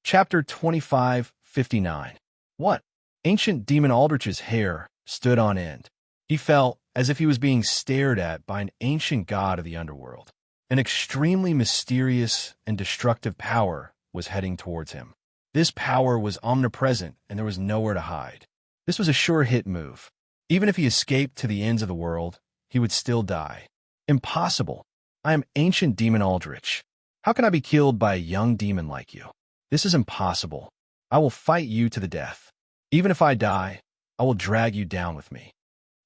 Chapter 2559. What? Ancient demon Aldrich's hair stood on end. He felt as if he was being stared at by an ancient god of the underworld. An extremely mysterious and destructive power was heading towards him. This power was omnipresent, and there was nowhere to hide. This was a sure hit move. Even if he escaped to the ends of the world, he would still die. Impossible. I am ancient demon Aldrich. How can I be killed by a young demon like you? This is impossible. I will fight you to the death. Even if I die, I will drag you down with me.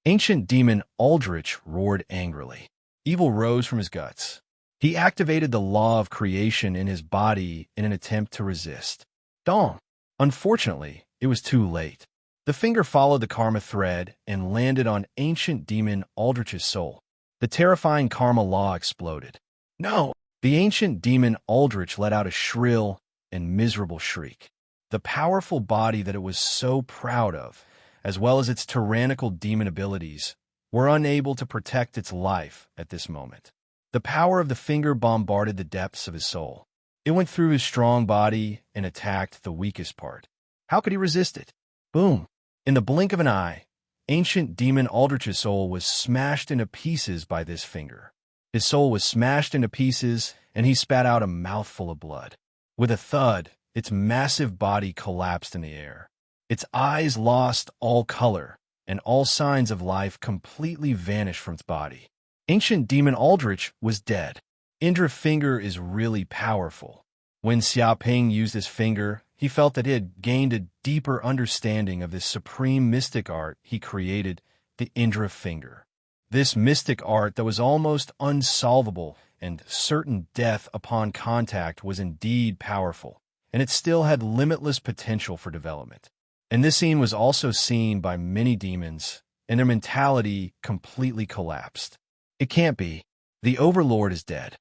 Ancient demon Aldrich roared angrily. Evil rose from his guts. He activated the law of creation in his body in an attempt to resist. Dong! Unfortunately, it was too late. The finger followed the karma thread and landed on ancient demon Aldrich's soul. The terrifying karma law exploded. No! The ancient demon Aldrich let out a shrill and miserable shriek. The powerful body that it was so proud of, as well as its tyrannical demon abilities, were unable to protect its life at this moment. The power of the finger bombarded the depths of his soul. It went through his strong body and attacked the weakest part. How could he resist it? Boom! In the blink of an eye, ancient demon Aldrich's soul was smashed into pieces by this finger. His soul was smashed into pieces, and he spat out a mouthful of blood. With a thud, its massive body collapsed in the air. Its eyes lost all color, and all signs of life completely vanished from its body. Ancient demon Aldrich was dead. Indra finger is really powerful. When Xiaoping used his finger, he felt that he had gained a deeper understanding of this supreme mystic art he created, the Indra finger. This mystic art that was almost unsolvable and certain death upon contact was indeed powerful, and it still had limitless potential for development. And this scene was also seen by many demons, and their mentality completely collapsed. It can't be. The Overlord is dead.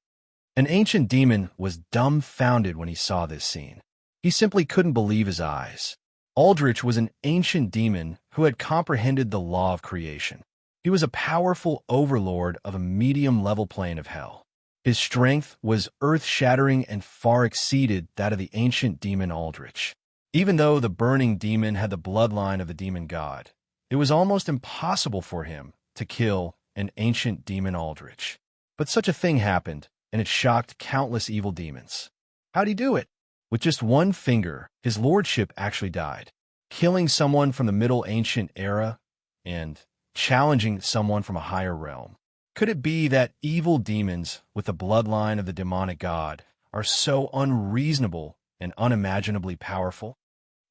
An ancient demon was dumbfounded when he saw this scene. He simply couldn't believe his eyes. Aldrich was an ancient demon who had comprehended the law of creation. He was a powerful overlord of a medium-level plane of hell. His strength was earth-shattering and far exceeded that of the ancient demon Aldrich. Even though the burning demon had the bloodline of the demon god, it was almost impossible for him to kill an ancient demon Aldrich. But such a thing happened, and it shocked countless evil demons. How'd he do it? With just one finger, his lordship actually died, killing someone from the Middle Ancient era and challenging someone from a higher realm. Could it be that evil demons with the bloodline of the demonic god are so unreasonable and unimaginably powerful?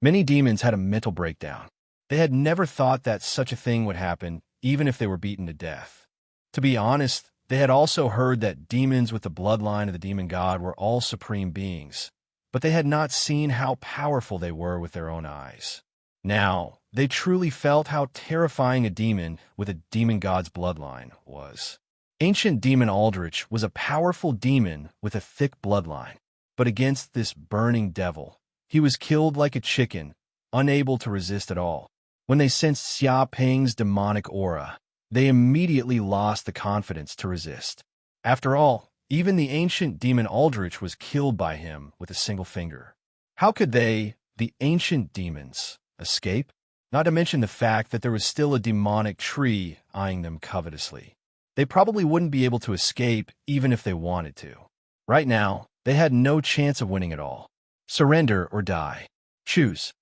Many demons had a mental breakdown. They had never thought that such a thing would happen, even if they were beaten to death. To be honest, they had also heard that demons with the bloodline of the demon god were all supreme beings, but they had not seen how powerful they were with their own eyes. Now, they truly felt how terrifying a demon with a demon god's bloodline was. Ancient demon Aldrich was a powerful demon with a thick bloodline, but against this burning devil, he was killed like a chicken, unable to resist at all. When they sensed Xiaoping's demonic aura, they immediately lost the confidence to resist. After all, even the ancient demon Aldrich was killed by him with a single finger. How could they, the ancient demons, escape? Not to mention the fact that there was still a demonic tree eyeing them covetously. They probably wouldn't be able to escape even if they wanted to. Right now, they had no chance of winning at all. Surrender or die. Choose.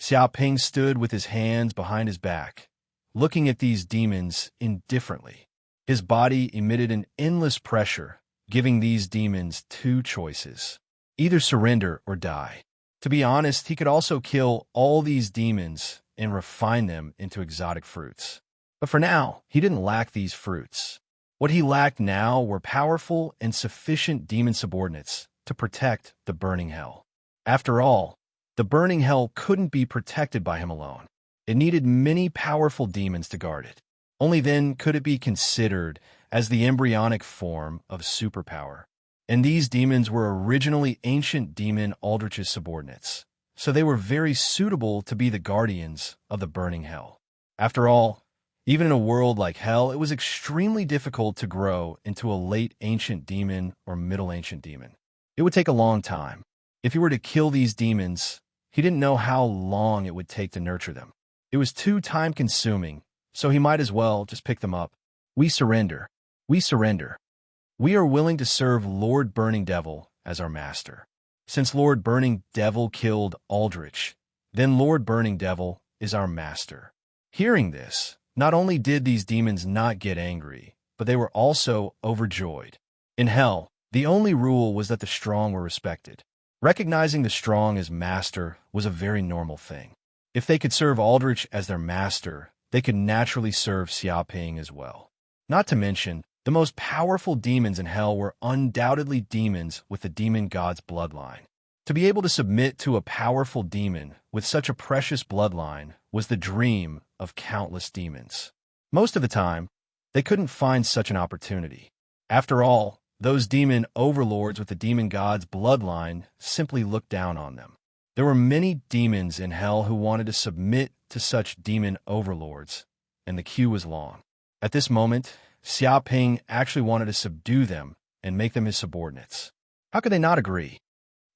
Xiaoping stood with his hands behind his back, looking at these demons indifferently. His body emitted an endless pressure, giving these demons two choices: either surrender or die. To be honest, he could also kill all these demons and refine them into exotic fruits. But for now, he didn't lack these fruits. What he lacked now were powerful and sufficient demon subordinates to protect the burning hell. After all, the burning hell couldn't be protected by him alone. It needed many powerful demons to guard it. Only then could it be considered as the embryonic form of superpower. And these demons were originally ancient demon Aldrich's subordinates, so they were very suitable to be the guardians of the burning hell. After all, even in a world like hell, it was extremely difficult to grow into a late ancient demon or middle ancient demon. It would take a long time. If he were to kill these demons, he didn't know how long it would take to nurture them. It was too time-consuming, so he might as well just pick them up. We surrender. We surrender. We are willing to serve Lord Burning Devil as our master. Since Lord Burning Devil killed Aldrich, then Lord Burning Devil is our master. Hearing this, not only did these demons not get angry, but they were also overjoyed. In hell, the only rule was that the strong were respected. Recognizing the strong as master was a very normal thing. If they could serve Aldrich as their master, they could naturally serve Xiaoping as well. Not to mention, the most powerful demons in hell were undoubtedly demons with the demon god's bloodline. To be able to submit to a powerful demon with such a precious bloodline was the dream of countless demons. Most of the time, they couldn't find such an opportunity. After all, those demon overlords with the demon god's bloodline simply looked down on them. There were many demons in hell who wanted to submit to such demon overlords, and the queue was long. At this moment, Xiaoping actually wanted to subdue them and make them his subordinates. How could they not agree?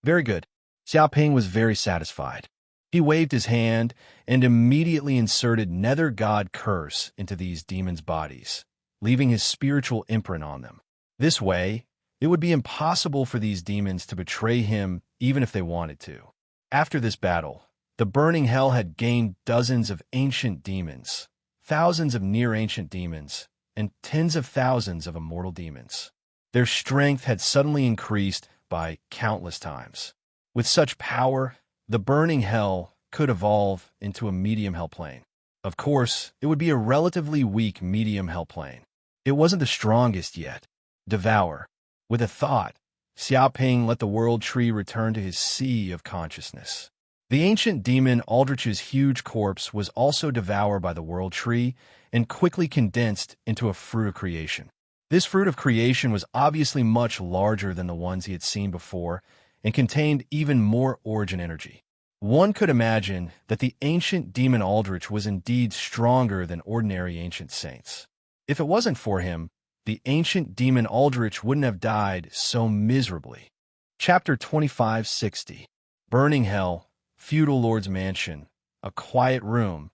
Very good. Xiaoping was very satisfied. He waved his hand and immediately inserted Nether God Curse into these demons' bodies, leaving his spiritual imprint on them. This way, it would be impossible for these demons to betray him even if they wanted to. After this battle, the burning hell had gained dozens of ancient demons, thousands of near-ancient demons, and tens of thousands of immortal demons. Their strength had suddenly increased by countless times. With such power, the burning hell could evolve into a medium hell plane. Of course, it would be a relatively weak medium hell plane. It wasn't the strongest yet. Devour. With a thought, Xiaoping let the world tree return to his sea of consciousness. The ancient demon Aldrich's huge corpse was also devoured by the world tree and quickly condensed into a fruit of creation. This fruit of creation was obviously much larger than the ones he had seen before and contained even more origin energy. One could imagine that the ancient demon Aldrich was indeed stronger than ordinary ancient saints. If it wasn't for him, the ancient demon Aldrich wouldn't have died so miserably. Chapter 2560. Burning Hell, Feudal Lord's Mansion, a quiet room.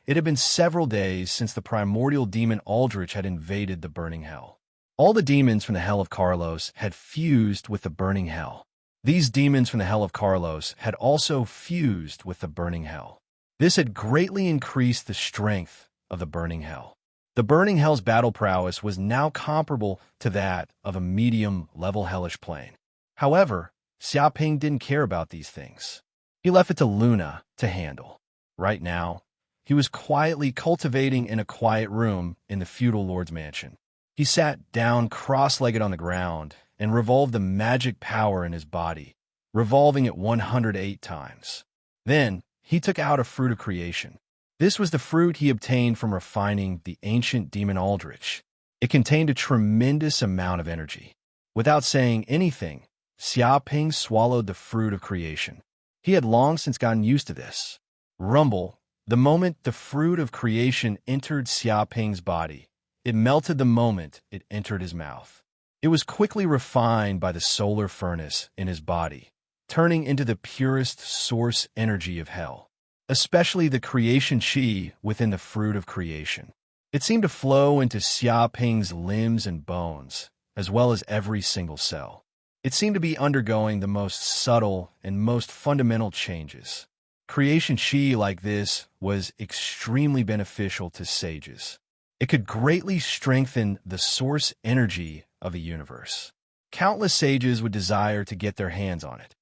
It had been several days since the primordial demon Aldrich had invaded the burning hell. All the demons from the Hell of Carlos had fused with the burning hell. These demons from the Hell of Carlos had also fused with the burning hell. This had greatly increased the strength of the burning hell. The burning hell's battle prowess was now comparable to that of a medium-level hellish plane. However, Xiaoping didn't care about these things. He left it to Luna to handle. Right now, he was quietly cultivating in a quiet room in the feudal lord's mansion. He sat down cross-legged on the ground and revolved the magic power in his body, revolving it 108 times. Then, he took out a fruit of creation. This was the fruit he obtained from refining the ancient demon Aldrich. It contained a tremendous amount of energy. Without saying anything, Xiaoping swallowed the fruit of creation. He had long since gotten used to this. Rumble, the moment the fruit of creation entered Xiaoping's body, it melted the moment it entered his mouth. It was quickly refined by the solar furnace in his body, turning into the purest source energy of hell, especially the creation chi within the fruit of creation. It seemed to flow into Xiaoping's limbs and bones, as well as every single cell. It seemed to be undergoing the most subtle and most fundamental changes. Creation chi like this was extremely beneficial to sages. It could greatly strengthen the source energy of the universe. Countless sages would desire to get their hands on it.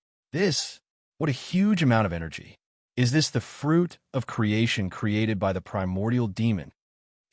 What a huge amount of energy. Is this the fruit of creation created by the primordial demon?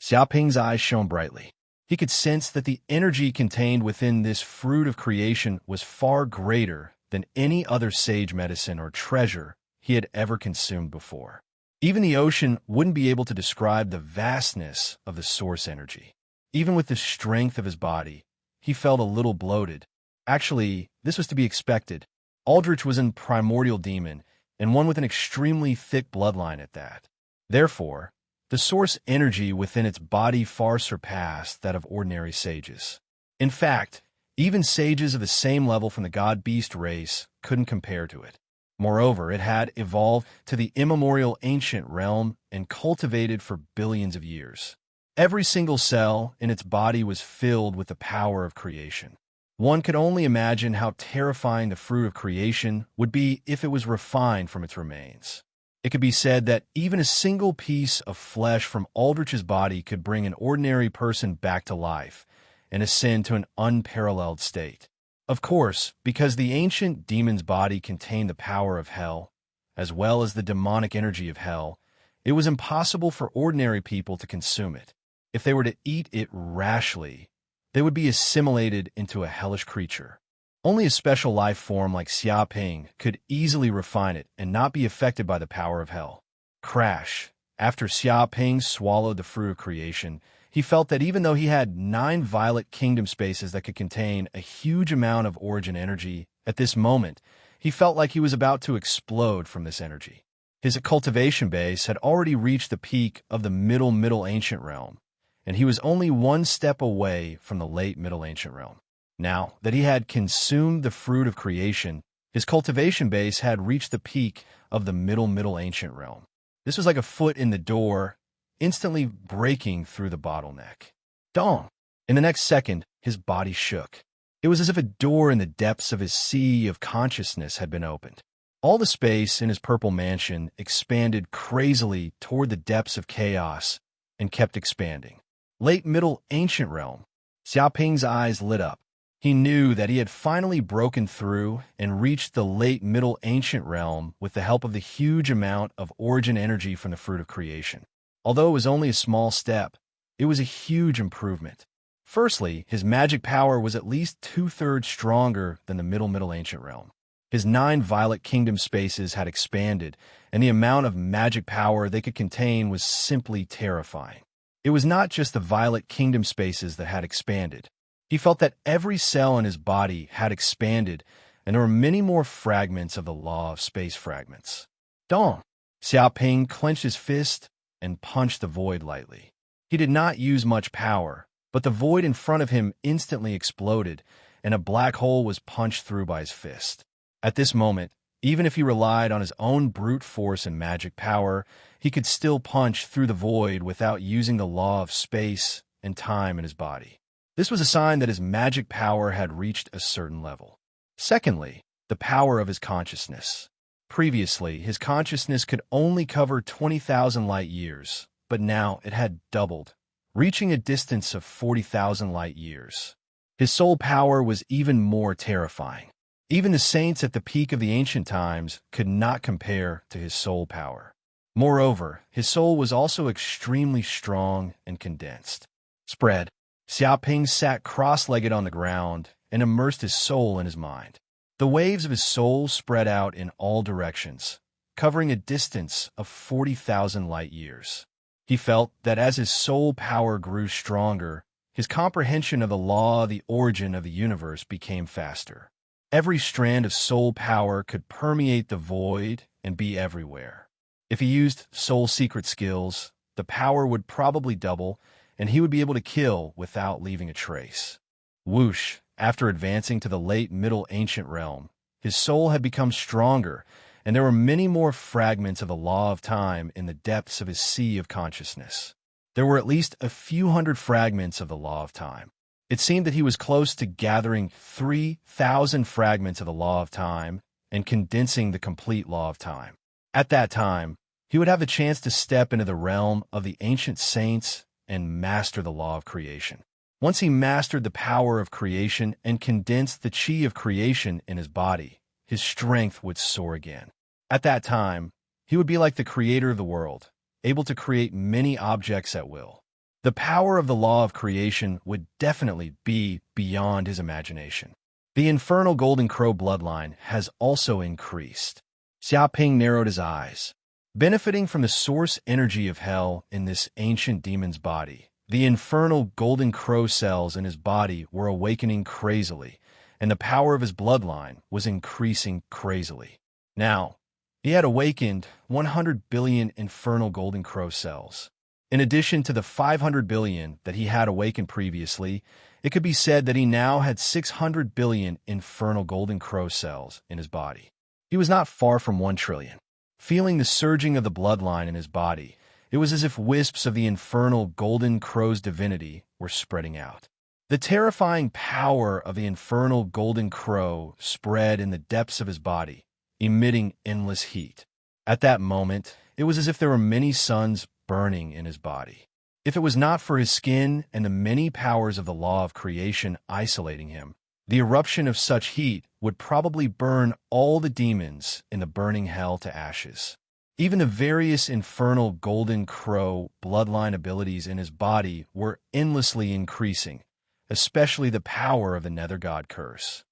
Xiaoping's eyes shone brightly. He could sense that the energy contained within this fruit of creation was far greater than any other sage medicine or treasure he had ever consumed before. Even the ocean wouldn't be able to describe the vastness of the source energy. Even with the strength of his body, he felt a little bloated. Actually, this was to be expected. Aldrich was a primordial demon, and one with an extremely thick bloodline at that. Therefore, the source energy within its body far surpassed that of ordinary sages. In fact, even sages of the same level from the god-beast race couldn't compare to it. Moreover, it had evolved to the immemorial ancient realm and cultivated for billions of years. Every single cell in its body was filled with the power of creation. One could only imagine how terrifying the fruit of creation would be if it was refined from its remains. It could be said that even a single piece of flesh from Aldrich's body could bring an ordinary person back to life and ascend to an unparalleled state. Of course, because the ancient demon's body contained the power of hell, as well as the demonic energy of hell, it was impossible for ordinary people to consume it. If they were to eat it rashly, they would be assimilated into a hellish creature. Only a special life form like Xia Ping could easily refine it and not be affected by the power of hell. Crash. After Xia Ping swallowed the fruit of creation, he felt that even though he had 9 violet kingdom spaces that could contain a huge amount of origin energy, at this moment, he felt like he was about to explode from this energy. His cultivation base had already reached the peak of the middle ancient realm, and he was only 1 step away from the late middle ancient realm. Now that he had consumed the fruit of creation, his cultivation base had reached the peak of the middle ancient realm. This was like a foot in the door, instantly breaking through the bottleneck. Dong! In the next second, his body shook. It was as if a door in the depths of his sea of consciousness had been opened. All the space in his purple mansion expanded crazily toward the depths of chaos and kept expanding. Late middle ancient realm. Xiaoping's eyes lit up. He knew that he had finally broken through and reached the late middle ancient realm with the help of the huge amount of origin energy from the fruit of creation. Although it was only a small step, it was a huge improvement. Firstly, his magic power was at least 2/3 stronger than the middle ancient realm. His 9 violet kingdom spaces had expanded, and the amount of magic power they could contain was simply terrifying. It was not just the violet kingdom spaces that had expanded. He felt that every cell in his body had expanded, and there were many more fragments of the law of space fragments. Dong! Xiaoping clenched his fist and punched the void lightly. He did not use much power, but the void in front of him instantly exploded, and a black hole was punched through by his fist. At this moment, even if he relied on his own brute force and magic power, he could still punch through the void without using the law of space and time in his body. This was a sign that his magic power had reached a certain level. Secondly, the power of his consciousness. Previously, his consciousness could only cover 20,000 light years, but now it had doubled, reaching a distance of 40,000 light years. His soul power was even more terrifying. Even the saints at the peak of the ancient times could not compare to his soul power. Moreover, his soul was also extremely strong and condensed. Spread. Xiaoping sat cross-legged on the ground and immersed his soul in his mind. The waves of his soul spread out in all directions, covering a distance of 40,000 light years. He felt that as his soul power grew stronger, his comprehension of the law of the origin of the universe became faster. Every strand of soul power could permeate the void and be everywhere. If he used soul secret skills, the power would probably double, and he would be able to kill without leaving a trace. Whoosh! After advancing to the late middle ancient realm, his soul had become stronger, and there were many more fragments of the law of time in the depths of his sea of consciousness. There were at least a few hundred fragments of the law of time. It seemed that he was close to gathering 3,000 fragments of the law of time and condensing the complete law of time. At that time, he would have the chance to step into the realm of the ancient saints and master the law of creation. Once he mastered the power of creation and condensed the chi of creation in his body, his strength would soar again. At that time, he would be like the creator of the world, able to create many objects at will. The power of the law of creation would definitely be beyond his imagination. The infernal golden crow bloodline has also increased. Xiaoping narrowed his eyes. Benefiting from the source energy of hell in this ancient demon's body, the infernal golden crow cells in his body were awakening crazily, and the power of his bloodline was increasing crazily. Now, he had awakened 100 billion infernal golden crow cells. In addition to the 500 billion that he had awakened previously, it could be said that he now had 600 billion infernal golden crow cells in his body. He was not far from 1 trillion. Feeling the surging of the bloodline in his body, it was as if wisps of the infernal golden crow's divinity were spreading out. The terrifying power of the infernal golden crow spread in the depths of his body, emitting endless heat. At that moment, it was as if there were many suns burning in his body. If it was not for his skin and the many powers of the law of creation isolating him, the eruption of such heat would probably burn all the demons in the burning hell to ashes. Even the various infernal golden crow bloodline abilities in his body were endlessly increasing, especially the power of the Nether God curse.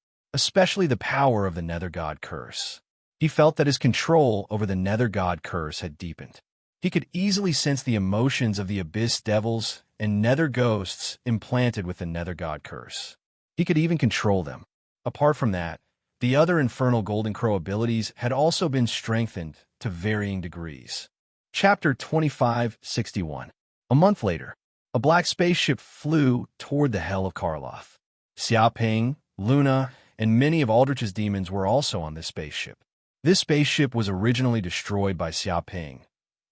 He felt that his control over the Nether God curse had deepened. He could easily sense the emotions of the abyss devils and nether ghosts implanted with the Nether God curse. He could even control them. Apart from that, the other infernal golden crow abilities had also been strengthened to varying degrees. Chapter 2561. A month later, a black spaceship flew toward the Hell of Karloff. Xiaoping, Luna, and many of Aldrich's demons were also on this spaceship. This spaceship was originally destroyed by Xiaoping,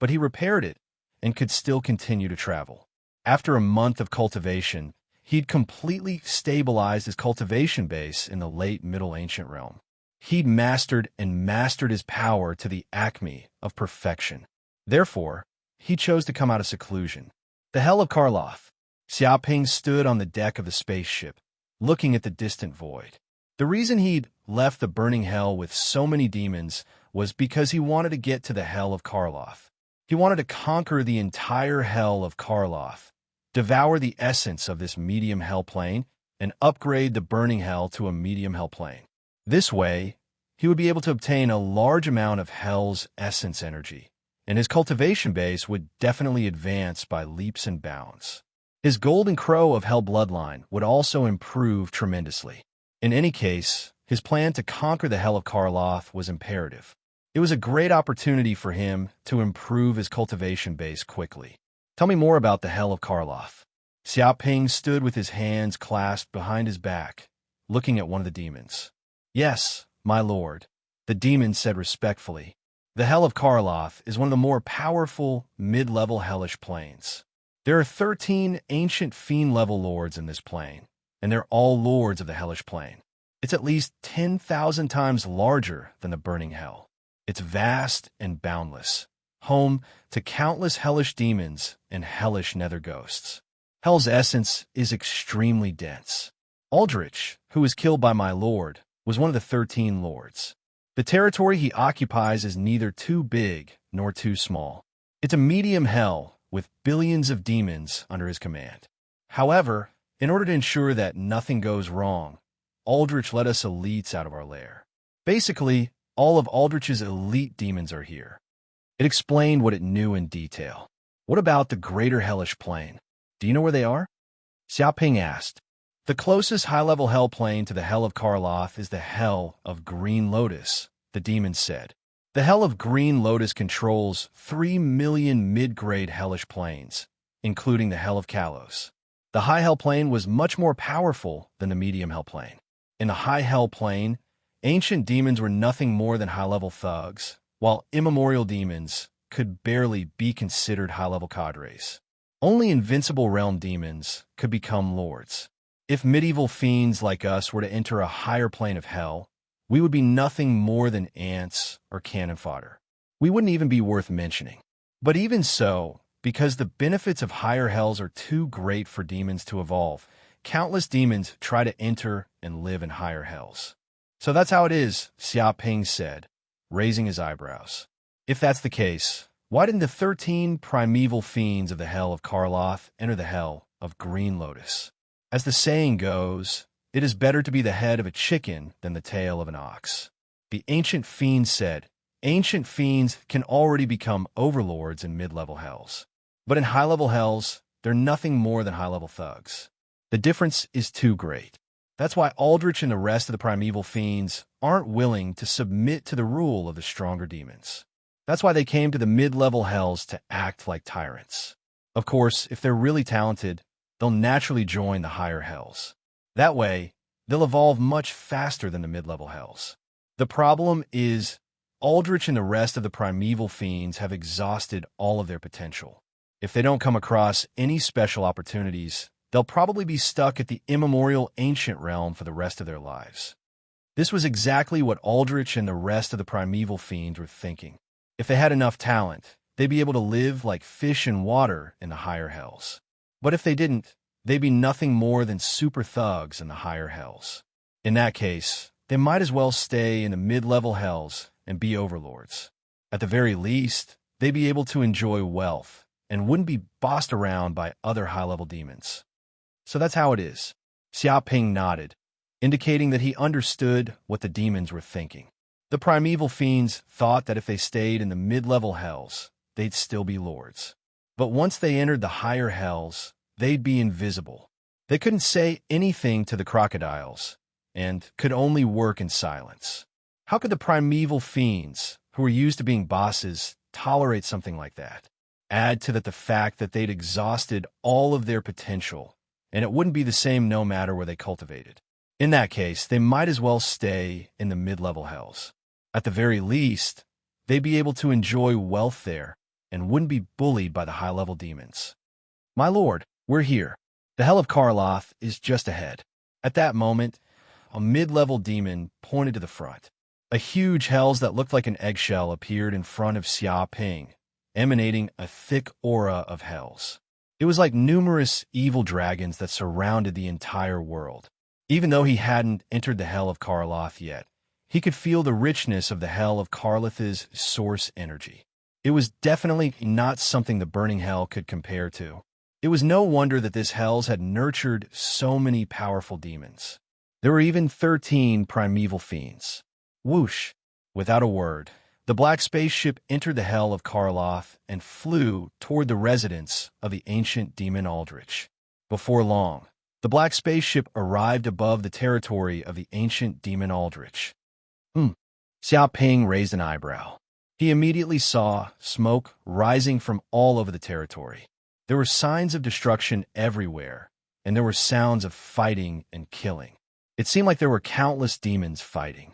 but he repaired it and could still continue to travel. After a month of cultivation, he'd completely stabilized his cultivation base in the late Middle Ancient realm. He'd mastered his power to the acme of perfection. Therefore, he chose to come out of seclusion. The Hell of Karloff. Xiaoping stood on the deck of the spaceship, looking at the distant void. The reason he'd left the burning hell with so many demons was because he wanted to get to the Hell of Karloff. He wanted to conquer the entire Hell of Karloff, devour the essence of this medium hell plane, and upgrade the burning hell to a medium hell plane. This way, he would be able to obtain a large amount of hell's essence energy, and his cultivation base would definitely advance by leaps and bounds. His golden crow of hell bloodline would also improve tremendously. In any case, his plan to conquer the Hell of Karloff was imperative. It was a great opportunity for him to improve his cultivation base quickly. Tell me more about the Hell of Karloff. Xiaoping stood with his hands clasped behind his back, looking at one of the demons. Yes, my lord, the demon said respectfully. The Hell of Karloff is one of the more powerful mid-level hellish planes. There are 13 ancient fiend-level lords in this plane, and they're all lords of the hellish plane. It's at least 10,000 times larger than the burning hell. It's vast and boundless, home to countless hellish demons and hellish nether ghosts. Hell's essence is extremely dense. Aldrich, who was killed by my lord, was one of the 13 lords. The territory he occupies is neither too big nor too small. It's a medium hell with billions of demons under his command. However, in order to ensure that nothing goes wrong, Aldrich let us elites out of our lair. Basically, all of Aldrich's elite demons are here. It explained what it knew in detail. What about the greater hellish plane? Do you know where they are? Xiaoping asked. The closest high-level hell plane to the Hell of Karloff is the Hell of Green Lotus, the demon said. The Hell of Green Lotus controls 3 million mid-grade hellish planes, including the Hell of Kalos. The high hell plane was much more powerful than the medium hell plane. In the high hell plane, ancient demons were nothing more than high-level thugs, while immemorial demons could barely be considered high-level cadres. Only invincible realm demons could become lords. If medieval fiends like us were to enter a higher plane of hell, we would be nothing more than ants or cannon fodder. We wouldn't even be worth mentioning. But even so, because the benefits of higher hells are too great for demons to evolve, countless demons try to enter and live in higher hells. So that's how it is, Xiaoping said, raising his eyebrows. If that's the case, why didn't the 13 primeval fiends of the Hell of Karloff enter the Hell of Green Lotus? As the saying goes, it is better to be the head of a chicken than the tail of an ox. The ancient fiend said, ancient fiends can already become overlords in mid-level hells. But in high-level hells, they're nothing more than high-level thugs. The difference is too great. That's why Aldrich and the rest of the primeval fiends aren't willing to submit to the rule of the stronger demons. That's why they came to the mid-level hells to act like tyrants. Of course, if they're really talented, they'll naturally join the higher hells. That way, they'll evolve much faster than the mid-level hells. The problem is, Aldrich and the rest of the primeval fiends have exhausted all of their potential. If they don't come across any special opportunities, they'll probably be stuck at the immemorial ancient realm for the rest of their lives. This was exactly what Aldrich and the rest of the primeval fiends were thinking. If they had enough talent, they'd be able to live like fish in water in the higher hells. But if they didn't, they'd be nothing more than super thugs in the higher hells. In that case, they might as well stay in the mid-level hells and be overlords. At the very least, they'd be able to enjoy wealth and wouldn't be bossed around by other high-level demons. So that's how it is. Xiaoping nodded, indicating that he understood what the demons were thinking. The primeval fiends thought that if they stayed in the mid-level hells, they'd still be lords. But once they entered the higher hells, they'd be invisible. They couldn't say anything to the crocodiles, and could only work in silence. How could the primeval fiends, who were used to being bosses, tolerate something like that? Add to that the fact that they'd exhausted all of their potential, and it wouldn't be the same no matter where they cultivated. In that case, they might as well stay in the mid-level hells. At the very least, they'd be able to enjoy wealth there, and wouldn't be bullied by the high-level demons. My lord, we're here. The Hell of Karloth is just ahead. At that moment, a mid-level demon pointed to the front. A huge hells that looked like an eggshell appeared in front of Xiaoping, emanating a thick aura of hells. It was like numerous evil dragons that surrounded the entire world. Even though he hadn't entered the Hell of Karloth yet, he could feel the richness of the Hell of Karloth's source energy. It was definitely not something the burning hell could compare to. It was no wonder that this hells had nurtured so many powerful demons. There were even 13 primeval fiends. Whoosh! Without a word, the black spaceship entered the Hell of Karloth and flew toward the residence of the ancient demon Aldrich. Before long, the black spaceship arrived above the territory of the ancient demon Aldrich. Xiaoping raised an eyebrow. He immediately saw smoke rising from all over the territory. There were signs of destruction everywhere, and there were sounds of fighting and killing. It seemed like there were countless demons fighting.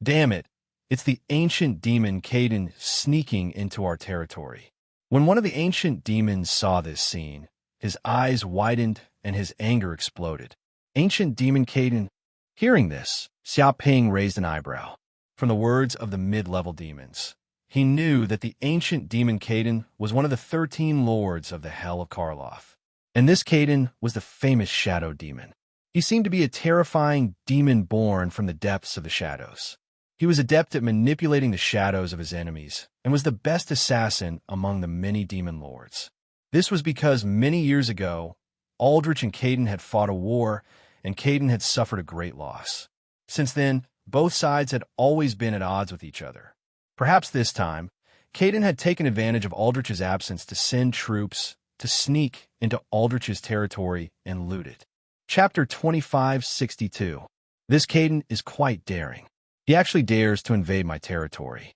Damn it, it's the ancient demon Caden sneaking into our territory. When one of the ancient demons saw this scene, his eyes widened and his anger exploded. Ancient demon Caden. Hearing this, Xiaoping raised an eyebrow. From the words of the mid-level demons, he knew that the ancient demon Caden was one of the 13 lords of the Hell of Karloth. And this Caden was the famous shadow demon. He seemed to be a terrifying demon born from the depths of the shadows. He was adept at manipulating the shadows of his enemies and was the best assassin among the many demon lords. This was because many years ago, Aldrich and Caden had fought a war, and Caden had suffered a great loss. Since then, both sides had always been at odds with each other. Perhaps this time, Caden had taken advantage of Aldrich's absence to send troops to sneak into Aldrich's territory and loot it. Chapter 2562. This Caden is quite daring. He actually dares to invade my territory.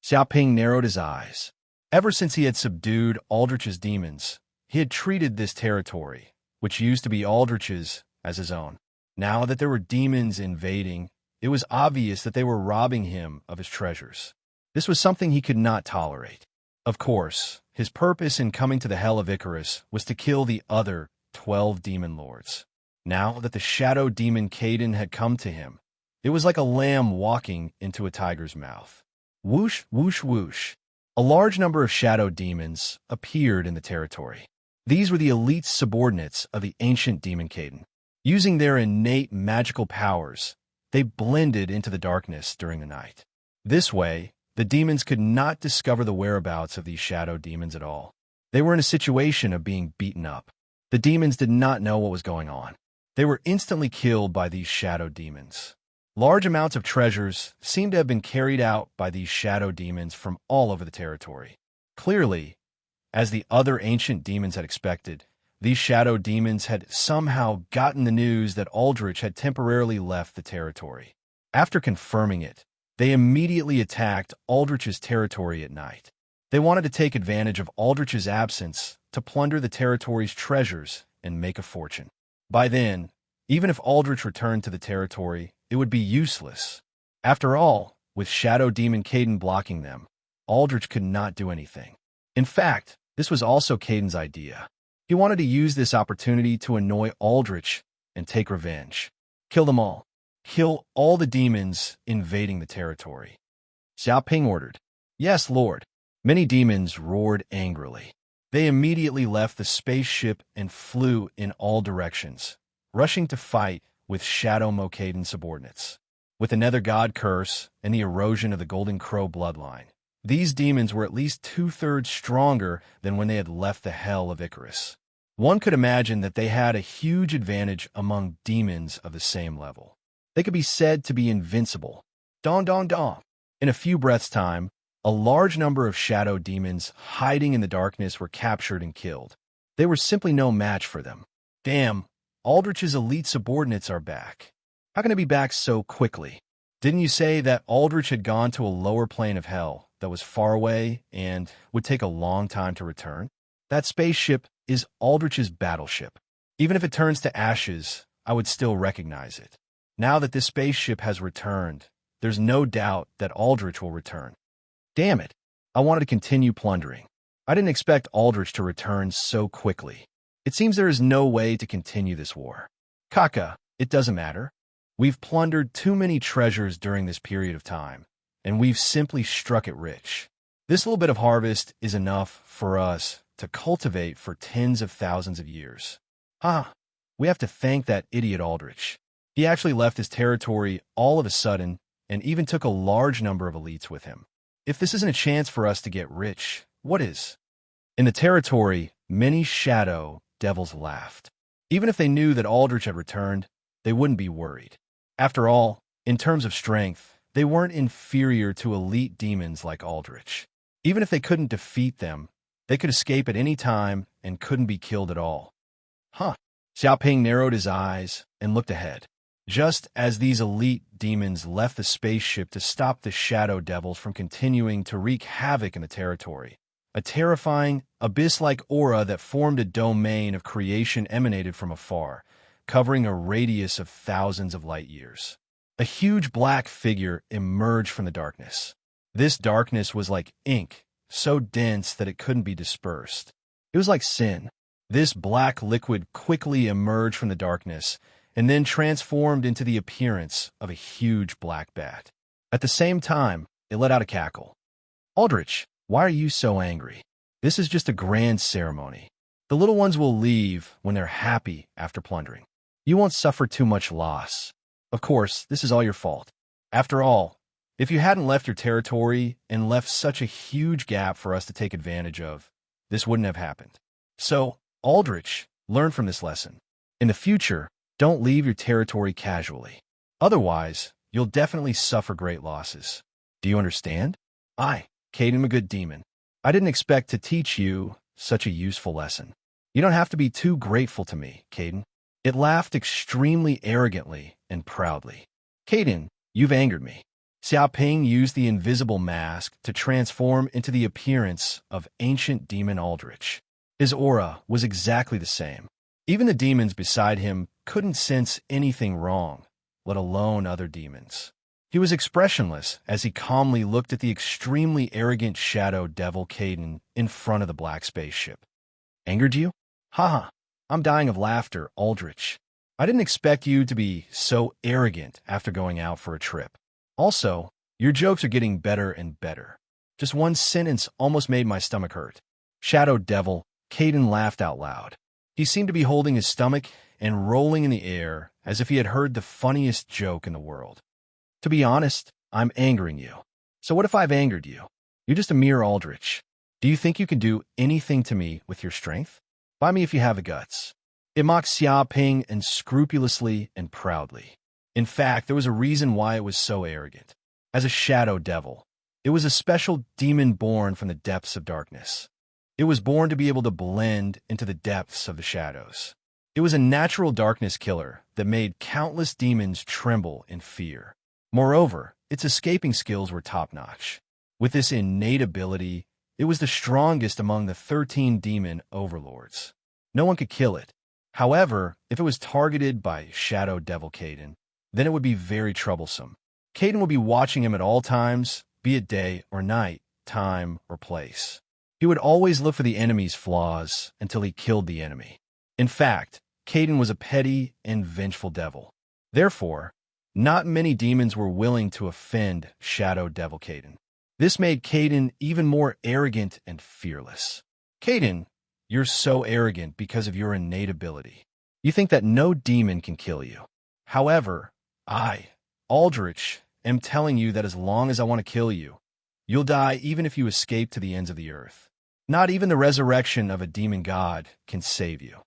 Xiaoping narrowed his eyes. Ever since he had subdued Aldrich's demons, he had treated this territory, which used to be Aldrich's, as his own. Now that there were demons invading, it was obvious that they were robbing him of his treasures. This was something he could not tolerate. Of course, his purpose in coming to the Hell of Icarus was to kill the other 12 demon lords. Now that the shadow demon Caden had come to him, it was like a lamb walking into a tiger's mouth. Whoosh, whoosh, whoosh. A large number of shadow demons appeared in the territory. These were the elite subordinates of the ancient demon Caden. Using their innate magical powers, they blended into the darkness during the night. This way, the demons could not discover the whereabouts of these shadow demons at all. They were in a situation of being beaten up. The demons did not know what was going on. They were instantly killed by these shadow demons. Large amounts of treasures seemed to have been carried out by these shadow demons from all over the territory. Clearly, as the other ancient demons had expected, these shadow demons had somehow gotten the news that Aldrich had temporarily left the territory. After confirming it, they immediately attacked Aldrich's territory at night. They wanted to take advantage of Aldrich's absence to plunder the territory's treasures and make a fortune. By then, even if Aldrich returned to the territory, it would be useless. After all, with Shadow Demon Caden blocking them, Aldrich could not do anything. In fact, this was also Caden's idea. He wanted to use this opportunity to annoy Aldrich and take revenge. Kill them all. Kill all the demons invading the territory. Xiao Ping ordered. Yes, Lord. Many demons roared angrily. They immediately left the spaceship and flew in all directions, rushing to fight with Shadow Mocaden subordinates. With the Nether God curse and the erosion of the Golden Crow bloodline, these demons were at least 2/3 stronger than when they had left the hell of Icarus. One could imagine that they had a huge advantage among demons of the same level. They could be said to be invincible. Dawn, dawn, dawn. In a few breaths' time, a large number of shadow demons hiding in the darkness were captured and killed. They were simply no match for them. Damn, Aldrich's elite subordinates are back. How can they be back so quickly? Didn't you say that Aldrich had gone to a lower plane of hell that was far away and would take a long time to return? That spaceship is Aldrich's battleship. Even if it turns to ashes, I would still recognize it. Now that this spaceship has returned, there's no doubt that Aldrich will return. Damn it, I wanted to continue plundering. I didn't expect Aldrich to return so quickly. It seems there is no way to continue this war. Kaka, it doesn't matter. We've plundered too many treasures during this period of time, and we've simply struck it rich. This little bit of harvest is enough for us to cultivate for tens of thousands of years. We have to thank that idiot Aldrich. He actually left his territory all of a sudden and even took a large number of elites with him. If this isn't a chance for us to get rich, what is? In the territory, many shadow devils laughed. Even if they knew that Aldrich had returned, they wouldn't be worried. After all, in terms of strength, they weren't inferior to elite demons like Aldrich. Even if they couldn't defeat them, they could escape at any time and couldn't be killed at all. Xiaoping narrowed his eyes and looked ahead. Just as these elite demons left the spaceship to stop the shadow devils from continuing to wreak havoc in the territory, a terrifying, abyss-like aura that formed a domain of creation emanated from afar, covering a radius of thousands of light years. A huge black figure emerged from the darkness. This darkness was like ink, so dense that it couldn't be dispersed. It was like sin. This black liquid quickly emerged from the darkness and then transformed into the appearance of a huge black bat. At the same time, it let out a cackle. Aldrich, why are you so angry? This is just a grand ceremony. The little ones will leave when they're happy after plundering. You won't suffer too much loss. Of course, this is all your fault. After all, if you hadn't left your territory and left such a huge gap for us to take advantage of, this wouldn't have happened. So, Aldrich, learn from this lesson. In the future, don't leave your territory casually. Otherwise, you'll definitely suffer great losses. Do you understand? Caden, a good demon. I didn't expect to teach you such a useful lesson. You don't have to be too grateful to me, Caden. It laughed extremely arrogantly and proudly. Caden, you've angered me. Xiaoping used the invisible mask to transform into the appearance of ancient demon Aldrich. His aura was exactly the same. Even the demons beside him couldn't sense anything wrong, let alone other demons. He was expressionless as he calmly looked at the extremely arrogant shadow devil Caden in front of the black spaceship. Angered you? I'm dying of laughter, Aldrich. I didn't expect you to be so arrogant after going out for a trip. Also, your jokes are getting better and better. Just one sentence almost made my stomach hurt. Shadow devil, Caden laughed out loud. He seemed to be holding his stomach and rolling in the air as if he had heard the funniest joke in the world. To be honest, I'm angering you. So what if I've angered you? You're just a mere Aldrich. Do you think you can do anything to me with your strength? Buy me if you have the guts. It mocked Xiaoping and scrupulously and proudly. In fact, there was a reason why it was so arrogant. As a shadow devil, it was a special demon born from the depths of darkness. It was born to be able to blend into the depths of the shadows. It was a natural darkness killer that made countless demons tremble in fear. Moreover, its escaping skills were top-notch. With this innate ability, It was the strongest among the 13 demon overlords. No one could kill it. However, if it was targeted by Shadow Devil Caden, then it would be very troublesome. Caden would be watching him at all times, be it day or night, time or place. He would always look for the enemy's flaws until he killed the enemy. In fact, Caden was a petty and vengeful devil. Therefore, not many demons were willing to offend Shadow Devil Caden. This made Caden even more arrogant and fearless. Caden, you're so arrogant because of your innate ability. You think that no demon can kill you. However, I, Aldrich, am telling you that as long as I want to kill you, you'll die even if you escape to the ends of the earth. Not even the resurrection of a demon god can save you.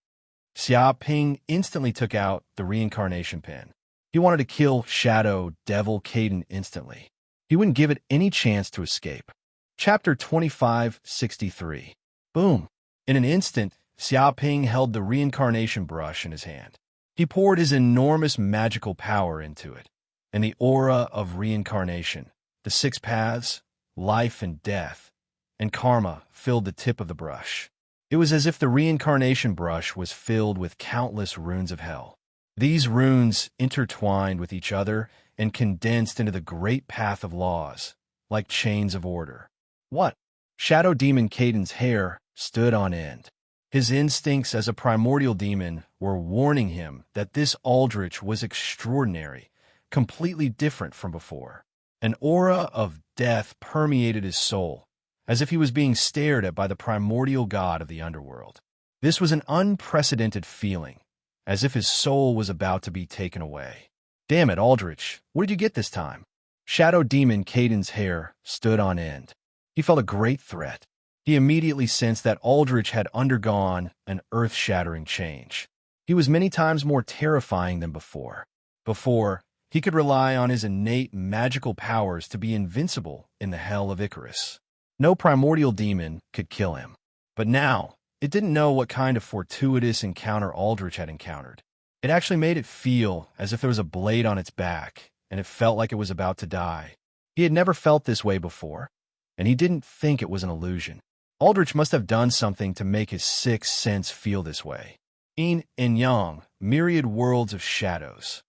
Xia Ping instantly took out the reincarnation pen. He wanted to kill Shadow Devil Caden instantly. He wouldn't give it any chance to escape. Chapter 2563. Boom. In an instant, Xia Ping held the reincarnation brush in his hand. He poured his enormous magical power into it, and the aura of reincarnation, the 6 paths, life and death, and karma filled the tip of the brush. It was as if the reincarnation brush was filled with countless runes of hell. These runes intertwined with each other and condensed into the great path of laws, like chains of order. What? Shadow Demon Caden's hair stood on end. His instincts as a primordial demon were warning him that this Aldrich was extraordinary, completely different from before. An aura of death permeated his soul, as if he was being stared at by the primordial god of the underworld. This was an unprecedented feeling, as if his soul was about to be taken away. Damn it, Aldrich, what did you get this time? Shadow Demon Caden's hair stood on end. He felt a great threat. He immediately sensed that Aldrich had undergone an earth-shattering change. He was many times more terrifying than before. Before, he could rely on his innate magical powers to be invincible in the hell of Icarus. No primordial demon could kill him. But now, it didn't know what kind of fortuitous encounter Aldrich had encountered. It actually made it feel as if there was a blade on its back, and it felt like it was about to die. He had never felt this way before, and he didn't think it was an illusion. Aldrich must have done something to make his 6th sense feel this way. Yin and Yang, myriad worlds of shadows.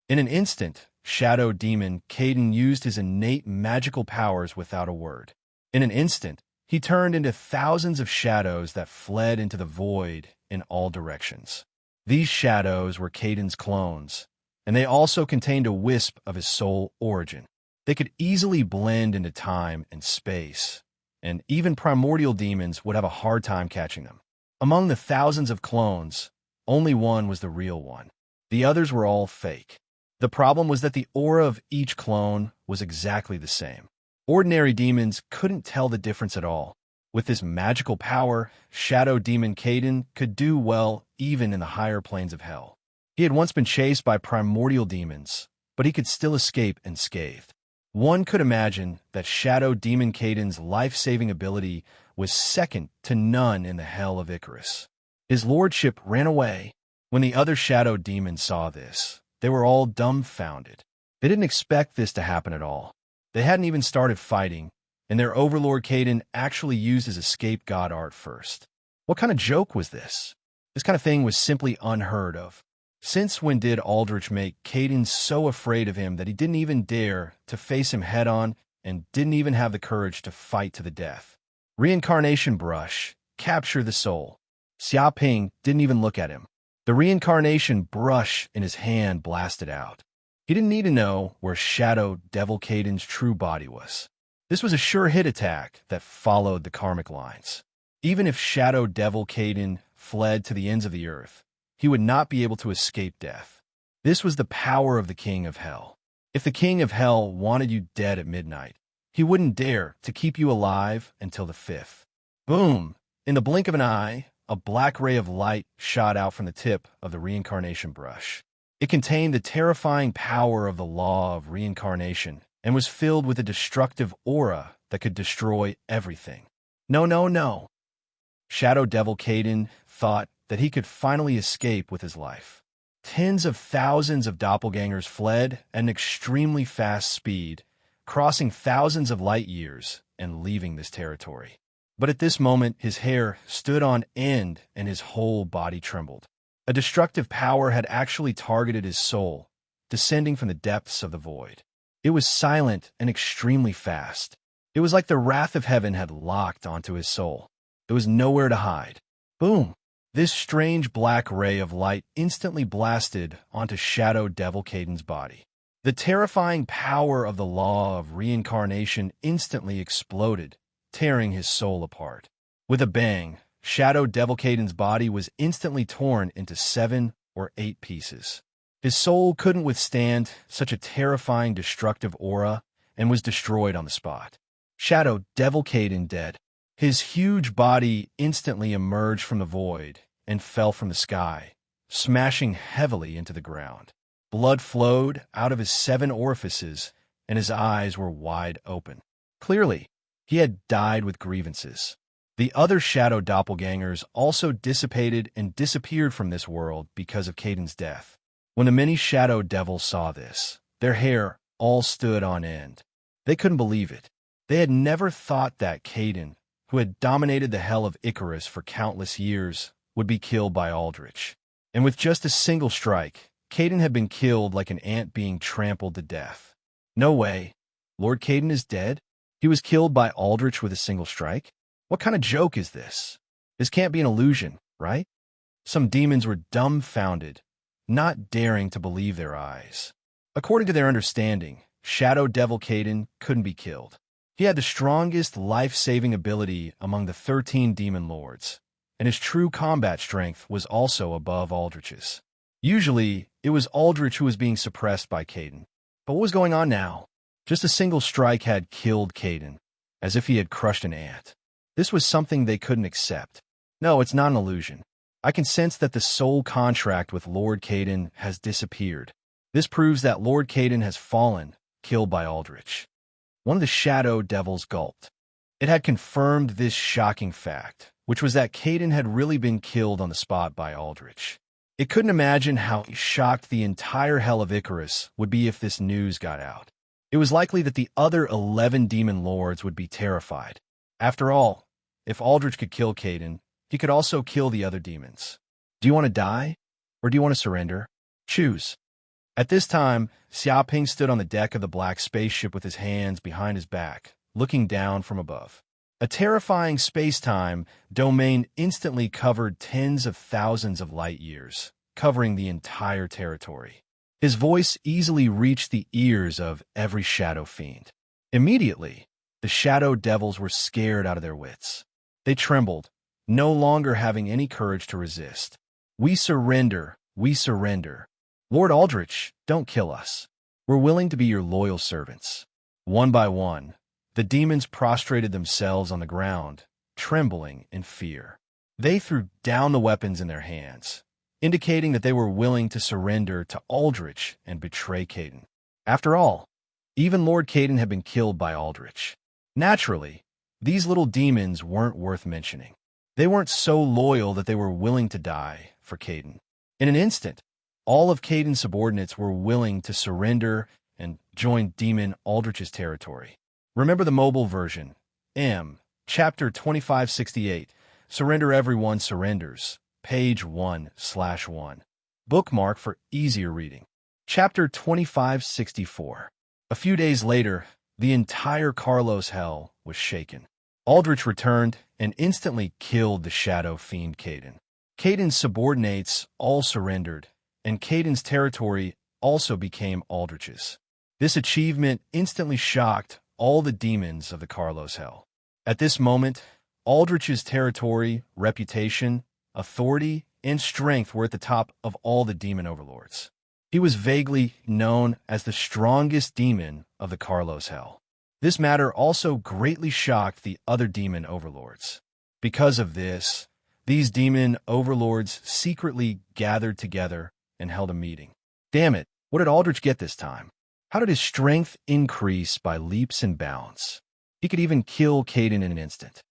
In an instant, Shadow Demon Caden used his innate magical powers without a word. In an instant, he turned into thousands of shadows that fled into the void in all directions. These shadows were Caden's clones, and they also contained a wisp of his soul origin. They could easily blend into time and space, and even primordial demons would have a hard time catching them. Among the thousands of clones, only one was the real one. The others were all fake. The problem was that the aura of each clone was exactly the same. Ordinary demons couldn't tell the difference at all. With this magical power, Shadow Demon Caden could do well even in the higher planes of hell. He had once been chased by primordial demons, but he could still escape unscathed. One could imagine that Shadow Demon Caden's life-saving ability was second to none in the hell of Icarus. His lordship ran away. When the other Shadow Demons saw this, they were all dumbfounded. They didn't expect this to happen at all. They hadn't even started fighting, and their overlord Caden actually used his escape god art first. What kind of joke was this? This kind of thing was simply unheard of. Since when did Aldrich make Caden so afraid of him that he didn't even dare to face him head-on and didn't even have the courage to fight to the death? Reincarnation brush, capture the soul. Xia Ping didn't even look at him. The reincarnation brush in his hand blasted out. He didn't need to know where Shadow Devil Caden's true body was. This was a sure hit attack that followed the karmic lines. Even if Shadow Devil Caden fled to the ends of the earth, he would not be able to escape death. This was the power of the King of Hell. If the King of Hell wanted you dead at midnight, he wouldn't dare to keep you alive until the 5th. Boom! In the blink of an eye, a black ray of light shot out from the tip of the reincarnation brush. It contained the terrifying power of the law of reincarnation and was filled with a destructive aura that could destroy everything. No, no, no. Shadow Devil Caden thought that he could finally escape with his life. Tens of thousands of doppelgangers fled at an extremely fast speed, crossing thousands of light years and leaving this territory. But at this moment, his hair stood on end and his whole body trembled. A destructive power had actually targeted his soul, descending from the depths of the void. It was silent and extremely fast. It was like the wrath of heaven had locked onto his soul. There was nowhere to hide. Boom! This strange black ray of light instantly blasted onto Shadow Devil Caden's body. The terrifying power of the law of reincarnation instantly exploded, tearing his soul apart. With a bang, Shadow Devil Caden's body was instantly torn into 7 or 8 pieces. His soul couldn't withstand such a terrifying destructive aura and was destroyed on the spot. Shadow Devil Caden dead. His huge body instantly emerged from the void and fell from the sky, smashing heavily into the ground. Blood flowed out of his 7 orifices, and his eyes were wide open. Clearly, he had died with grievances. The other shadow doppelgangers also dissipated and disappeared from this world because of Caden's death. When the many shadow devils saw this, their hair all stood on end. They couldn't believe it. They had never thought that Caden, who had dominated the hell of Icarus for countless years, would be killed by Aldrich. And with just a single strike, Caden had been killed like an ant being trampled to death. No way. Lord Caden is dead? He was killed by Aldrich with a single strike? What kind of joke is this? This can't be an illusion, right? Some demons were dumbfounded, not daring to believe their eyes. According to their understanding, Shadow Devil Caden couldn't be killed. He had the strongest life-saving ability among the 13 demon lords, and his true combat strength was also above Aldrich's. Usually, it was Aldrich who was being suppressed by Caden. But what was going on now? Just a single strike had killed Caden, as if he had crushed an ant. This was something they couldn't accept. No, it's not an illusion. I can sense that the soul contract with Lord Caden has disappeared. This proves that Lord Caden has fallen, killed by Aldrich. One of the shadow devils gulped. It had confirmed this shocking fact, which was that Caden had really been killed on the spot by Aldrich. It couldn't imagine how shocked the entire hell of Icarus would be if this news got out. It was likely that the other 11 demon lords would be terrified. After all, if Aldrich could kill Caden, he could also kill the other demons. Do you want to die, or do you want to surrender? Choose. At this time, Xiaoping stood on the deck of the black spaceship with his hands behind his back, looking down from above. A terrifying space-time domain instantly covered tens of thousands of light years, covering the entire territory. His voice easily reached the ears of every shadow fiend. Immediately, the shadow devils were scared out of their wits. They trembled, no longer having any courage to resist. We surrender, we surrender. Lord Aldrich, don't kill us. We're willing to be your loyal servants. One by one, the demons prostrated themselves on the ground, trembling in fear. They threw down the weapons in their hands, indicating that they were willing to surrender to Aldrich and betray Caden. After all, even Lord Caden had been killed by Aldrich. Naturally, these little demons weren't worth mentioning. They weren't so loyal that they were willing to die for Caden. In an instant, all of Caden's subordinates were willing to surrender and join Demon Aldrich's territory. Remember the mobile version, Chapter 2568, Surrender Everyone Surrenders, page 1/1. Bookmark for easier reading. Chapter 2564. A few days later, the entire Carlos Hell was shaken. Aldrich returned and instantly killed the shadow fiend Caden. Caden's subordinates all surrendered, and Caden's territory also became Aldrich's. This achievement instantly shocked all the demons of the Carlos Hell. At this moment, Aldrich's territory, reputation, authority, and strength were at the top of all the demon overlords. He was vaguely known as the strongest demon of the Carlos Hell. This matter also greatly shocked the other demon overlords. Because of this, these demon overlords secretly gathered together and held a meeting. Damn it, what did Aldrich get this time? How did his strength increase by leaps and bounds? He could even kill Caden in an instant.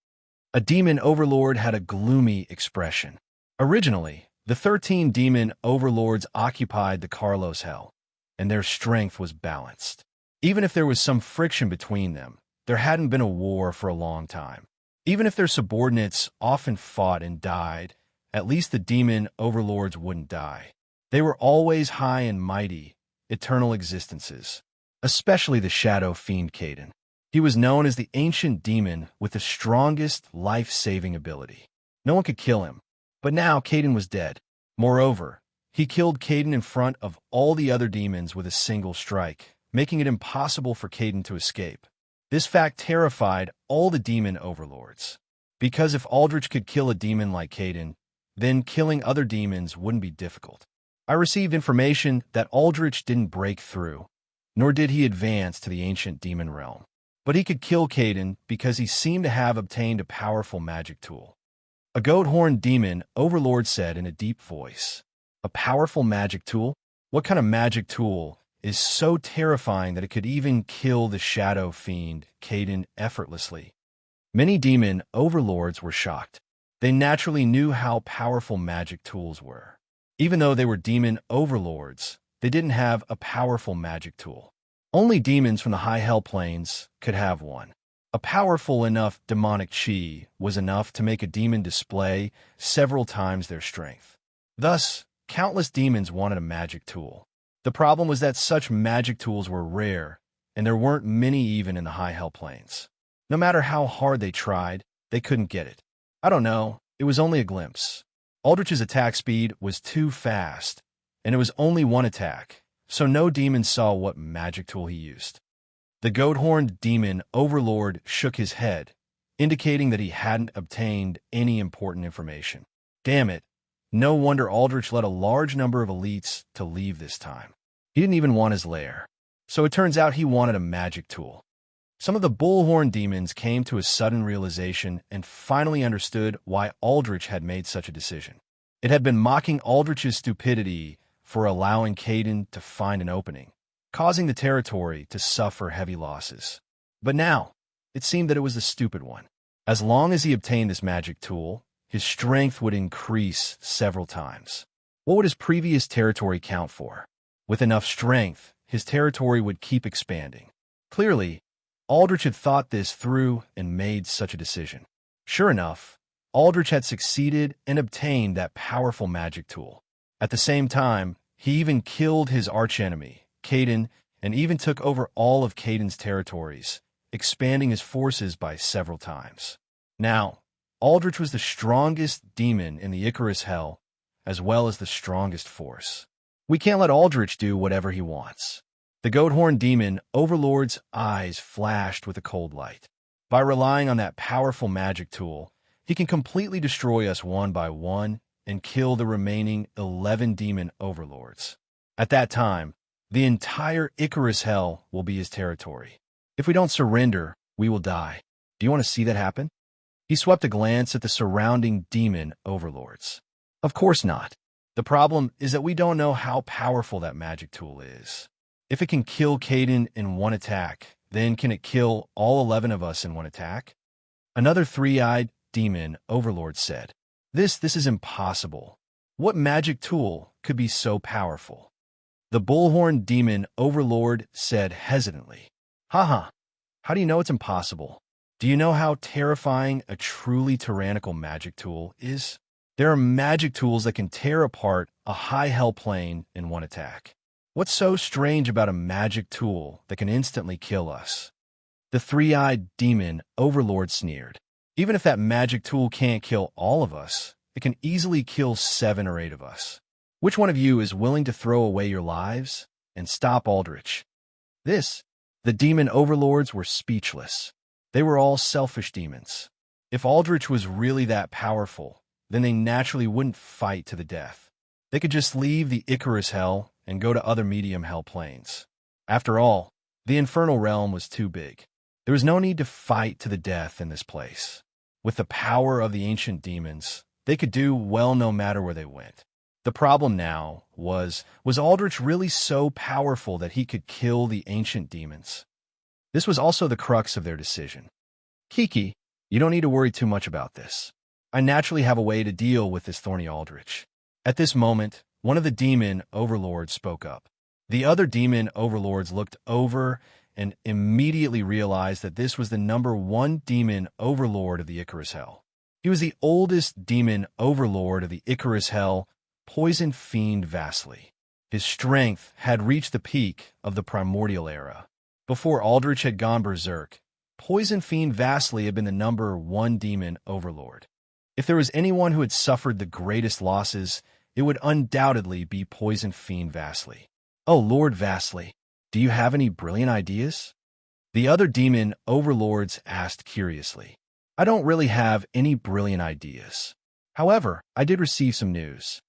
A demon overlord had a gloomy expression. Originally, the 13 demon overlords occupied the Carlos Hell, and their strength was balanced. Even if there was some friction between them, there hadn't been a war for a long time. Even if their subordinates often fought and died, at least the demon overlords wouldn't die. They were always high and mighty, eternal existences, especially the shadow fiend Caden. He was known as the ancient demon with the strongest life-saving ability. No one could kill him, but now Caden was dead. Moreover, he killed Caden in front of all the other demons with a single strike, making it impossible for Caden to escape. This fact terrified all the demon overlords. Because if Aldrich could kill a demon like Caden, then killing other demons wouldn't be difficult. I received information that Aldrich didn't break through, nor did he advance to the ancient demon realm. But he could kill Caden because he seemed to have obtained a powerful magic tool. A goat-horned demon overlord said in a deep voice, "A powerful magic tool? What kind of magic tool is so terrifying that it could even kill the shadow fiend, Caden, effortlessly?" Many demon overlords were shocked. They naturally knew how powerful magic tools were. Even though they were demon overlords, they didn't have a powerful magic tool. Only demons from the high hell planes could have one. A powerful enough demonic chi was enough to make a demon display several times their strength. Thus, countless demons wanted a magic tool. The problem was that such magic tools were rare, and there weren't many even in the high hell planes. No matter how hard they tried, they couldn't get it. I don't know, it was only a glimpse. Aldrich's attack speed was too fast, and it was only one attack, so no demon saw what magic tool he used. The goat-horned demon overlord shook his head, indicating that he hadn't obtained any important information. Damn it, no wonder Aldrich led a large number of elites to leave this time. He didn't even want his lair, so it turns out he wanted a magic tool. Some of the bullhorn demons came to a sudden realization and finally understood why Aldrich had made such a decision. It had been mocking Aldrich's stupidity for allowing Caden to find an opening, causing the territory to suffer heavy losses. But now, it seemed that it was the stupid one. As long as he obtained this magic tool, his strength would increase several times. What would his previous territory count for? With enough strength, his territory would keep expanding. Clearly, Aldrich had thought this through and made such a decision. Sure enough, Aldrich had succeeded and obtained that powerful magic tool. At the same time, he even killed his archenemy, Caden, and even took over all of Caden's territories, expanding his forces by several times. Now, Aldrich was the strongest demon in the Icarus Hell, as well as the strongest force. We can't let Aldrich do whatever he wants. The goat-horned demon overlord's eyes flashed with a cold light. By relying on that powerful magic tool, he can completely destroy us one by one and kill the remaining 11 demon overlords. At that time, the entire Icarus Hell will be his territory. If we don't surrender, we will die. Do you want to see that happen? He swept a glance at the surrounding demon overlords. Of course not. The problem is that we don't know how powerful that magic tool is. If it can kill Caden in one attack, then can it kill all 11 of us in one attack? Another three-eyed demon overlord said, This is impossible. What magic tool could be so powerful?" The bullhorn demon overlord said hesitantly, Haha, how do you know it's impossible? Do you know how terrifying a truly tyrannical magic tool is? There are magic tools that can tear apart a high hell plane in one attack. What's so strange about a magic tool that can instantly kill us? The three-eyed demon overlord sneered. Even if that magic tool can't kill all of us, it can easily kill 7 or 8 of us. Which one of you is willing to throw away your lives and stop Aldrich? The demon overlords were speechless. They were all selfish demons. If Aldrich was really that powerful, then they naturally wouldn't fight to the death. They could just leave the Icarus Hell and go to other medium hell planes. After all, the infernal realm was too big. There was no need to fight to the death in this place. With the power of the ancient demons, they could do well no matter where they went. The problem now was Aldrich really so powerful that he could kill the ancient demons? This was also the crux of their decision. Kiki, you don't need to worry too much about this. I naturally have a way to deal with this thorny Aldrich. At this moment, one of the demon overlords spoke up. The other demon overlords looked over and immediately realized that this was the #1 demon overlord of the Icarus Hell. He was the oldest demon overlord of the Icarus Hell, Poison Fiend Vasily. His strength had reached the peak of the primordial era. Before Aldrich had gone berserk, Poison Fiend Vasily had been the #1 demon overlord. If there was anyone who had suffered the greatest losses, it would undoubtedly be Poison Fiend Vasily. "Oh, Lord Vasily, do you have any brilliant ideas?" The other demon overlords asked curiously. "I don't really have any brilliant ideas. However, I did receive some news."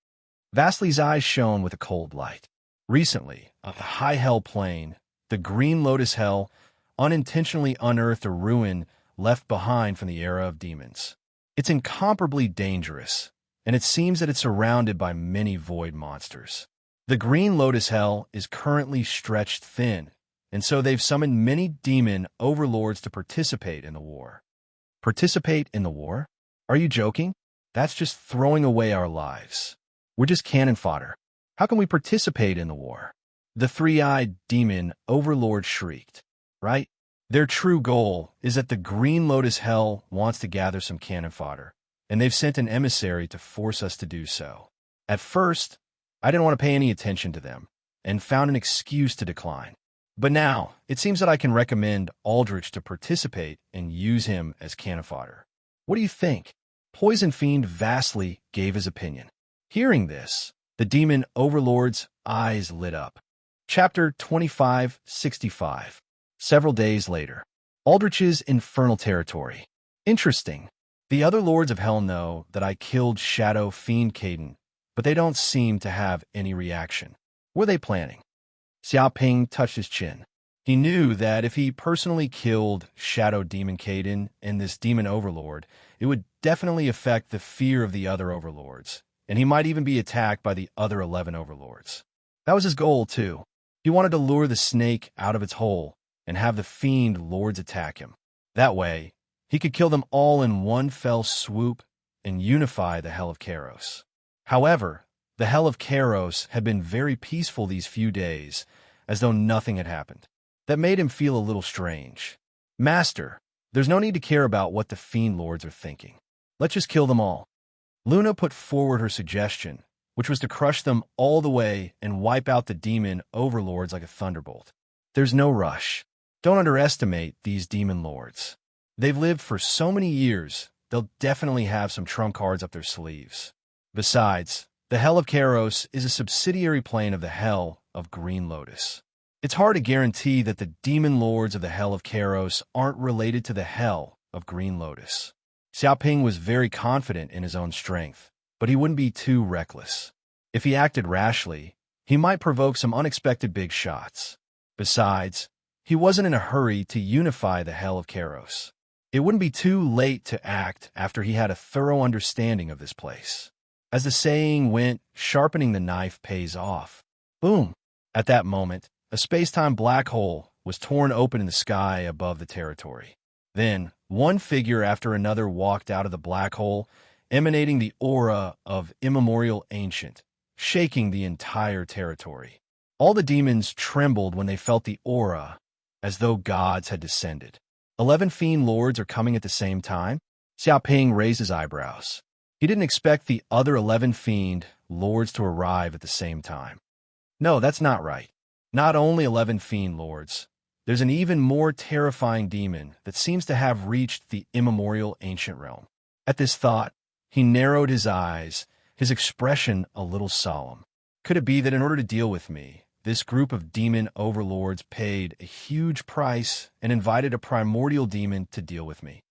Vasily's eyes shone with a cold light. Recently, on the high hell plane, the Green Lotus Hell unintentionally unearthed a ruin left behind from the era of demons. It's incomparably dangerous, and it seems that it's surrounded by many void monsters. The Green Lotus Hell is currently stretched thin, and so they've summoned many demon overlords to participate in the war. Participate in the war? Are you joking? That's just throwing away our lives. We're just cannon fodder. How can we participate in the war? The three-eyed demon overlord shrieked. Right? Their true goal is that the Green Lotus Hell wants to gather some cannon fodder, and they've sent an emissary to force us to do so. At first, I didn't want to pay any attention to them, and found an excuse to decline. But now, it seems that I can recommend Aldrich to participate and use him as cannon fodder. What do you think? Poison Fiend Vasily gave his opinion. Hearing this, the demon overlord's eyes lit up. Chapter 2565. Several days later. Aldrich's infernal territory. Interesting. The other lords of hell know that I killed Shadow Fiend Caden, but they don't seem to have any reaction. What are they planning? Xiaoping touched his chin. He knew that if he personally killed Shadow Demon Caden and this demon overlord, it would definitely affect the fear of the other overlords, and he might even be attacked by the other 11 overlords. That was his goal, too. He wanted to lure the snake out of its hole and have the fiend lords attack him. That way, he could kill them all in one fell swoop and unify the Hell of Kairos. However, the Hell of Kairos had been very peaceful these few days, as though nothing had happened. That made him feel a little strange. "Master, there's no need to care about what the fiend lords are thinking. Let's just kill them all." Luna put forward her suggestion, which was to crush them all the way and wipe out the demon overlords like a thunderbolt. There's no rush. Don't underestimate these demon lords. They've lived for so many years, they'll definitely have some trump cards up their sleeves. Besides, the Hell of Kairos is a subsidiary plane of the Hell of Green Lotus. It's hard to guarantee that the demon lords of the Hell of Kairos aren't related to the Hell of Green Lotus. Xiaoping was very confident in his own strength, but he wouldn't be too reckless. If he acted rashly, he might provoke some unexpected big shots. Besides, he wasn't in a hurry to unify the Hell of Kairos. It wouldn't be too late to act after he had a thorough understanding of this place. As the saying went, sharpening the knife pays off. Boom! At that moment, a space-time black hole was torn open in the sky above the territory. Then, one figure after another walked out of the black hole, emanating the aura of immemorial ancient, shaking the entire territory. All the demons trembled when they felt the aura, as though gods had descended. 11 fiend lords are coming at the same time? Xiaoping raised his eyebrows. He didn't expect the other 11 fiend lords to arrive at the same time. No, that's not right. Not only 11 fiend lords. There's an even more terrifying demon that seems to have reached the immemorial ancient realm. At this thought, he narrowed his eyes, his expression a little solemn. Could it be that in order to deal with me, this group of demon overlords paid a huge price and invited a primordial demon to deal with me?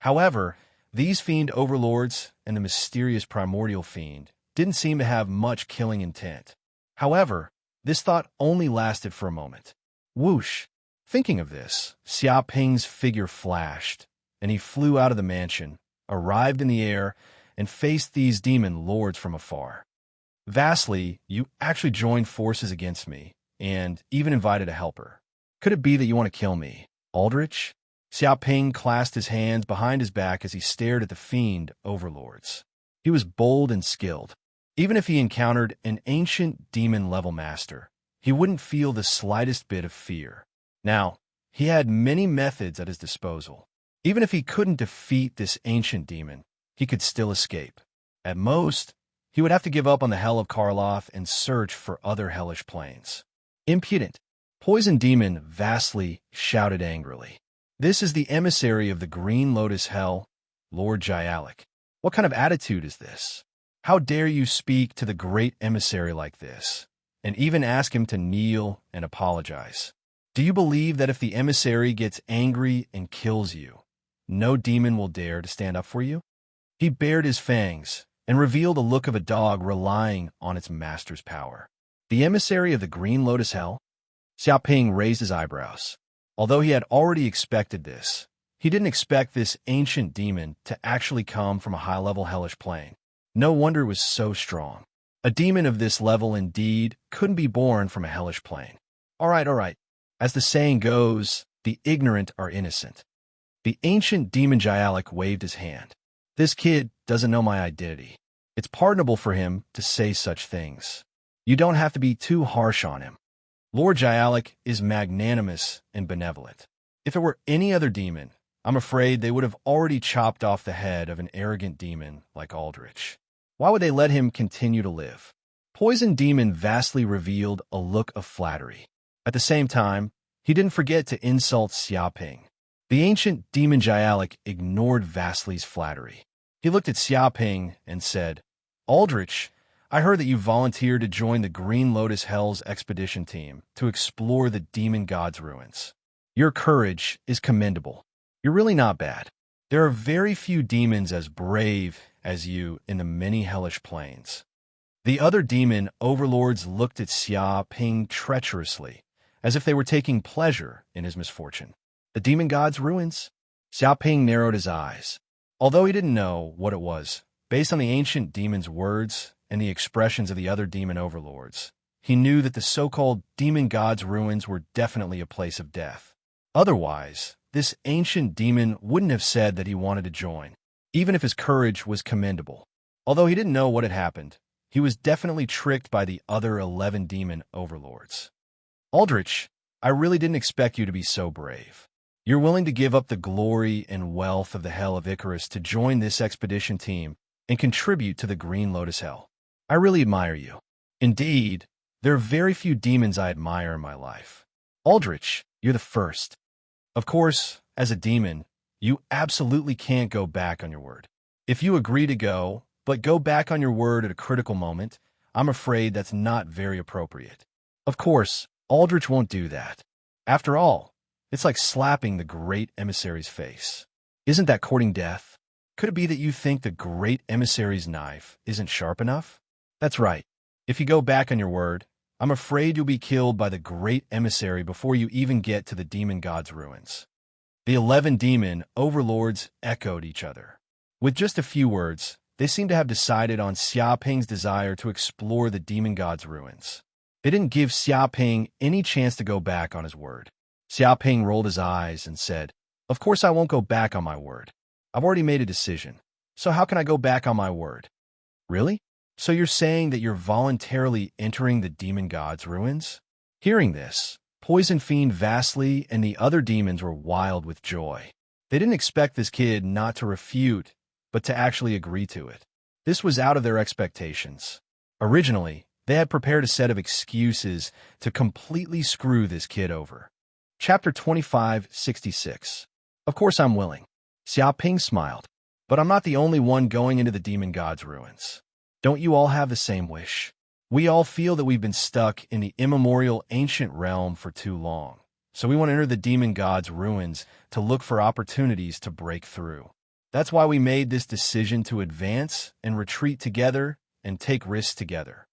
However, these fiend overlords and the mysterious primordial fiend didn't seem to have much killing intent. However, this thought only lasted for a moment. Whoosh! Thinking of this, Xiaoping's figure flashed, and he flew out of the mansion, arrived in the air, and faced these demon lords from afar. Vasily, you actually joined forces against me, and even invited a helper. Could it be that you want to kill me, Aldrich? Xiaoping clasped his hands behind his back as he stared at the fiend overlords. He was bold and skilled. Even if he encountered an ancient demon-level master, he wouldn't feel the slightest bit of fear. Now, He had many methods at his disposal. Even if he couldn't defeat this ancient demon, he could still escape. At most, he would have to give up on the Hell of Karloth and search for other hellish planes. Impudent! Poison Demon vastly shouted angrily. This is the emissary of the Green Lotus Hell, Lord Jyalek. What kind of attitude is this? How dare you speak to the great emissary like this, and even ask him to kneel and apologize? Do you believe that if the emissary gets angry and kills you, no demon will dare to stand up for you? He bared his fangs and revealed a look of a dog relying on its master's power. The emissary of the Green Lotus Hell? Xiaoping raised his eyebrows. Although he had already expected this, he didn't expect this ancient demon to actually come from a high-level hellish plane. No wonder it was so strong. A demon of this level indeed couldn't be born from a hellish plane. All right. As the saying goes, the ignorant are innocent. The ancient demon Jyalek waved his hand. This kid doesn't know my identity. It's pardonable for him to say such things. You don't have to be too harsh on him. Lord Jyalek is magnanimous and benevolent. If it were any other demon, I'm afraid they would have already chopped off the head of an arrogant demon like Aldrich. Why would they let him continue to live? Poison Demon vastly revealed a look of flattery. At the same time, he didn't forget to insult Xiaoping. The ancient demon Jyalek ignored Vastly's flattery. He looked at Xiaoping and said, Aldrich, I heard that you volunteered to join the Green Lotus Hell's expedition team to explore the demon god's ruins. Your courage is commendable. You're really not bad. There are very few demons as brave as you in the many hellish planes. The other demon overlords looked at Xiaoping treacherously, as if they were taking pleasure in his misfortune. The demon god's ruins? Xiaoping narrowed his eyes. Although he didn't know what it was, based on the ancient demon's words and the expressions of the other demon overlords, he knew that the so-called demon god's ruins were definitely a place of death. Otherwise, this ancient demon wouldn't have said that he wanted to join, even if his courage was commendable. Although he didn't know what had happened, he was definitely tricked by the other 11 demon overlords. Aldrich, I really didn't expect you to be so brave. You're willing to give up the glory and wealth of the Hell of Icarus to join this expedition team and contribute to the Green Lotus Hell. I really admire you. Indeed, there are very few demons I admire in my life. Aldrich, you're the first. Of course, as a demon, you absolutely can't go back on your word. If you agree to go, but go back on your word at a critical moment, I'm afraid that's not very appropriate. Of course, Aldrich won't do that. After all, it's like slapping the great emissary's face. Isn't that courting death? Could it be that you think the great emissary's knife isn't sharp enough? That's right. If you go back on your word, I'm afraid you'll be killed by the great emissary before you even get to the demon god's ruins. The 11 demon overlords echoed each other. With just a few words, they seemed to have decided on Xiaoping's desire to explore the demon god's ruins. They didn't give Xiaoping any chance to go back on his word. Xiaoping rolled his eyes and said, Of course I won't go back on my word. I've already made a decision. So how can I go back on my word? Really? So you're saying that you're voluntarily entering the demon god's ruins? Hearing this, Poison Fiend Vastly and the other demons were wild with joy. They didn't expect this kid not to refute, but to actually agree to it. This was out of their expectations. Originally, they had prepared a set of excuses to completely screw this kid over. Chapter 2566. Of course I'm willing. Xiaoping smiled. But I'm not the only one going into the demon god's ruins. Don't you all have the same wish? We all feel that we've been stuck in the immemorial ancient realm for too long. So we want to enter the demon god's ruins to look for opportunities to break through. That's why we made this decision to advance and retreat together and take risks together.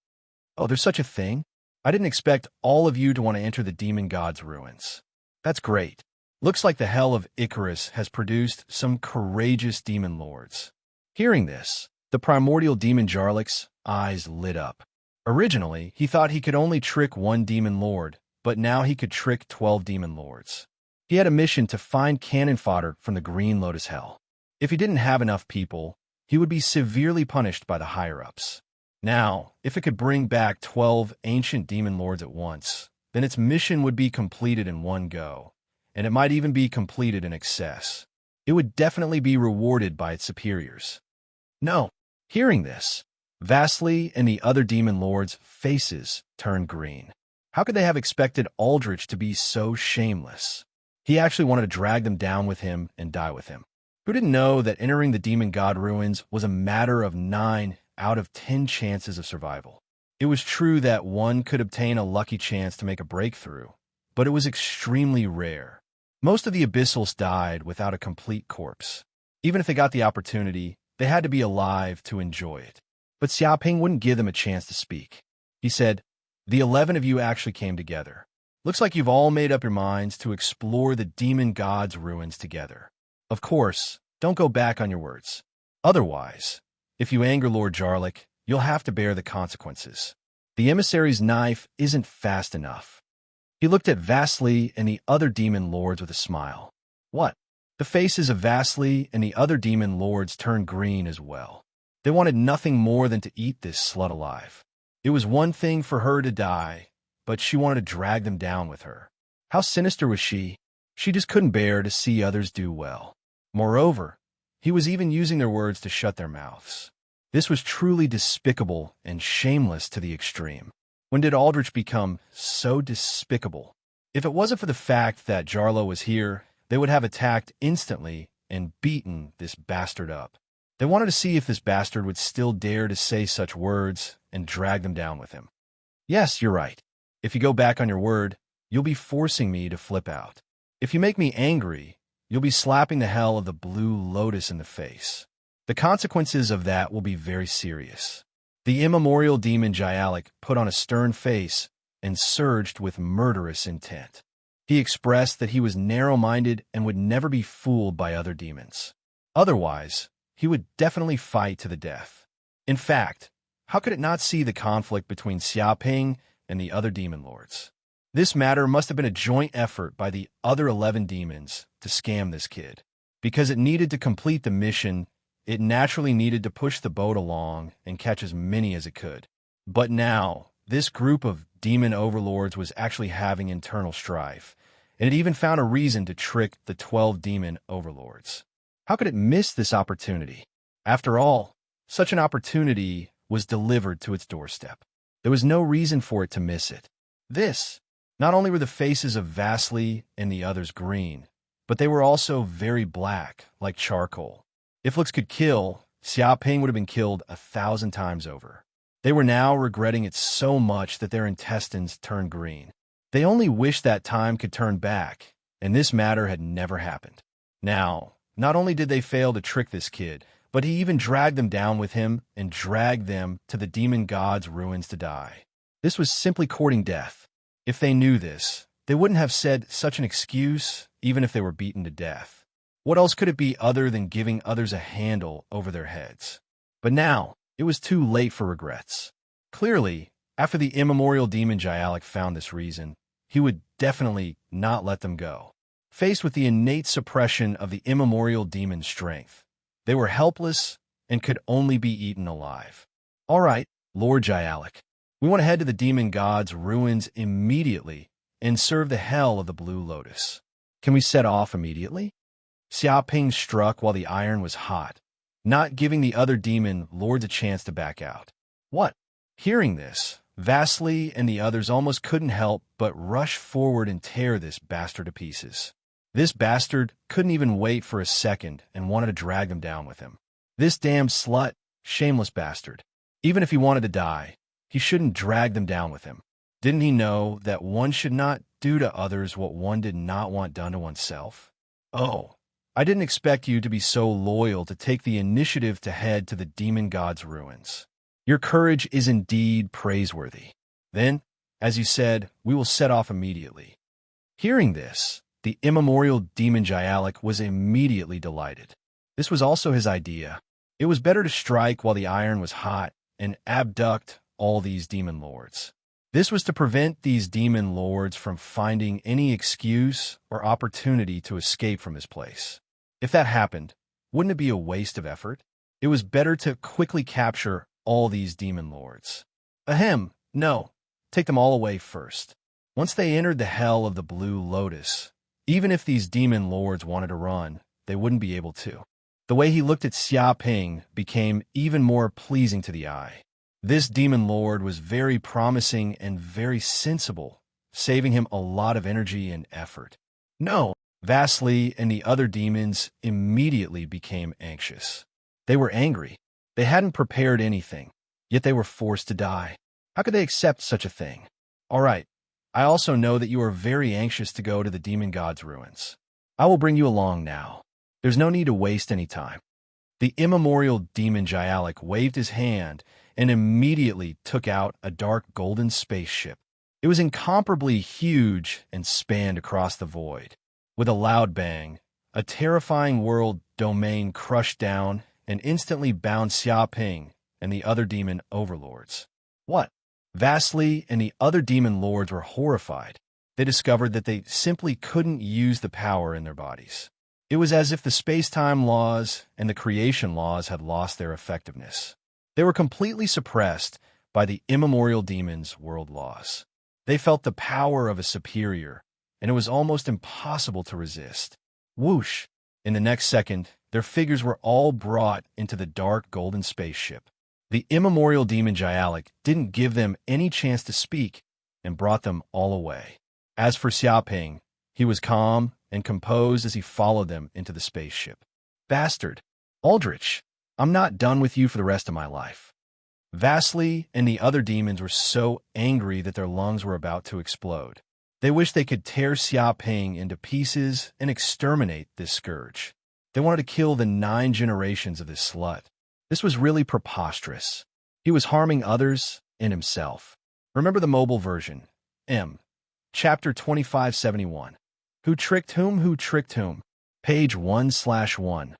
Oh, there's such a thing? I didn't expect all of you to want to enter the demon god's ruins. That's great. Looks like the Hell of Icarus has produced some courageous demon lords. Hearing this, the primordial demon Jarlek's eyes lit up. Originally, he thought he could only trick one demon lord, but now he could trick 12 demon lords. He had a mission to find cannon fodder from the Green Lotus Hell. If he didn't have enough people, he would be severely punished by the higher-ups. Now, if it could bring back 12 ancient demon lords at once, then its mission would be completed in one go, and it might even be completed in excess. It would definitely be rewarded by its superiors. No. Hearing this, Vasily and the other demon lords' faces turned green. How could they have expected Aldrich to be so shameless? He actually wanted to drag them down with him and die with him. Who didn't know that entering the demon god ruins was a matter of 9 out of 10 chances of survival? It was true that one could obtain a lucky chance to make a breakthrough, but it was extremely rare. Most of the Abyssals died without a complete corpse. Even if they got the opportunity, they had to be alive to enjoy it. But Xiaoping wouldn't give them a chance to speak. He said, "The 11 of you actually came together. Looks like you've all made up your minds to explore the demon god's ruins together. Of course, don't go back on your words. Otherwise, if you anger Lord Jarlik, you'll have to bear the consequences." The emissary's knife isn't fast enough. He looked at Vasily and the other demon lords with a smile. What? The faces of Vasily and the other demon lords turned green as well. They wanted nothing more than to eat this slut alive. It was one thing for her to die, but she wanted to drag them down with her. How sinister was she? She just couldn't bear to see others do well. Moreover, he was even using their words to shut their mouths. This was truly despicable and shameless to the extreme. When did Aldrich become so despicable? If it wasn't for the fact that Jarlo was here, they would have attacked instantly and beaten this bastard up. They wanted to see if this bastard would still dare to say such words and drag them down with him. Yes, you're right. If you go back on your word, you'll be forcing me to flip out. If you make me angry, you'll be slapping the hell of the Blue Lotus in the face. The consequences of that will be very serious. The immemorial demon Jyalik put on a stern face and surged with murderous intent. He expressed that he was narrow-minded and would never be fooled by other demons. Otherwise, he would definitely fight to the death. In fact, how could it not see the conflict between Xiaoping and the other demon lords? This matter must have been a joint effort by the other 11 demons to scam this kid. Because it needed to complete the mission, it naturally needed to push the boat along and catch as many as it could. But now, this group of demon overlords was actually having internal strife, and it even found a reason to trick the 12 demon overlords. How could it miss this opportunity? After all, such an opportunity was delivered to its doorstep. There was no reason for it to miss it. Not only were the faces of Vasily and the others green, but they were also very black, like charcoal. If looks could kill, Xiaoping would have been killed 1,000 times over. They were now regretting it so much that their intestines turned green. They only wished that time could turn back, and this matter had never happened. Now, not only did they fail to trick this kid, but he even dragged them down with him and dragged them to the demon god's ruins to die. This was simply courting death. If they knew this, they wouldn't have said such an excuse, even if they were beaten to death. What else could it be other than giving others a handle over their heads? But now, it was too late for regrets. Clearly, after the immemorial demon Jyalik found this reason, he would definitely not let them go. Faced with the innate suppression of the immemorial demon's strength, they were helpless and could only be eaten alive. All right, Lord Jyalik, we want to head to the demon god's ruins immediately and serve the hell of the Blue Lotus. Can we set off immediately? Xiaoping struck while the iron was hot, not giving the other demon lords a chance to back out. What? Hearing this, Vasily and the others almost couldn't help but rush forward and tear this bastard to pieces. This bastard couldn't even wait for a second and wanted to drag them down with him. This damn slut, shameless bastard. Even if he wanted to die, he shouldn't drag them down with him. Didn't he know that one should not do to others what one did not want done to oneself? Oh, I didn't expect you to be so loyal to take the initiative to head to the demon god's ruins. Your courage is indeed praiseworthy. Then, as you said, we will set off immediately. Hearing this, the immemorial demon Jyalik was immediately delighted. This was also his idea. It was better to strike while the iron was hot and abduct all these demon lords. This was to prevent these demon lords from finding any excuse or opportunity to escape from this place. If that happened, wouldn't it be a waste of effort? It was better to quickly capture all these demon lords. Ahem, no, take them all away first. Once they entered the hell of the Blue Lotus, Even if these demon lords wanted to run, they wouldn't be able to. The way he looked at Xia Ping became even more pleasing to the eye. This demon lord was very promising and very sensible, saving him a lot of energy and effort. No, Vasily and the other demons immediately became anxious. They were angry. They hadn't prepared anything, yet they were forced to die. How could they accept such a thing? All right, I also know that you are very anxious to go to the demon god's ruins. I will bring you along now. There's no need to waste any time. The immemorial demon Jialik waved his hand and immediately took out a dark golden spaceship. It was incomparably huge and spanned across the void. With a loud bang, a terrifying world domain crushed down and instantly bound Xia Ping and the other demon overlords. What? Vasily and the other demon lords were horrified. They discovered that they simply couldn't use the power in their bodies. It was as if the space-time laws and the creation laws had lost their effectiveness. They were completely suppressed by the immemorial demon's world laws. They felt the power of a superior, and it was almost impossible to resist. Whoosh! In the next second, their figures were all brought into the dark golden spaceship. The immemorial demon Jialik didn't give them any chance to speak and brought them all away. As for Xia Ping, he was calm and composed as he followed them into the spaceship. Bastard! Aldrich! I'm not done with you for the rest of my life. Vasily and the other demons were so angry that their lungs were about to explode. They wished they could tear Xia Ping into pieces and exterminate this scourge. They wanted to kill the 9 generations of this slut. This was really preposterous. He was harming others and himself. Remember the mobile version. Chapter 2571. Who tricked whom? Who tricked whom? Page 1/1.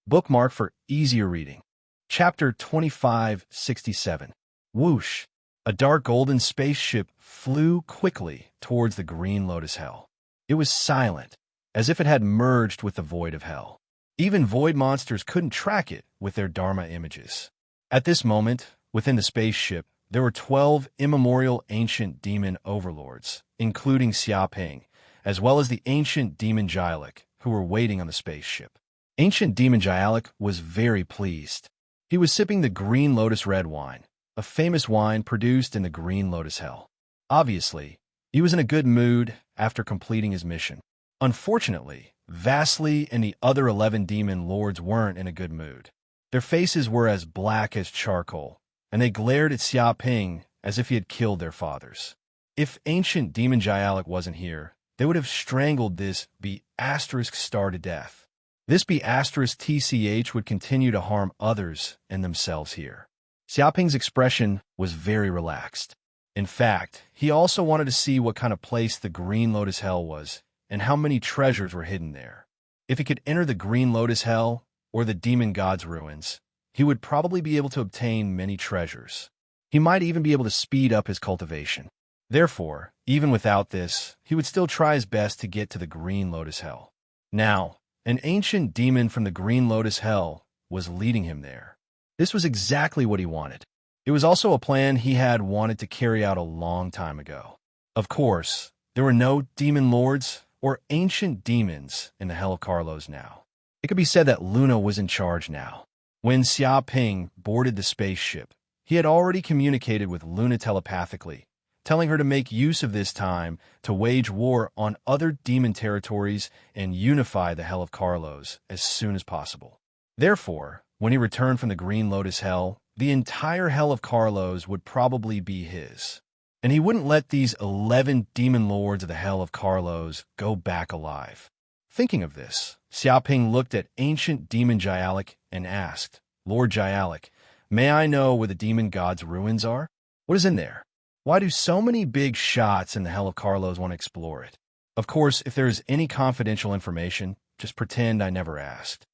Bookmark for easier reading. Chapter 2567. Whoosh! A dark golden spaceship flew quickly towards the Green Lotus Hell. It was silent, as if it had merged with the void of hell. Even void monsters couldn't track it with their Dharma images. At this moment, within the spaceship, there were 12 immemorial ancient demon overlords, including Xia Ping, as well as the ancient demon Jialik, who were waiting on the spaceship. Ancient demon Jialik was very pleased. He was sipping the Green Lotus red wine, a famous wine produced in the Green Lotus Hell. Obviously, he was in a good mood after completing his mission. Unfortunately, Vasily and the other 11 demon lords weren't in a good mood. Their faces were as black as charcoal, and they glared at Xia Ping as if he had killed their fathers. If ancient demon Jialik wasn't here, they would have strangled this B*** to death. This B***TCH would continue to harm others and themselves here. Xia Ping's expression was very relaxed. In fact, he also wanted to see what kind of place the Green Lotus Hell was and how many treasures were hidden there. If he could enter the Green Lotus Hell or the Demon God's ruins, he would probably be able to obtain many treasures. He might even be able to speed up his cultivation. Therefore, even without this, he would still try his best to get to the Green Lotus Hell. Now, an ancient demon from the Green Lotus Hell was leading him there. This was exactly what he wanted. It was also a plan he had wanted to carry out a long time ago. Of course, there were no demon lords or ancient demons in the Hell of Carlos now. It could be said that Luna was in charge now. When Xia Ping boarded the spaceship, he had already communicated with Luna telepathically, telling her to make use of this time to wage war on other demon territories and unify the Hell of Carlos as soon as possible. Therefore, when he returned from the Green Lotus Hell, the entire Hell of Carlos would probably be his. And he wouldn't let these 11 demon lords of the Hell of Carlos go back alive. Thinking of this, Xia Ping looked at ancient demon Jialik and asked, Lord Jialik, may I know where the demon god's ruins are? What is in there? Why do so many big shots in the Hell of Carlos want to explore it? Of course, if there is any confidential information, just pretend I never asked.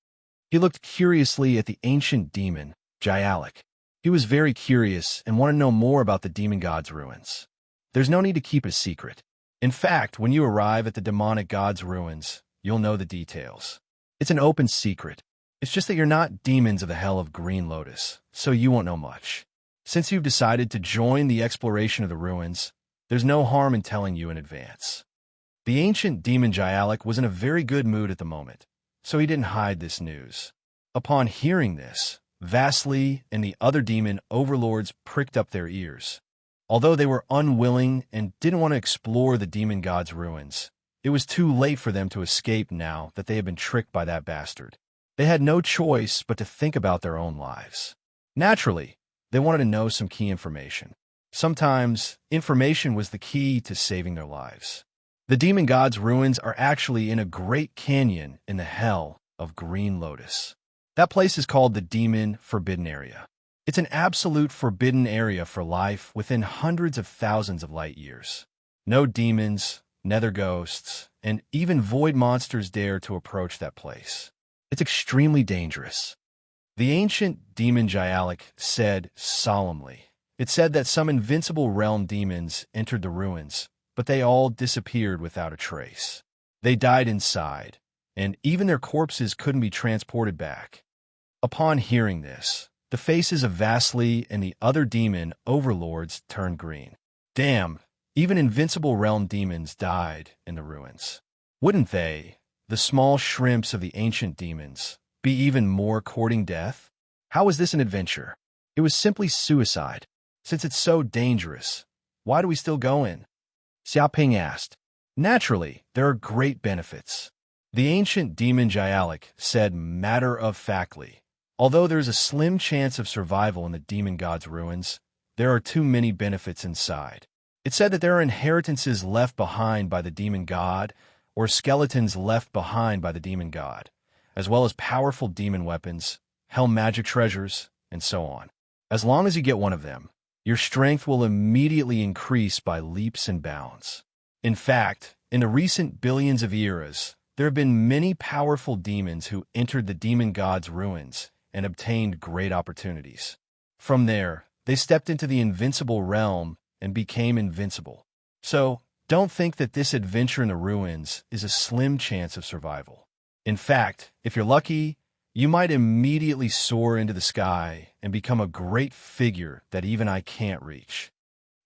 He looked curiously at the ancient demon, Jialik. He was very curious and wanted to know more about the demon god's ruins. There's no need to keep it a secret. In fact, when you arrive at the demonic god's ruins, you'll know the details. It's an open secret. It's just that you're not demons of the Hell of Green Lotus, so you won't know much. Since you've decided to join the exploration of the ruins, there's no harm in telling you in advance. The ancient demon Gialik was in a very good mood at the moment, so he didn't hide this news. Upon hearing this, Vasily and the other demon overlords pricked up their ears. Although they were unwilling and didn't want to explore the demon god's ruins, it was too late for them to escape now that they had been tricked by that bastard. They had no choice but to think about their own lives. Naturally, they wanted to know some key information. Sometimes, information was the key to saving their lives. The demon god's ruins are actually in a great canyon in the hell of Green Lotus. That place is called the Demon Forbidden Area. It's an absolute forbidden area for life within hundreds of thousands of light years. No demons, nether ghosts, and even void monsters dare to approach that place. It's extremely dangerous. The ancient demon Gialik said solemnly. It said that some invincible realm demons entered the ruins, but they all disappeared without a trace. They died inside, and even their corpses couldn't be transported back. Upon hearing this, the faces of Vasily and the other demon overlords turned green. Damn, even invincible realm demons died in the ruins. Wouldn't they, the small shrimps of the ancient demons, be even more courting death? How was this an adventure? It was simply suicide. Since it's so dangerous, why do we still go in? Xiaoping asked. Naturally, there are great benefits. The ancient demon Gialik said matter-of-factly. Although there is a slim chance of survival in the demon god's ruins, there are too many benefits inside. It said that there are inheritances left behind by the demon god, or skeletons left behind by the demon god, as well as powerful demon weapons, hell magic treasures, and so on. As long as you get one of them, your strength will immediately increase by leaps and bounds. In fact, in the recent billions of eras, there have been many powerful demons who entered the demon god's ruins and obtained great opportunities. From there, they stepped into the invincible realm and became invincible. So, don't think that this adventure in the ruins is a slim chance of survival. In fact, if you're lucky, you might immediately soar into the sky and become a great figure that even I can't reach.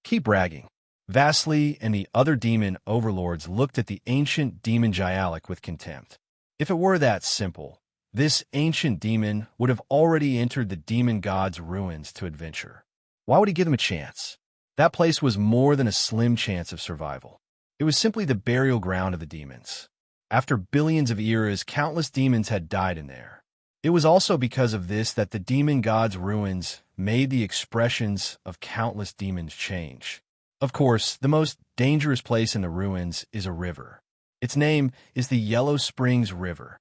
Keep bragging. Vasily and the other demon overlords looked at the ancient demon Gialik with contempt. If it were that simple, this ancient demon would have already entered the demon god's ruins to adventure. Why would he give them a chance? That place was more than a slim chance of survival. It was simply the burial ground of the demons. After billions of eras, countless demons had died in there. It was also because of this that the demon god's ruins made the expressions of countless demons change. Of course, the most dangerous place in the ruins is a river. Its name is the Yellow Springs River.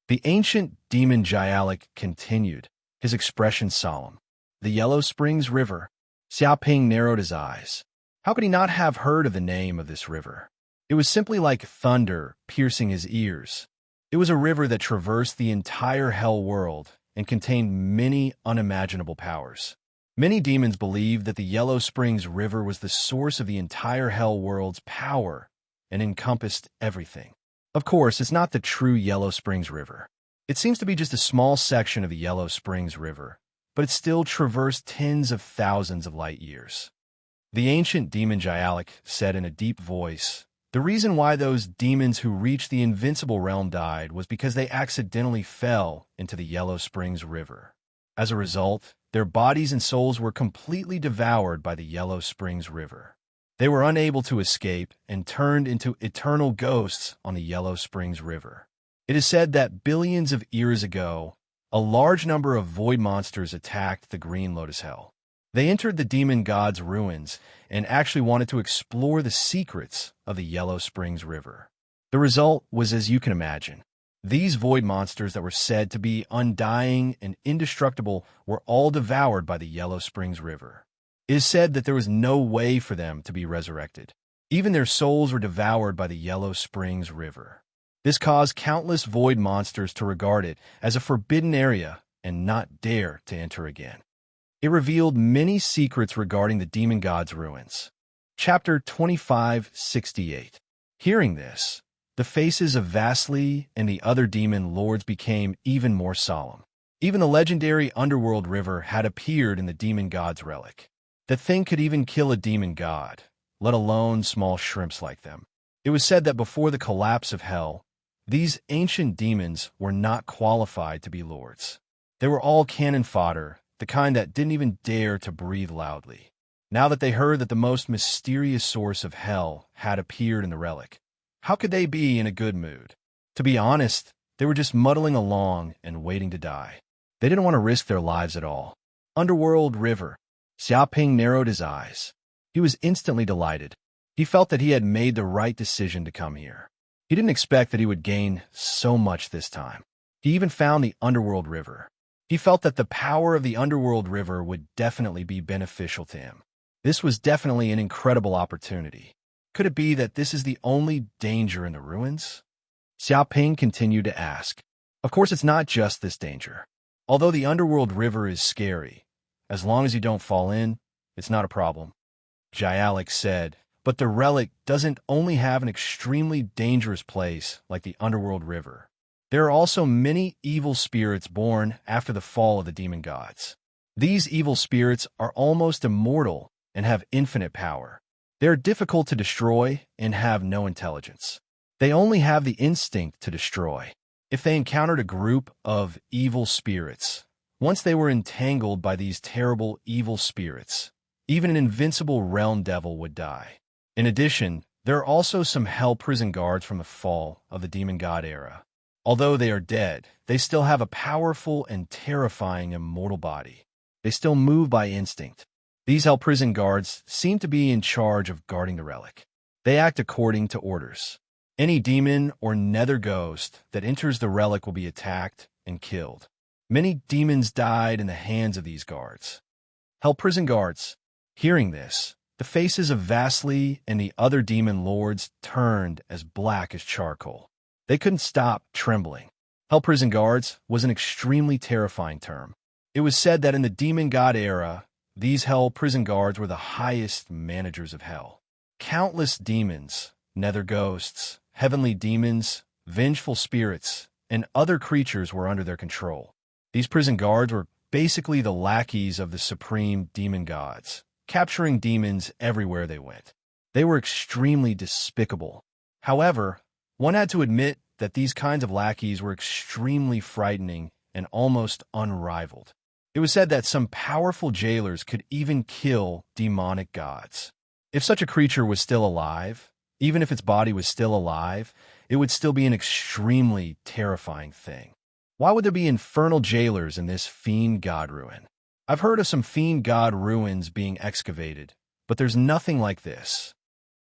The ancient demon Gialik continued, his expression solemn. The Yellow Springs River. Xiaoping narrowed his eyes. How could he not have heard of the name of this river? It was simply like thunder piercing his ears. It was a river that traversed the entire hell world and contained many unimaginable powers. Many demons believed that the Yellow Springs River was the source of the entire hell world's power and encompassed everything. Of course, it's not the true Yellow Springs River. It seems to be just a small section of the Yellow Springs River, but it still traversed tens of thousands of light years. The ancient demon Gialik said in a deep voice, the reason why those demons who reached the invincible realm died was because they accidentally fell into the Yellow Springs River. As a result, their bodies and souls were completely devoured by the Yellow Springs River. They were unable to escape and turned into eternal ghosts on the Yellow Springs River. It is said that billions of years ago, a large number of void monsters attacked the Green Lotus Hell. They entered the demon god's ruins and actually wanted to explore the secrets of the Yellow Springs River. The result was as you can imagine. These void monsters that were said to be undying and indestructible were all devoured by the Yellow Springs River. It is said that there was no way for them to be resurrected. Even their souls were devoured by the Yellow Springs River. This caused countless void monsters to regard it as a forbidden area and not dare to enter again. It revealed many secrets regarding the demon god's ruins. Chapter 2568. Hearing this, the faces of Vasily and the other demon lords became even more solemn. Even the legendary underworld river had appeared in the demon god's relic. The thing could even kill a demon god, let alone small shrimps like them. It was said that before the collapse of hell, these ancient demons were not qualified to be lords. They were all cannon fodder, the kind that didn't even dare to breathe loudly. Now that they heard that the most mysterious source of hell had appeared in the relic, how could they be in a good mood? To be honest, they were just muddling along and waiting to die. They didn't want to risk their lives at all. Underworld River. Xiaoping narrowed his eyes. He was instantly delighted. He felt that he had made the right decision to come here. He didn't expect that he would gain so much this time. He even found the Underworld River. He felt that the power of the Underworld River would definitely be beneficial to him. This was definitely an incredible opportunity. Could it be that this is the only danger in the ruins? Xiaoping continued to ask. Of course, it's not just this danger. Although the Underworld River is scary, as long as you don't fall in, it's not a problem. Jialik said, but the relic doesn't only have an extremely dangerous place like the Underworld River. There are also many evil spirits born after the fall of the demon gods. These evil spirits are almost immortal and have infinite power. They are difficult to destroy and have no intelligence. They only have the instinct to destroy. If they encountered a group of evil spirits, once they were entangled by these terrible evil spirits, even an invincible realm devil would die. In addition, there are also some hell prison guards from the fall of the demon god era. Although they are dead, they still have a powerful and terrifying immortal body. They still move by instinct. These hell prison guards seem to be in charge of guarding the relic. They act according to orders. Any demon or nether ghost that enters the relic will be attacked and killed. Many demons died in the hands of these guards. Hell prison guards. Hearing this, the faces of Vasily and the other demon lords turned as black as charcoal. They couldn't stop trembling. Hell prison guards was an extremely terrifying term. It was said that in the demon god era, these hell prison guards were the highest managers of hell. Countless demons, nether ghosts, heavenly demons, vengeful spirits, and other creatures were under their control. These prison guards were basically the lackeys of the supreme demon gods, capturing demons everywhere they went. They were extremely despicable. However, one had to admit that these kinds of lackeys were extremely frightening and almost unrivaled. It was said that some powerful jailers could even kill demonic gods. If such a creature was still alive, even if its body was still alive, it would still be an extremely terrifying thing. Why would there be infernal jailers in this Fiend god ruin? I've heard of some Fiend god ruins being excavated, but there's nothing like this.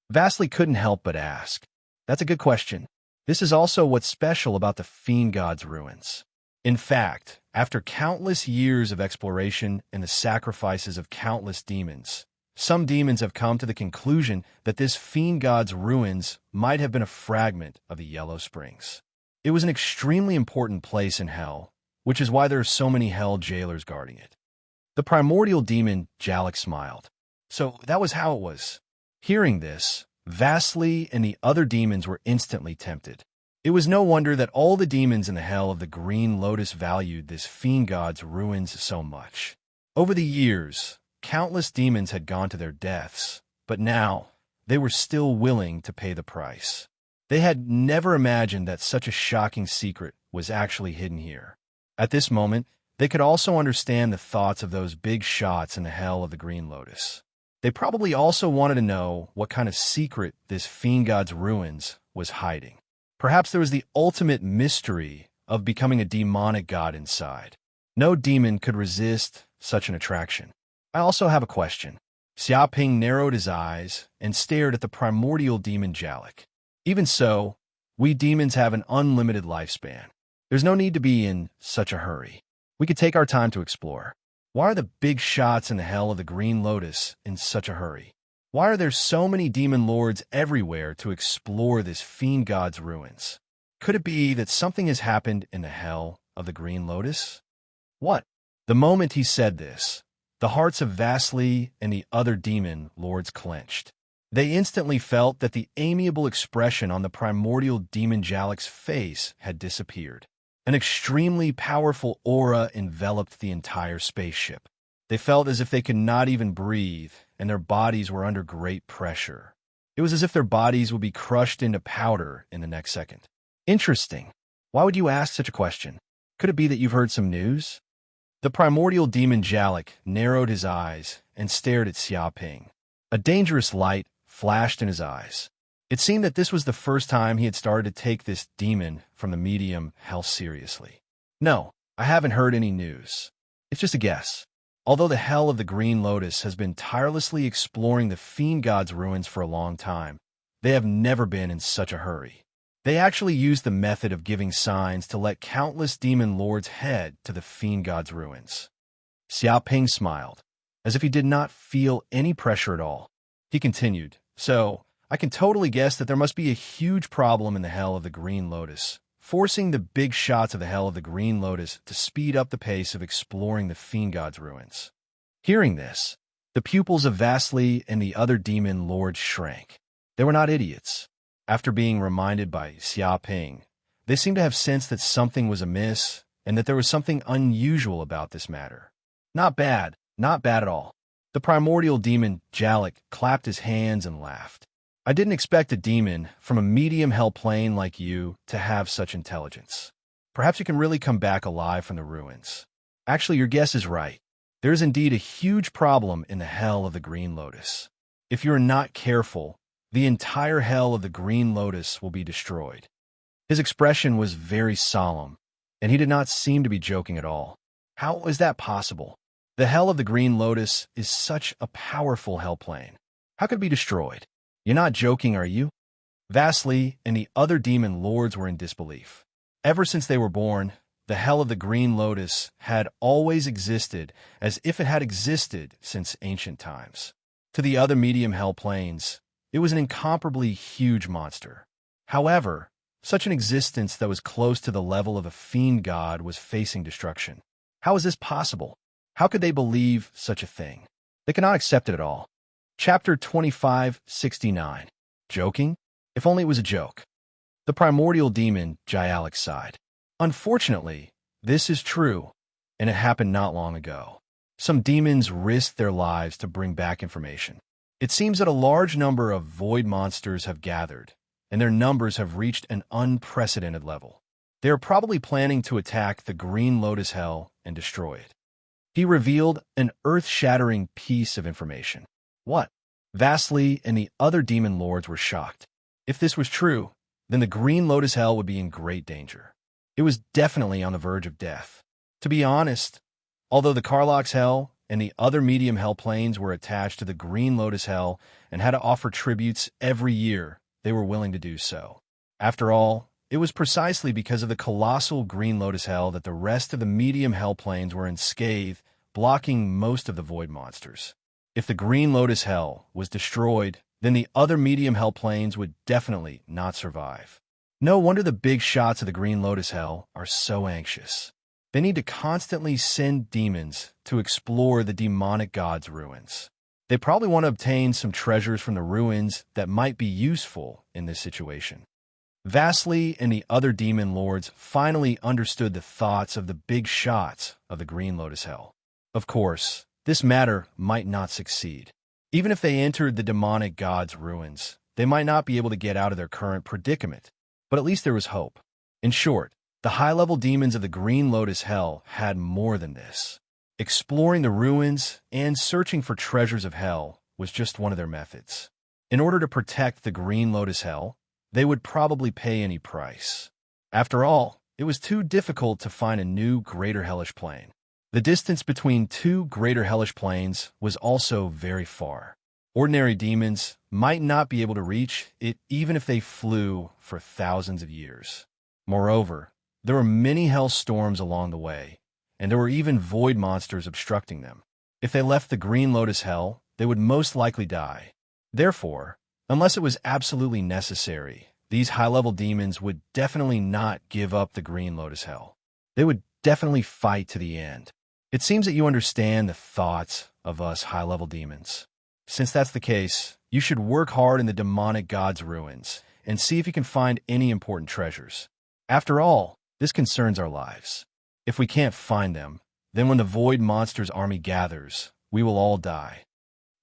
Vasily couldn't help but ask. That's a good question. This is also what's special about the Fiend god's ruins. In fact, after countless years of exploration and the sacrifices of countless demons, some demons have come to the conclusion that this Fiend god's ruins might have been a fragment of the Yellow Springs. It was an extremely important place in hell, which is why there are so many hell jailers guarding it. The primordial demon Jalek smiled. So that was how it was. Hearing this, Vasily and the other demons were instantly tempted. It was no wonder that all the demons in the hell of the Green Lotus valued this Fiend god's ruins so much. Over the years, countless demons had gone to their deaths, but now they were still willing to pay the price. They had never imagined that such a shocking secret was actually hidden here. At this moment, they could also understand the thoughts of those big shots in the hell of the Green Lotus. They probably also wanted to know what kind of secret this Fiend god's ruins was hiding. Perhaps there was the ultimate mystery of becoming a demonic god inside. No demon could resist such an attraction. I also have a question. Xiaoping narrowed his eyes and stared at the primordial demon Jalek. Even so, we demons have an unlimited lifespan. There's no need to be in such a hurry. We could take our time to explore. Why are the big shots in the hell of the Green Lotus in such a hurry? Why are there so many demon lords everywhere to explore this Fiend god's ruins? Could it be that something has happened in the hell of the Green Lotus? What? The moment he said this, the hearts of Vasily and the other demon lords clenched. They instantly felt that the amiable expression on the primordial demon Jalek's face had disappeared. An extremely powerful aura enveloped the entire spaceship. They felt as if they could not even breathe, and their bodies were under great pressure. It was as if their bodies would be crushed into powder in the next second. Interesting. Why would you ask such a question? Could it be that you've heard some news? The primordial demon Jalak narrowed his eyes and stared at Xiaoping. A dangerous light flashed in his eyes. It seemed that this was the first time he had started to take this demon from the medium hell seriously. No, I haven't heard any news. It's just a guess. Although the Hell of the Green Lotus has been tirelessly exploring the Fiend God's ruins for a long time, they have never been in such a hurry. They actually used the method of giving signs to let countless demon lords head to the Fiend God's ruins. Xiaoping smiled, as if he did not feel any pressure at all. He continued, "So, I can totally guess that there must be a huge problem in the Hell of the Green Lotus, forcing the big shots of the Hell of the Green Lotus to speed up the pace of exploring the Fiend God's ruins." Hearing this, the pupils of Vasily and the other demon lords shrank. They were not idiots. After being reminded by Xiaoping, they seemed to have sensed that something was amiss and that there was something unusual about this matter. Not bad at all. The primordial demon Jalak clapped his hands and laughed. I didn't expect a demon from a medium hell plane like you to have such intelligence. Perhaps you can really come back alive from the ruins. Actually, your guess is right. There is indeed a huge problem in the Hell of the Green Lotus. If you are not careful, the entire Hell of the Green Lotus will be destroyed. His expression was very solemn, and he did not seem to be joking at all. How is that possible? The Hell of the Green Lotus is such a powerful hell plane. How could it be destroyed? You're not joking, are you? Vasily and the other demon lords were in disbelief. Ever since they were born, the Hell of the Green Lotus had always existed as if it had existed since ancient times. To the other medium hell planes, it was an incomparably huge monster. However, such an existence that was close to the level of a fiend god was facing destruction. How is this possible? How could they believe such a thing? They cannot accept it at all. Chapter 2569. Joking? If only it was a joke. The primordial demon Jalak sighed. Unfortunately, this is true, and it happened not long ago. Some demons risked their lives to bring back information. It seems that a large number of void monsters have gathered, and their numbers have reached an unprecedented level. They are probably planning to attack the Green Lotus Hell and destroy it. He revealed an earth-shattering piece of information. What? Vasily and the other demon lords were shocked. If this was true, then the Green Lotus Hell would be in great danger. It was definitely on the verge of death. To be honest, although the Karlach's Hell and the other medium hell planes were attached to the Green Lotus Hell and had to offer tributes every year, they were willing to do so. After all, it was precisely because of the colossal Green Lotus Hell that the rest of the medium hell planes were unscathed, blocking most of the void monsters. If the Green Lotus Hell was destroyed, then the other medium hell planes would definitely not survive. No wonder the big shots of the Green Lotus Hell are so anxious. They need to constantly send demons to explore the demonic god's ruins. They probably want to obtain some treasures from the ruins that might be useful in this situation. Vasily and the other demon lords finally understood the thoughts of the big shots of the Green Lotus Hell. Of course, this matter might not succeed. Even if they entered the demonic god's ruins, they might not be able to get out of their current predicament. But at least there was hope. In short, the high-level demons of the Green Lotus Hell had more than this. Exploring the ruins and searching for treasures of hell was just one of their methods. In order to protect the Green Lotus Hell, they would probably pay any price. After all, it was too difficult to find a new greater hellish plane. The distance between two greater hellish planes was also very far. Ordinary demons might not be able to reach it even if they flew for thousands of years. Moreover, there were many hell storms along the way, and there were even void monsters obstructing them. If they left the Green Lotus Hell, they would most likely die. Therefore, unless it was absolutely necessary, these high-level demons would definitely not give up the Green Lotus Hell. They would definitely fight to the end. It seems that you understand the thoughts of us high-level demons. Since that's the case, you should work hard in the demonic god's ruins and see if you can find any important treasures. After all, this concerns our lives. If we can't find them, then when the void monster's army gathers, we will all die.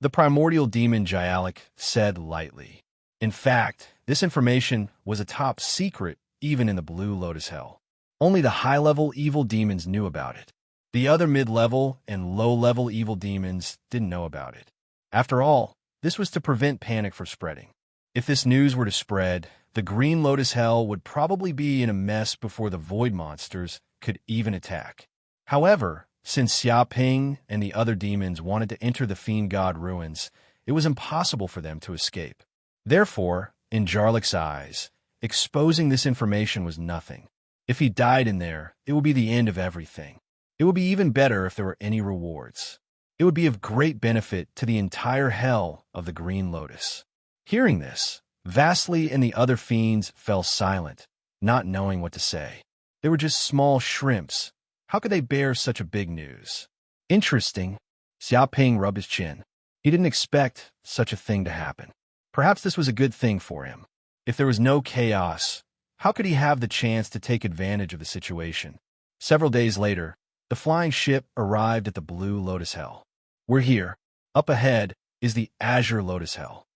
The primordial demon Jalak said lightly. In fact, this information was a top secret even in the Blue Lotus Hell. Only the high-level evil demons knew about it. The other mid-level and low-level evil demons didn't know about it. After all, this was to prevent panic from spreading. If this news were to spread, the Green Lotus Hell would probably be in a mess before the Void Monsters could even attack. However, since Xia Ping and the other demons wanted to enter the Fiend God ruins, it was impossible for them to escape. Therefore, in Jarlax's eyes, exposing this information was nothing. If he died in there, it would be the end of everything. It would be even better if there were any rewards. It would be of great benefit to the entire hell of the Green Lotus. Hearing this, Vasily and the other fiends fell silent, not knowing what to say. They were just small shrimps. How could they bear such a big news? Interesting. Xia Ping rubbed his chin. He didn't expect such a thing to happen. Perhaps this was a good thing for him. If there was no chaos, how could he have the chance to take advantage of the situation? Several days later, the flying ship arrived at the Blue Lotus Hell. We're here. Up ahead is the Azure Lotus Hell.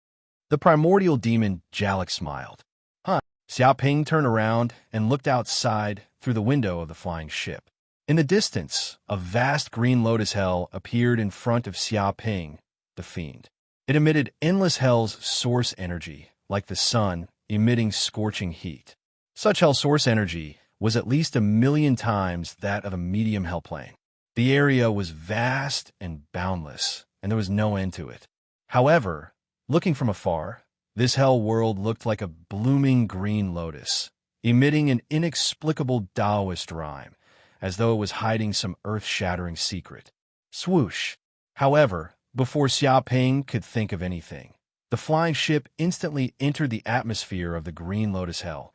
The primordial demon Jalak smiled. Huh. Xia Ping turned around and looked outside through the window of the flying ship. In the distance, a vast green lotus hell appeared in front of Xia Ping, the fiend. It emitted endless hell's source energy, like the sun, emitting scorching heat. Such hell source energy was at least 1,000,000 times that of a medium hell plane. The area was vast and boundless, and there was no end to it. However, looking from afar, this hell world looked like a blooming green lotus, emitting an inexplicable Taoist rhyme, as though it was hiding some earth-shattering secret. Swoosh! However, before Xia Ping could think of anything, the flying ship instantly entered the atmosphere of the Green Lotus Hell,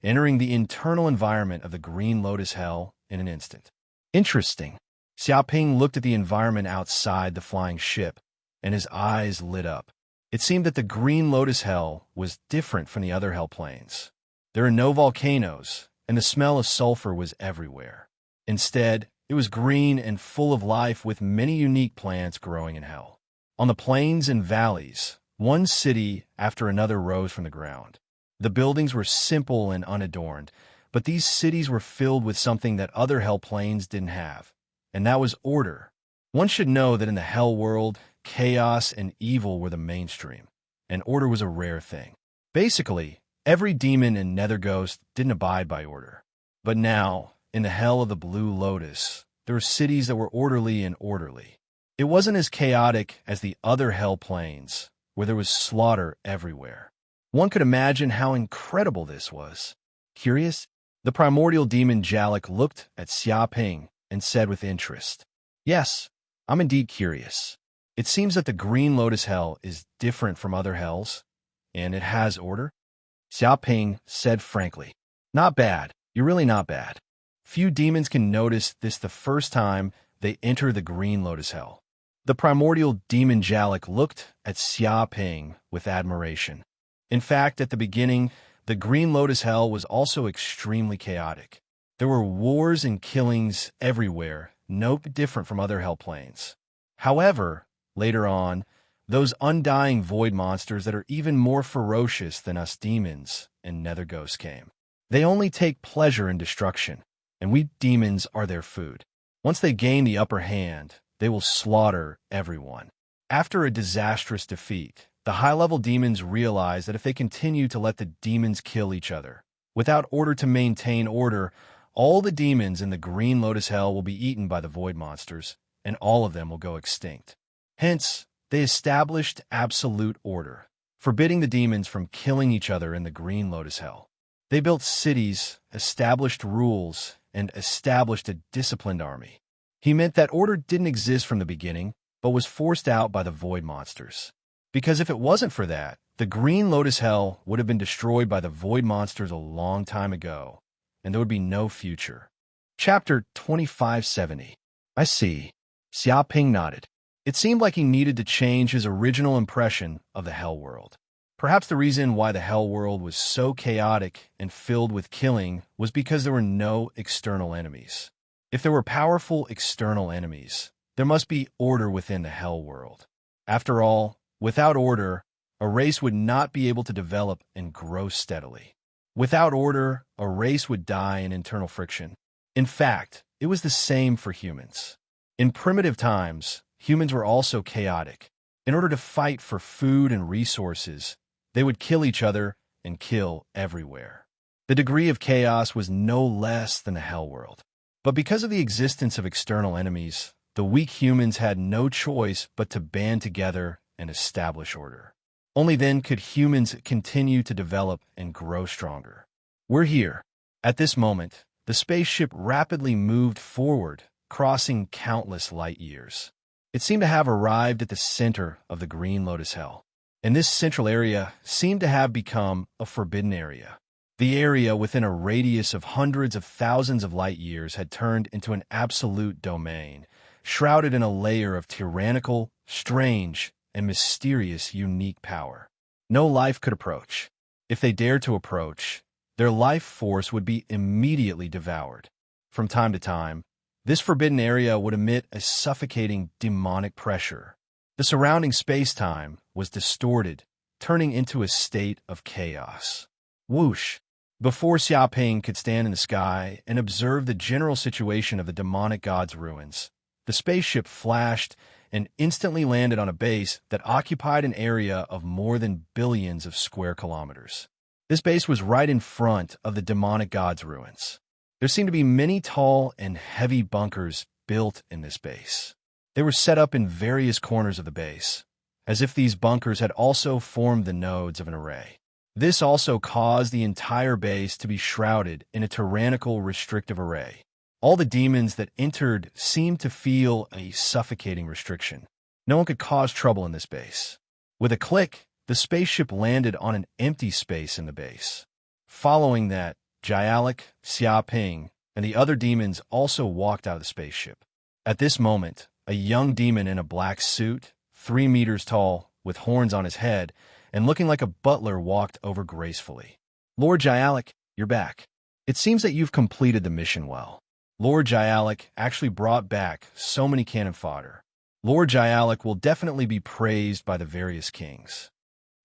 entering the internal environment of the Green Lotus Hell in an instant. Interesting. Xia Ping looked at the environment outside the flying ship, and his eyes lit up. It seemed that the Green Lotus Hell was different from the other hell planes. There are no volcanoes, and the smell of sulfur was everywhere. Instead, it was green and full of life with many unique plants growing in hell. On the plains and valleys, one city after another rose from the ground. The buildings were simple and unadorned, but these cities were filled with something that other hell planes didn't have, and that was order. One should know that in the hell world, chaos and evil were the mainstream, and order was a rare thing. Basically, every demon and nether ghost didn't abide by order. But now, in the hell of the Blue Lotus, there were cities that were orderly and orderly. It wasn't as chaotic as the other hell planes, where there was slaughter everywhere. One could imagine how incredible this was. Curious? The primordial demon Jalak looked at Xia Ping and said with interest, "Yes, I'm indeed curious. It seems that the Green Lotus Hell is different from other hells, and it has order." Xia Ping said frankly, "Not bad. You're really not bad. Few demons can notice this the first time they enter the Green Lotus Hell." The primordial demon Jalak looked at Xia Ping with admiration. In fact, at the beginning, the Green Lotus Hell was also extremely chaotic. There were wars and killings everywhere, no different from other hell planes. However, later on, those undying void monsters that are even more ferocious than us demons and nether ghosts came. They only take pleasure in destruction, and we demons are their food. Once they gain the upper hand, they will slaughter everyone. After a disastrous defeat, the high-level demons realize that if they continue to let the demons kill each other, without order to maintain order, all the demons in the Green Lotus Hell will be eaten by the void monsters, and all of them will go extinct. Hence, they established absolute order, forbidding the demons from killing each other in the Green Lotus Hell. They built cities, established rules, and established a disciplined army. He meant that order didn't exist from the beginning, but was forced out by the void monsters. Because if it wasn't for that, the Green Lotus Hell would have been destroyed by the void monsters a long time ago, and there would be no future. Chapter 2570. I see. Xia Ping nodded. It seemed like he needed to change his original impression of the hell world. Perhaps the reason why the hell world was so chaotic and filled with killing was because there were no external enemies. If there were powerful external enemies, there must be order within the hell world. After all, without order, a race would not be able to develop and grow steadily. Without order, a race would die in internal friction. In fact, it was the same for humans. In primitive times, humans were also chaotic. In order to fight for food and resources, they would kill each other and kill everywhere. The degree of chaos was no less than the hell world. But because of the existence of external enemies, the weak humans had no choice but to band together and establish order. Only then could humans continue to develop and grow stronger. We're here. At this moment, the spaceship rapidly moved forward, crossing countless light years. It seemed to have arrived at the center of the Green Lotus Hell, and this central area seemed to have become a forbidden area. The area within a radius of hundreds of thousands of light years had turned into an absolute domain, shrouded in a layer of tyrannical, strange, and mysterious unique power. No life could approach. If they dared to approach, their life force would be immediately devoured. From time to time, this forbidden area would emit a suffocating demonic pressure. The surrounding space-time was distorted, turning into a state of chaos. Whoosh! Before Xiaoping could stand in the sky and observe the general situation of the demonic god's ruins, the spaceship flashed and instantly landed on a base that occupied an area of more than billions of square kilometers. This base was right in front of the demonic god's ruins. There seemed to be many tall and heavy bunkers built in this base. They were set up in various corners of the base, as if these bunkers had also formed the nodes of an array. This also caused the entire base to be shrouded in a tyrannical restrictive array. All the demons that entered seemed to feel a suffocating restriction. No one could cause trouble in this base. With a click, the spaceship landed on an empty space in the base. Following that, Jialik, Xiaoping, and the other demons also walked out of the spaceship. At this moment, a young demon in a black suit, 3 meters tall, with horns on his head, and looking like a butler walked over gracefully. Lord Jialik, you're back. It seems that you've completed the mission well. Lord Jialik actually brought back so many cannon fodder. Lord Jialik will definitely be praised by the various kings.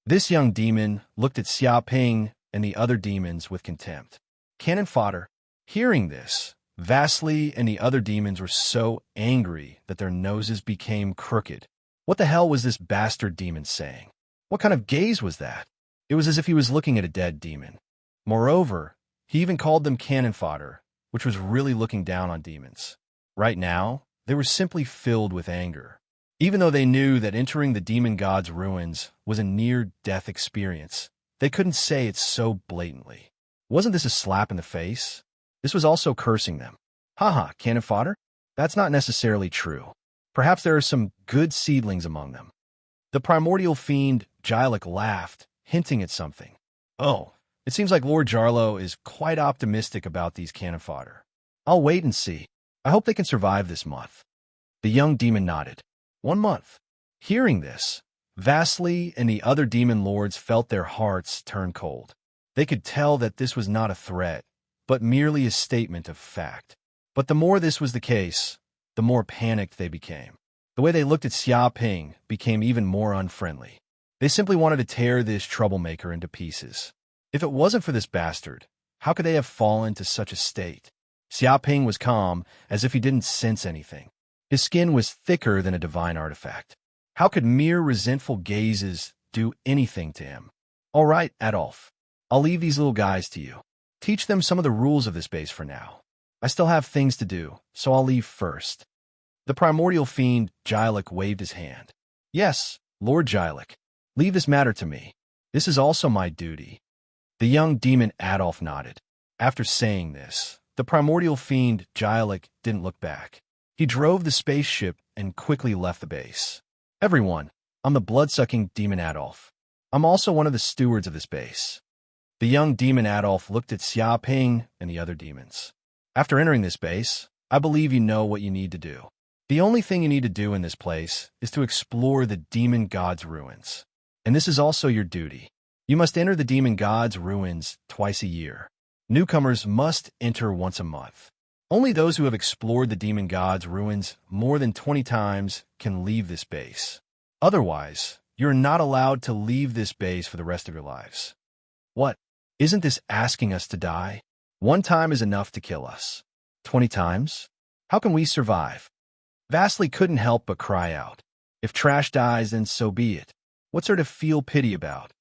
This young demon looked at Xiaoping and the other demons with contempt. Cannon fodder. Hearing this, Vasily and the other demons were so angry that their noses became crooked. What the hell was this bastard demon saying? What kind of gaze was that? It was as if he was looking at a dead demon. Moreover, he even called them cannon fodder, which was really looking down on demons. Right now, they were simply filled with anger. Even though they knew that entering the demon god's ruins was a near-death experience, they couldn't say it so blatantly. Wasn't this a slap in the face? This was also cursing them. Haha, cannon fodder? That's not necessarily true. Perhaps there are some good seedlings among them. The primordial fiend, Jialik, laughed, hinting at something. Oh, it seems like Lord Jarlo is quite optimistic about these cannon fodder. I'll wait and see. I hope they can survive this month. The young demon nodded. 1 month. Hearing this, Vasily and the other demon lords felt their hearts turn cold. They could tell that this was not a threat, but merely a statement of fact. But the more this was the case, the more panicked they became. The way they looked at Xiaoping became even more unfriendly. They simply wanted to tear this troublemaker into pieces. If it wasn't for this bastard, how could they have fallen to such a state? Xiaoping was calm, as if he didn't sense anything. His skin was thicker than a divine artifact. How could mere resentful gazes do anything to him? All right, Adolf. I'll leave these little guys to you. Teach them some of the rules of this base for now. I still have things to do, so I'll leave first. The primordial fiend, Jialik, waved his hand. Yes, Lord Jialik. Leave this matter to me. This is also my duty. The young demon Adolf nodded. After saying this, the primordial fiend, Jialik, didn't look back. He drove the spaceship and quickly left the base. Everyone, I'm the blood-sucking demon Adolf. I'm also one of the stewards of this base. The young demon Adolf looked at Xiaoping and the other demons. After entering this base, I believe you know what you need to do. The only thing you need to do in this place is to explore the demon god's ruins. And this is also your duty. You must enter the demon god's ruins twice a year. Newcomers must enter once a month. Only those who have explored the demon god's ruins more than 20 times can leave this base. Otherwise, You're not allowed to leave this base for the rest of your lives. What? Isn't this asking us to die? 1 time is enough to kill us. 20 times? How can we survive? Vasily couldn't help but cry out. If Trash dies, then so be it. What's there to feel pity about?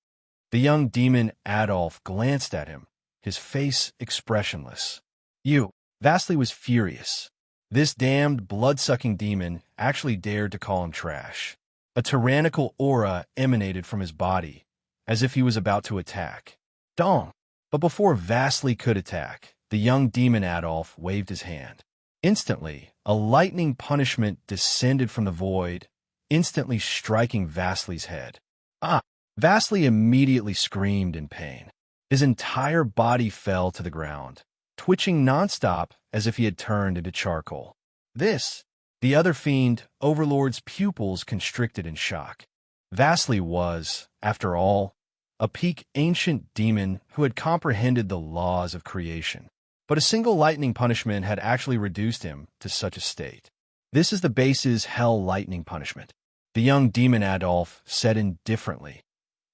The young demon Adolf glanced at him, his face expressionless. You. Vasily was furious. This damned, blood-sucking demon actually dared to call him trash. A tyrannical aura emanated from his body, as if he was about to attack. Dong! But before Vasily could attack, the young demon Adolf waved his hand. Instantly, a lightning punishment descended from the void, instantly striking Vasily's head. Ah! Vasily immediately screamed in pain. His entire body fell to the ground, twitching nonstop as if he had turned into charcoal. The other fiend, Overlord's pupils constricted in shock. Vasily was, after all, a peak ancient demon who had comprehended the laws of creation. But a single lightning punishment had actually reduced him to such a state. This is the base's hell lightning punishment, the young demon Adolf said indifferently.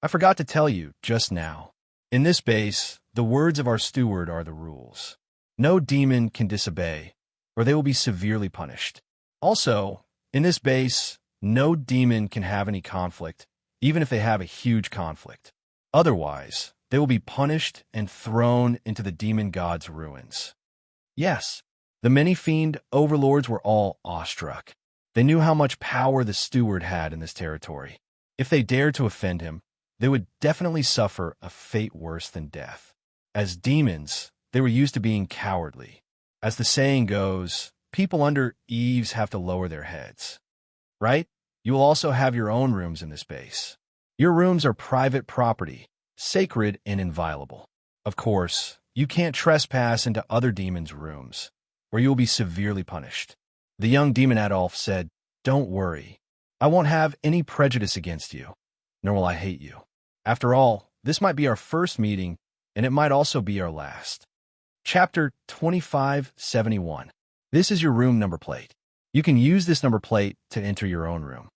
I forgot to tell you just now. In this base, the words of our steward are the rules. No demon can disobey, or they will be severely punished. Also, in this base, no demon can have any conflict, even if they have a huge conflict. Otherwise, they will be punished and thrown into the demon god's ruins. Yes, the many fiend overlords were all awestruck. They knew how much power the steward had in this territory. If they dared to offend him, they would definitely suffer a fate worse than death. As demons, they were used to being cowardly. As the saying goes, people under eaves have to lower their heads. Right? You will also have your own rooms in this base. Your rooms are private property, sacred and inviolable. Of course, you can't trespass into other demons' rooms, or you will be severely punished. The young demon Adolf said, Don't worry. I won't have any prejudice against you, nor will I hate you. After all, this might be our first meeting, and it might also be our last. Chapter 2571. This is your room number plate. You can use this number plate to enter your own room.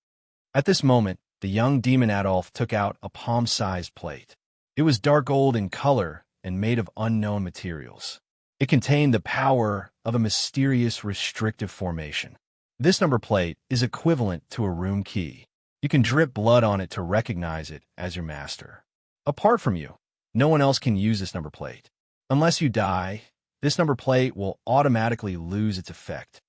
At this moment, the young demon Adolf took out a palm-sized plate. It was dark gold in color and made of unknown materials. It contained the power of a mysterious restrictive formation. This number plate is equivalent to a room key. You can drip blood on it to recognize it as your master. Apart from you, no one else can use this number plate. Unless you die, this number plate will automatically lose its effect.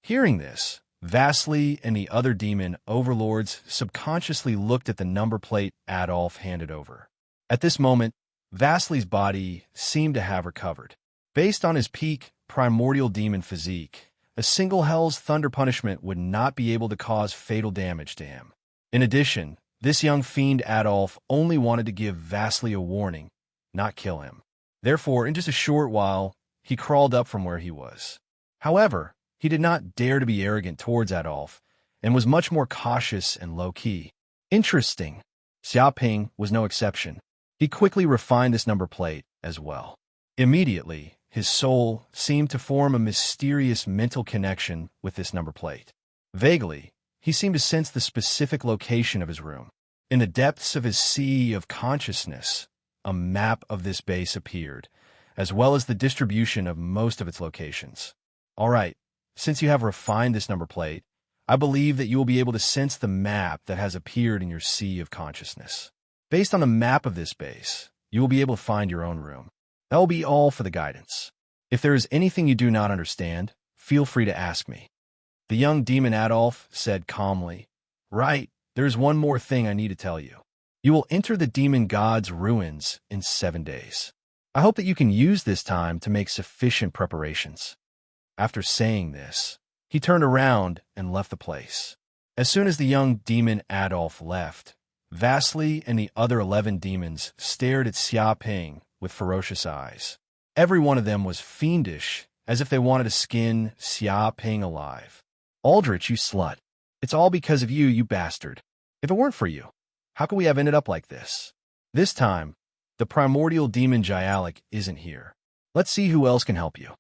Hearing this, Vasily and the other demon overlords subconsciously looked at the number plate Adolf handed over. At this moment, Vasily's body seemed to have recovered. Based on his peak primordial demon physique, a single Hell's Thunder punishment would not be able to cause fatal damage to him. In addition, this young fiend Adolf only wanted to give Vasily a warning, not kill him. Therefore, in just a short while, he crawled up from where he was. However, he did not dare to be arrogant towards Adolf, and was much more cautious and low-key. Interesting. Xiaoping was no exception. He quickly refined this number plate as well. Immediately, his soul seemed to form a mysterious mental connection with this number plate. Vaguely, he seemed to sense the specific location of his room. In the depths of his sea of consciousness, a map of this base appeared, as well as the distribution of most of its locations. All right, since you have refined this number plate, I believe that you will be able to sense the map that has appeared in your sea of consciousness. Based on the map of this base, you will be able to find your own room. That will be all for the guidance. If there is anything you do not understand, feel free to ask me. The young demon Adolf said calmly, Right, there is one more thing I need to tell you. You will enter the demon god's ruins in 7 days. I hope that you can use this time to make sufficient preparations. After saying this, he turned around and left the place. As soon as the young demon Adolf left, Vasily and the other 11 demons stared at Xiaoping with ferocious eyes. Every one of them was fiendish, as if they wanted to skin Xiaoping alive. Aldrich, you slut. It's all because of you, you bastard. If it weren't for you, how could we have ended up like this? This time, the primordial demon Jialik isn't here. Let's see who else can help you.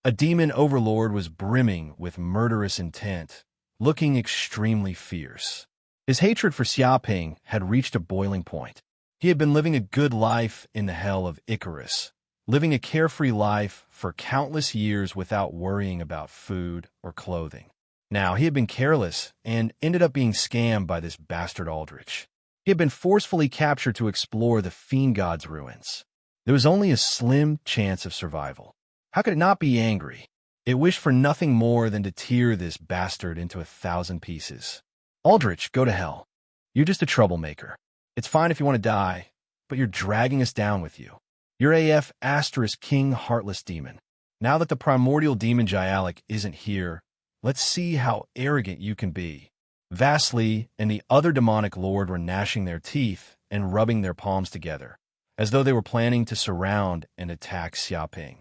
A demon overlord was brimming with murderous intent, looking extremely fierce. His hatred for Xiaoping had reached a boiling point. He had been living a good life in the hell of Icarus, living a carefree life for countless years without worrying about food or clothing. Now, he had been careless and ended up being scammed by this bastard Aldrich. He had been forcefully captured to explore the Fiend God's ruins. There was only a slim chance of survival. How could it not be angry? It wished for nothing more than to tear this bastard into 1,000 pieces. Aldrich, go to hell. You're just a troublemaker. It's fine if you want to die, but you're dragging us down with you. You're AF * King Heartless Demon. Now that the primordial demon Jialik isn't here, let's see how arrogant you can be. Vasily and the other demonic lord were gnashing their teeth and rubbing their palms together, as though they were planning to surround and attack Xiaoping.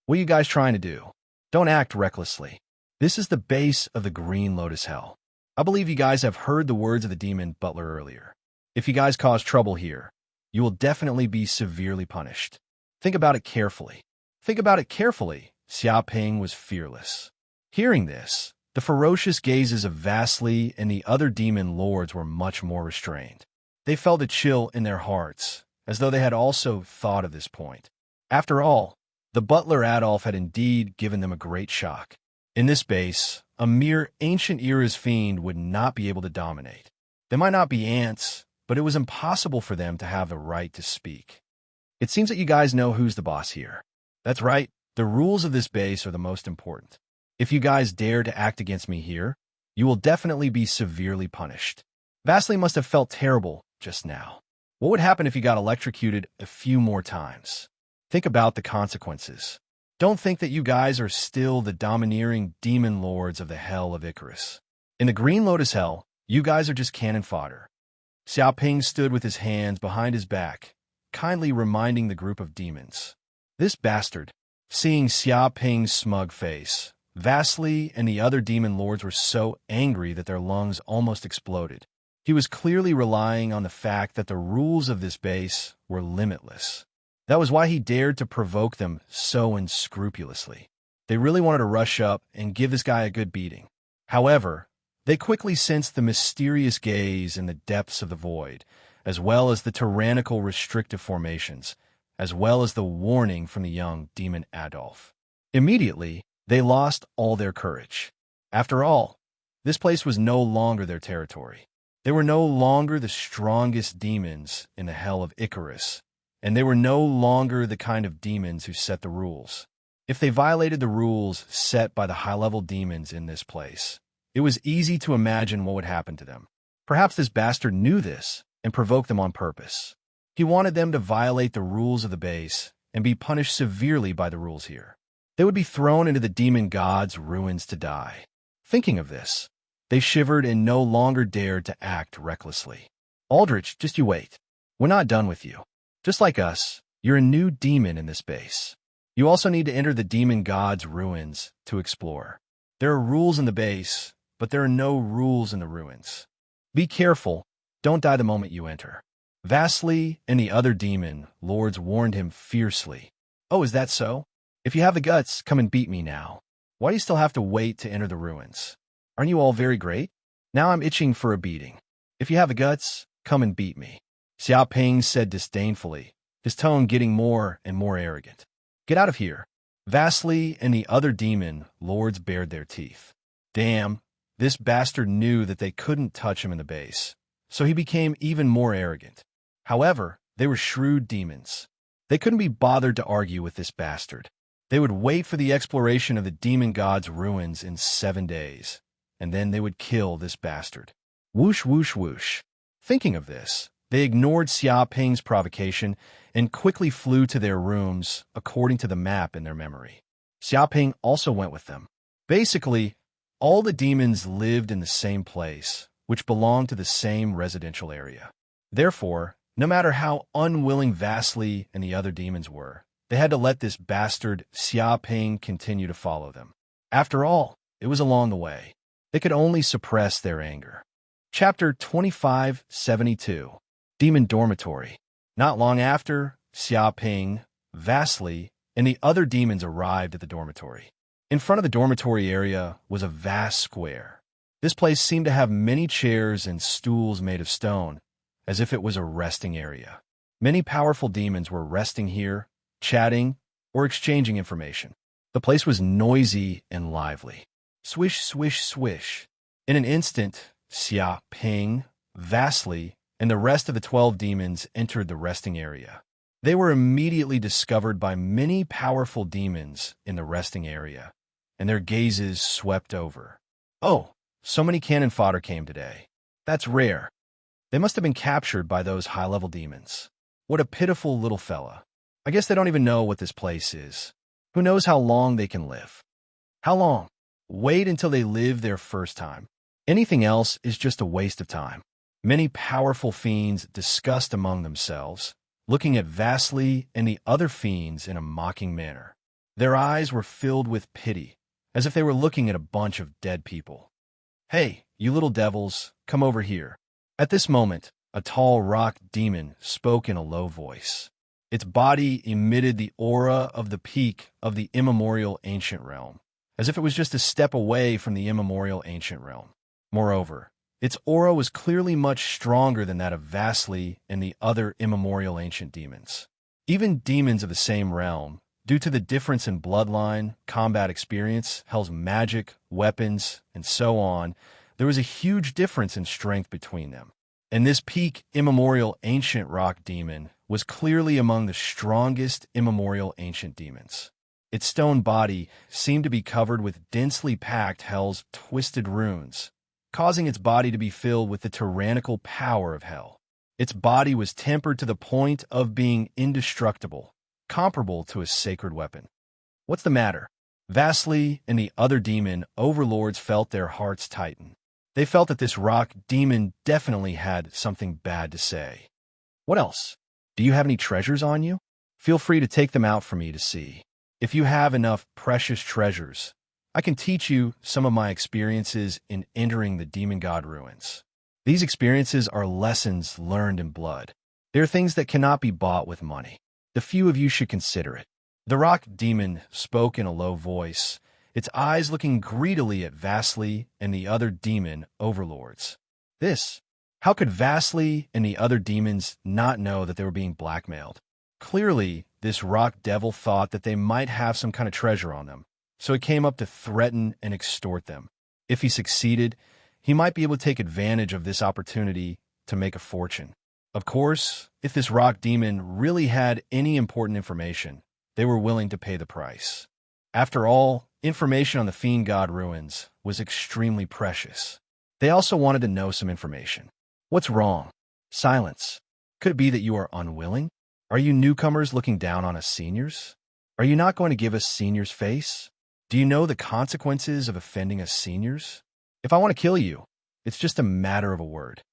What are you guys trying to do? Don't act recklessly. This is the base of the Green Lotus Hell. I believe you guys have heard the words of the demon butler earlier. If you guys cause trouble here, you will definitely be severely punished. Think about it carefully. Think about it carefully. Xiaoping was fearless. Hearing this, the ferocious gazes of Vasily and the other demon lords were much more restrained. They felt a chill in their hearts, as though they had also thought of this point. After all, the butler Adolf had indeed given them a great shock. In this base, a mere ancient era's fiend would not be able to dominate. They might not be ants, but it was impossible for them to have the right to speak. It seems that you guys know who's the boss here. That's right, the rules of this base are the most important. If you guys dare to act against me here, you will definitely be severely punished. Vasily must have felt terrible just now. What would happen if he got electrocuted a few more times? Think about the consequences. Don't think that you guys are still the domineering demon lords of the hell of Icarus. In the Green Lotus Hell, you guys are just cannon fodder. Xiaoping stood with his hands behind his back, kindly reminding the group of demons. This bastard, seeing Xiaoping's smug face, Vasily and the other demon lords were so angry that their lungs almost exploded. He was clearly relying on the fact that the rules of this base were limitless. That was why he dared to provoke them so unscrupulously. They really wanted to rush up and give this guy a good beating. However, they quickly sensed the mysterious gaze in the depths of the void, as well as the tyrannical restrictive formations, as well as the warning from the young demon Adolf. Immediately, they lost all their courage. After all, this place was no longer their territory. They were no longer the strongest demons in the hell of Icarus, and they were no longer the kind of demons who set the rules. If they violated the rules set by the high-level demons in this place, it was easy to imagine what would happen to them. Perhaps this bastard knew this and provoked them on purpose. He wanted them to violate the rules of the base and be punished severely by the rules here. They would be thrown into the demon god's ruins to die. Thinking of this, they shivered and no longer dared to act recklessly. Aldrich, just you wait. We're not done with you. Just like us, you're a new demon in this base. You also need to enter the demon god's ruins to explore. There are rules in the base, but there are no rules in the ruins. Be careful. Don't die the moment you enter. Vasily and the other demon lords warned him fiercely. Oh, is that so? If you have the guts, come and beat me now. Why do you still have to wait to enter the ruins? Aren't you all very great? Now I'm itching for a beating. If you have the guts, come and beat me. Xiaoping said disdainfully, his tone getting more and more arrogant. Get out of here. Vasily and the other demon lords bared their teeth. Damn, this bastard knew that they couldn't touch him in the base, so he became even more arrogant. However, they were shrewd demons. They couldn't be bothered to argue with this bastard. They would wait for the exploration of the demon god's ruins in 7 days, and then they would kill this bastard. Whoosh, whoosh, whoosh. Thinking of this, they ignored Xiaoping's provocation and quickly flew to their rooms according to the map in their memory. Xiaoping also went with them. Basically, all the demons lived in the same place, which belonged to the same residential area. Therefore, no matter how unwilling Vasily and the other demons were, they had to let this bastard Xiaoping continue to follow them. After all, it was along the way. They could only suppress their anger. Chapter 2572, Demon Dormitory. Not long after, Xiaoping, Vasily, and the other demons arrived at the dormitory. In front of the dormitory area was a vast square. This place seemed to have many chairs and stools made of stone, as if it was a resting area. Many powerful demons were resting here, chatting, or exchanging information. The place was noisy and lively. Swish, swish, swish. In an instant, Xia, Ping, Vastly, and the rest of the 12 demons entered the resting area. They were immediately discovered by many powerful demons in the resting area, and their gazes swept over. Oh, so many cannon fodder came today. That's rare. They must have been captured by those high-level demons. What a pitiful little fella. I guess they don't even know what this place is. Who knows how long they can live? How long? Wait until they live their first time. Anything else is just a waste of time. Many powerful fiends discussed among themselves, looking at Vastly and the other fiends in a mocking manner. Their eyes were filled with pity, as if they were looking at a bunch of dead people. Hey, you little devils, come over here. At this moment, a tall rock demon spoke in a low voice. Its body emitted the aura of the peak of the immemorial ancient realm, as if it was just a step away from the immemorial ancient realm. Moreover, its aura was clearly much stronger than that of Vastly and the other immemorial ancient demons. Even demons of the same realm, due to the difference in bloodline, combat experience, hell's magic, weapons, and so on, there was a huge difference in strength between them. And this peak immemorial ancient rock demon was clearly among the strongest immemorial ancient demons. Its stone body seemed to be covered with densely packed hell's twisted runes, causing its body to be filled with the tyrannical power of hell. Its body was tempered to the point of being indestructible, comparable to a sacred weapon. What's the matter? Vastly and the other demon overlords felt their hearts tighten. They felt that this rock demon definitely had something bad to say. What else? Do you have any treasures on you? Feel free to take them out for me to see. If you have enough precious treasures, I can teach you some of my experiences in entering the demon god ruins. These experiences are lessons learned in blood. They are things that cannot be bought with money. The few of you should consider it. The rock demon spoke in a low voice, its eyes looking greedily at Vastly and the other demon overlords. How could Vastly and the other demons not know that they were being blackmailed? Clearly, this rock devil thought that they might have some kind of treasure on them, so he came up to threaten and extort them. If he succeeded, he might be able to take advantage of this opportunity to make a fortune. Of course, if this rock demon really had any important information, they were willing to pay the price. After all, information on the Fiend God ruins was extremely precious. They also wanted to know some information. What's wrong? Silence. Could it be that you are unwilling? Are you newcomers looking down on us seniors? Are you not going to give us seniors face? Do you know the consequences of offending us seniors? If I want to kill you, it's just a matter of a word.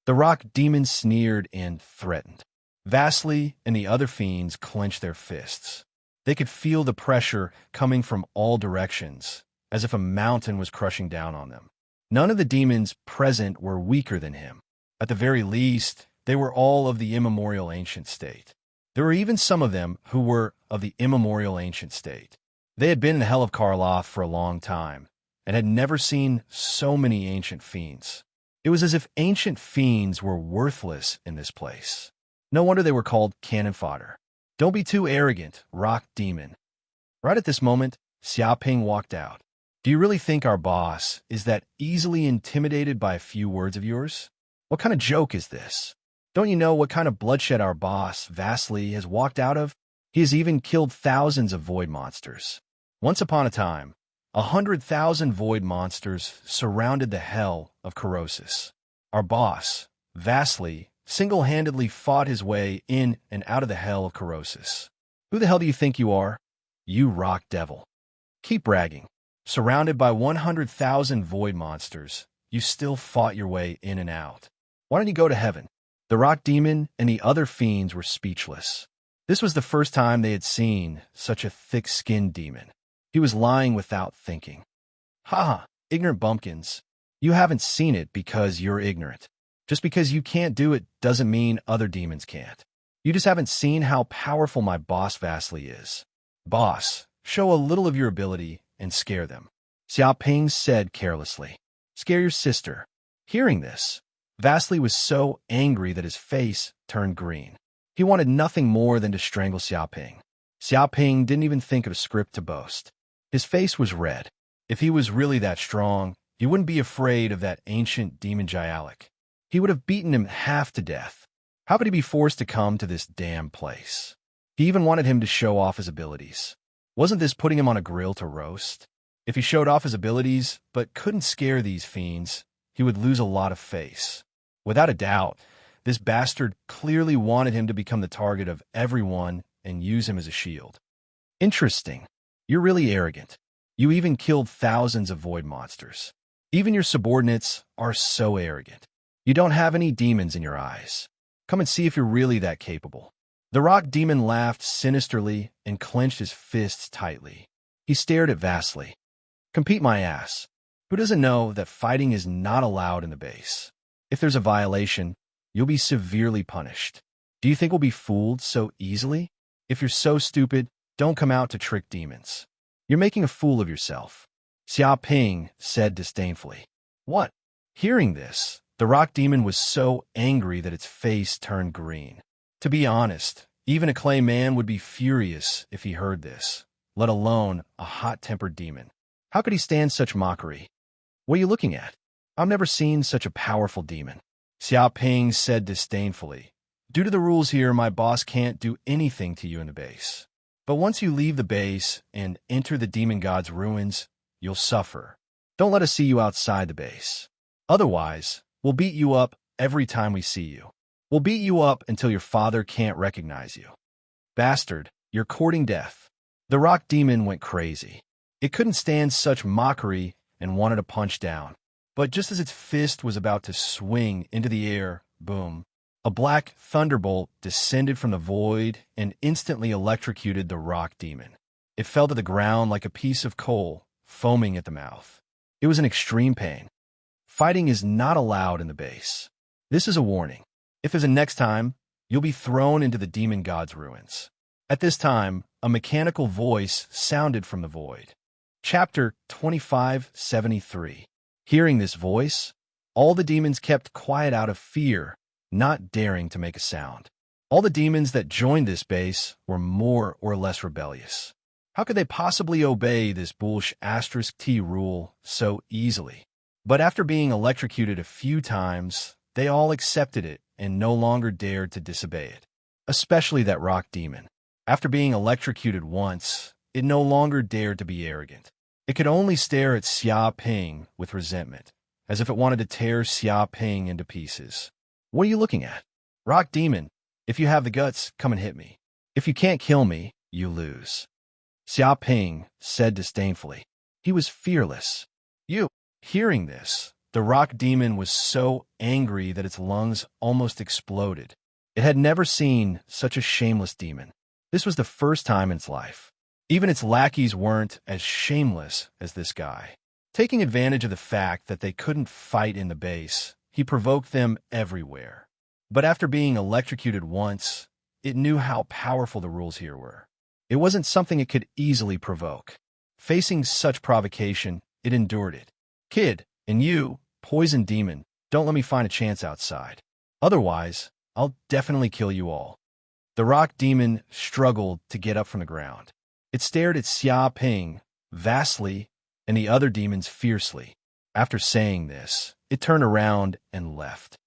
The rock demon sneered and threatened. Vastly and the other fiends clenched their fists. They could feel the pressure coming from all directions, as if a mountain was crushing down on them. None of the demons present were weaker than him. At the very least, they were all of the immemorial ancient state. There were even some of them who were of the immemorial ancient state. They had been in the Hell of Karloff for a long time, and had never seen so many ancient fiends. It was as if ancient fiends were worthless in this place. No wonder they were called cannon fodder. Don't be too arrogant, rock demon. Right at this moment, Xiaoping walked out. Do you really think our boss is that easily intimidated by a few words of yours? What kind of joke is this? Don't you know what kind of bloodshed our boss, Vastly, has walked out of? He has even killed thousands of void monsters. Once upon a time, 100,000 void monsters surrounded the hell of Corrosis. Our boss, Vastly, single-handedly fought his way in and out of the hell of Corrosis. Who the hell do you think you are? You rock devil. Keep bragging. Surrounded by 100,000 void monsters, you still fought your way in and out. Why don't you go to heaven? The rock demon and the other fiends were speechless. This was the first time they had seen such a thick-skinned demon. He was lying without thinking. Ha! Ignorant bumpkins. You haven't seen it because you're ignorant. Just because you can't do it doesn't mean other demons can't. You just haven't seen how powerful my boss Vastly is. Boss, show a little of your ability and scare them. Xiaoping said carelessly. Scare your sister. Hearing this, Vasily was so angry that his face turned green. He wanted nothing more than to strangle Xiaoping. Xiaoping didn't even think of a script to boast. His face was red. If he was really that strong, he wouldn't be afraid of that ancient demon Jialik. He would have beaten him half to death. How could he be forced to come to this damn place? He even wanted him to show off his abilities. Wasn't this putting him on a grill to roast? If he showed off his abilities, but couldn't scare these fiends, he would lose a lot of face. Without a doubt, this bastard clearly wanted him to become the target of everyone and use him as a shield. Interesting. You're really arrogant. You even killed thousands of void monsters. Even your subordinates are so arrogant. You don't have any demons in your eyes. Come and see if you're really that capable. The rock demon laughed sinisterly and clenched his fists tightly. He stared at Vasily. Compete my ass. Who doesn't know that fighting is not allowed in the base? If there's a violation, you'll be severely punished. Do you think we'll be fooled so easily? If you're so stupid, don't come out to trick demons. You're making a fool of yourself. Xiaoping said disdainfully. What? Hearing this, the rock demon was so angry that its face turned green. To be honest, even a clay man would be furious if he heard this, let alone a hot-tempered demon. How could he stand such mockery? What are you looking at? I've never seen such a powerful demon. Xiaoping said disdainfully. Due to the rules here, my boss can't do anything to you in the base. But once you leave the base and enter the demon god's ruins, you'll suffer. Don't let us see you outside the base. Otherwise, we'll beat you up every time we see you. We'll beat you up until your father can't recognize you. Bastard, you're courting death. The rock demon went crazy. It couldn't stand such mockery and wanted to punch down. But just as its fist was about to swing into the air, boom, a black thunderbolt descended from the void and instantly electrocuted the rock demon. It fell to the ground like a piece of coal, foaming at the mouth. It was in extreme pain. Fighting is not allowed in the base. This is a warning. If there's a next time, you'll be thrown into the demon god's ruins. At this time, a mechanical voice sounded from the void. Chapter 2573. Hearing this voice, all the demons kept quiet out of fear, not daring to make a sound. All the demons that joined this base were more or less rebellious. How could they possibly obey this **T rule so easily? But after being electrocuted a few times, they all accepted it and no longer dared to disobey it. Especially that rock demon. After being electrocuted once, it no longer dared to be arrogant. It could only stare at Xiaoping with resentment, as if it wanted to tear Xiaoping into pieces. What are you looking at? Rock demon, if you have the guts, come and hit me. If you can't kill me, you lose. Xiaoping said disdainfully. He was fearless. You. Hearing this, the rock demon was so angry that its lungs almost exploded. It had never seen such a shameless demon. This was the first time in its life. Even its lackeys weren't as shameless as this guy. Taking advantage of the fact that they couldn't fight in the base, he provoked them everywhere. But after being electrocuted once, it knew how powerful the rules here were. It wasn't something it could easily provoke. Facing such provocation, it endured it. Kid, and you, poison demon, don't let me find a chance outside. Otherwise, I'll definitely kill you all. The rock demon struggled to get up from the ground. It stared at Xiaoping, Vasily, and the other demons fiercely. After saying this, it turned around and left.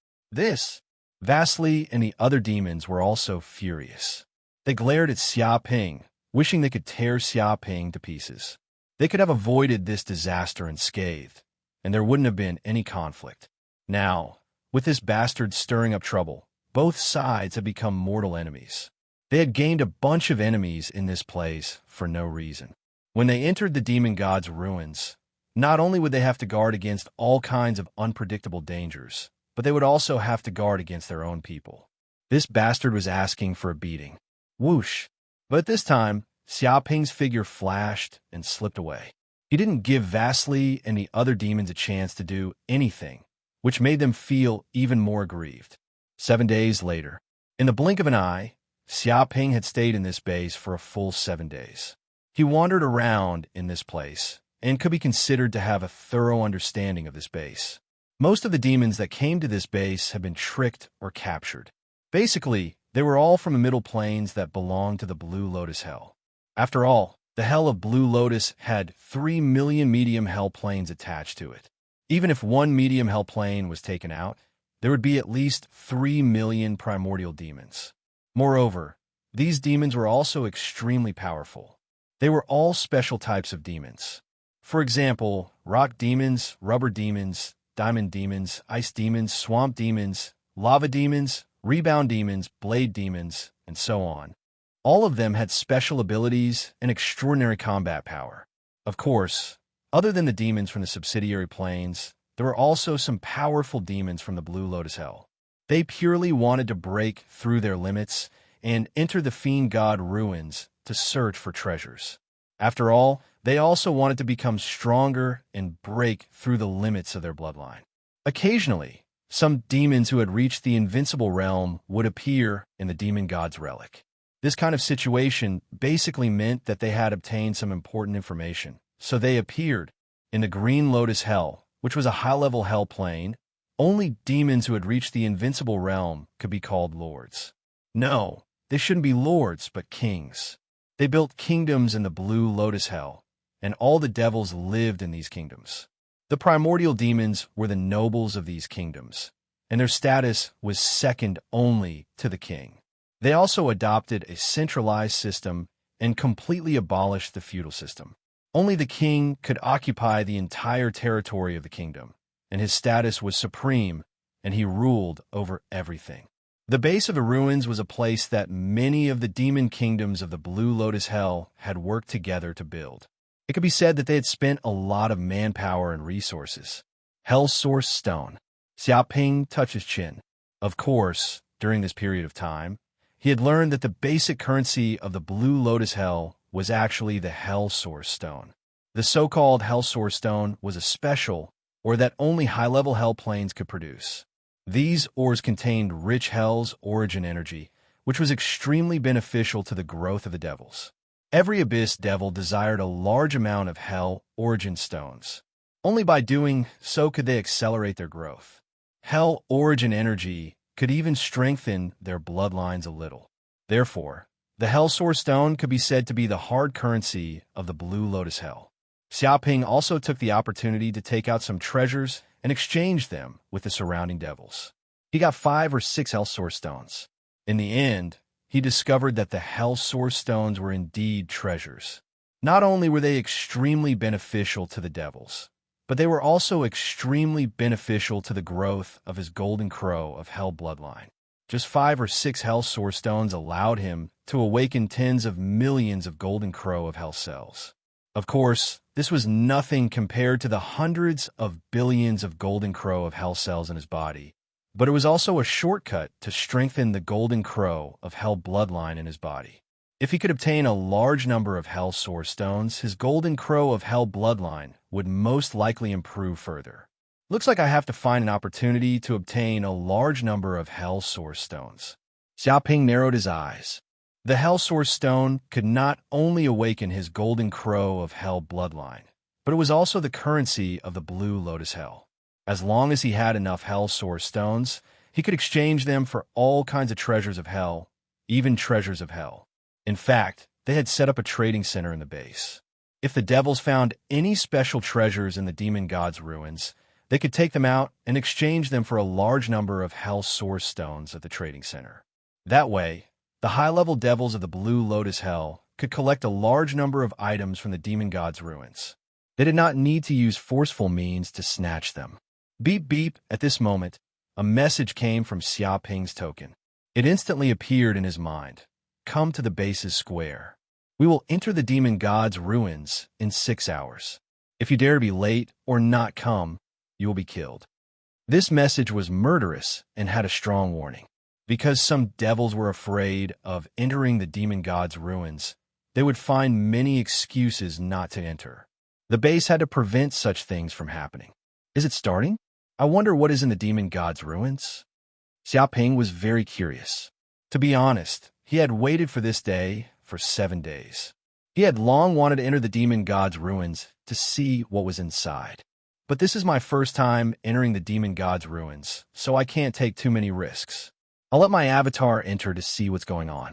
Vasily and the other demons were also furious. They glared at Xiaoping, wishing they could tear Xiaoping to pieces. They could have avoided this disaster unscathed, and there wouldn't have been any conflict. Now, with this bastard stirring up trouble, both sides had become mortal enemies. They had gained a bunch of enemies in this place for no reason. When they entered the demon god's ruins, not only would they have to guard against all kinds of unpredictable dangers, but they would also have to guard against their own people. This bastard was asking for a beating. Whoosh! But at this time, Xiaoping's figure flashed and slipped away. He didn't give Vasily and the other demons a chance to do anything, which made them feel even more aggrieved. 7 days later, in the blink of an eye, Xiaoping had stayed in this base for a full 7 days. He wandered around in this place, and could be considered to have a thorough understanding of this base. Most of the demons that came to this base have been tricked or captured. Basically, they were all from the middle planes that belonged to the Blue Lotus Hell. After all, the Hell of Blue Lotus had 3 million medium hell planes attached to it. Even if one medium hell plane was taken out, there would be at least 3 million primordial demons. Moreover, these demons were also extremely powerful. They were all special types of demons. For example, rock demons, rubber demons, diamond demons, ice demons, swamp demons, lava demons, rebound demons, blade demons, and so on. All of them had special abilities and extraordinary combat power. Of course, other than the demons from the subsidiary planes, there were also some powerful demons from the Blue Lotus Hell. They purely wanted to break through their limits and enter the Fiend God ruins to search for treasures. After all, they also wanted to become stronger and break through the limits of their bloodline. Occasionally, some demons who had reached the invincible realm would appear in the demon god's relic. This kind of situation basically meant that they had obtained some important information, so they appeared in the Green Lotus Hell, which was a high-level hell plane. Only demons who had reached the invincible realm could be called lords. No, they shouldn't be lords, but kings. They built kingdoms in the Blue Lotus Hell, and all the devils lived in these kingdoms. The primordial demons were the nobles of these kingdoms, and their status was second only to the king. They also adopted a centralized system and completely abolished the feudal system. Only the king could occupy the entire territory of the kingdom, and his status was supreme, and he ruled over everything. The base of the ruins was a place that many of the demon kingdoms of the Blue Lotus Hell had worked together to build. It could be said that they had spent a lot of manpower and resources. Hell's Source Stone. Xiaoping touched his chin. Of course, during this period of time, he had learned that the basic currency of the Blue Lotus Hell was actually the Hell Source Stone. The so-called Hell Source Stone was a special, or that only high-level hell planes could produce. These ores contained rich hell's origin energy, which was extremely beneficial to the growth of the devils. Every abyss devil desired a large amount of hell origin stones. Only by doing so could they accelerate their growth. Hell origin energy could even strengthen their bloodlines a little. Therefore, the Hell Source Stone could be said to be the hard currency of the Blue Lotus Hell. Xiaoping also took the opportunity to take out some treasures and exchange them with the surrounding devils. He got 5 or 6 Hell Source Stones. In the end, he discovered that the Hell Source Stones were indeed treasures. Not only were they extremely beneficial to the devils, but they were also extremely beneficial to the growth of his Golden Crow of Hell bloodline. Just 5 or 6 Hell Source Stones allowed him to awaken tens of millions of Golden Crow of Hell cells. Of course, this was nothing compared to the hundreds of billions of Golden Crow of Hell cells in his body, but it was also a shortcut to strengthen the Golden Crow of Hell bloodline in his body. If he could obtain a large number of Hell Source Stones, his Golden Crow of Hell bloodline would most likely improve further. Looks like I have to find an opportunity to obtain a large number of Hell Source Stones. Xiaoping narrowed his eyes. The Hell Source Stone could not only awaken his Golden Crow of Hell bloodline, but it was also the currency of the Blue Lotus Hell. As long as he had enough Hell Source Stones, he could exchange them for all kinds of treasures of hell, even treasures of hell. In fact, they had set up a trading center in the base. If the devils found any special treasures in the demon god's ruins, they could take them out and exchange them for a large number of Hell Source Stones at the trading center. That way, the high-level devils of the Blue Lotus Hell could collect a large number of items from the demon god's ruins. They did not need to use forceful means to snatch them. Beep beep, at this moment, a message came from Xiaoping's token. It instantly appeared in his mind. Come to the base's square. We will enter the demon god's ruins in 6 hours. If you dare to be late or not come, you will be killed. This message was murderous and had a strong warning. Because some devils were afraid of entering the demon god's ruins, they would find many excuses not to enter. The base had to prevent such things from happening. Is it starting? I wonder what is in the demon god's ruins? Xiaoping was very curious. To be honest, he had waited for this day for 7 days. He had long wanted to enter the demon god's ruins to see what was inside. But this is my first time entering the demon god's ruins, so I can't take too many risks. I'll let my avatar enter to see what's going on.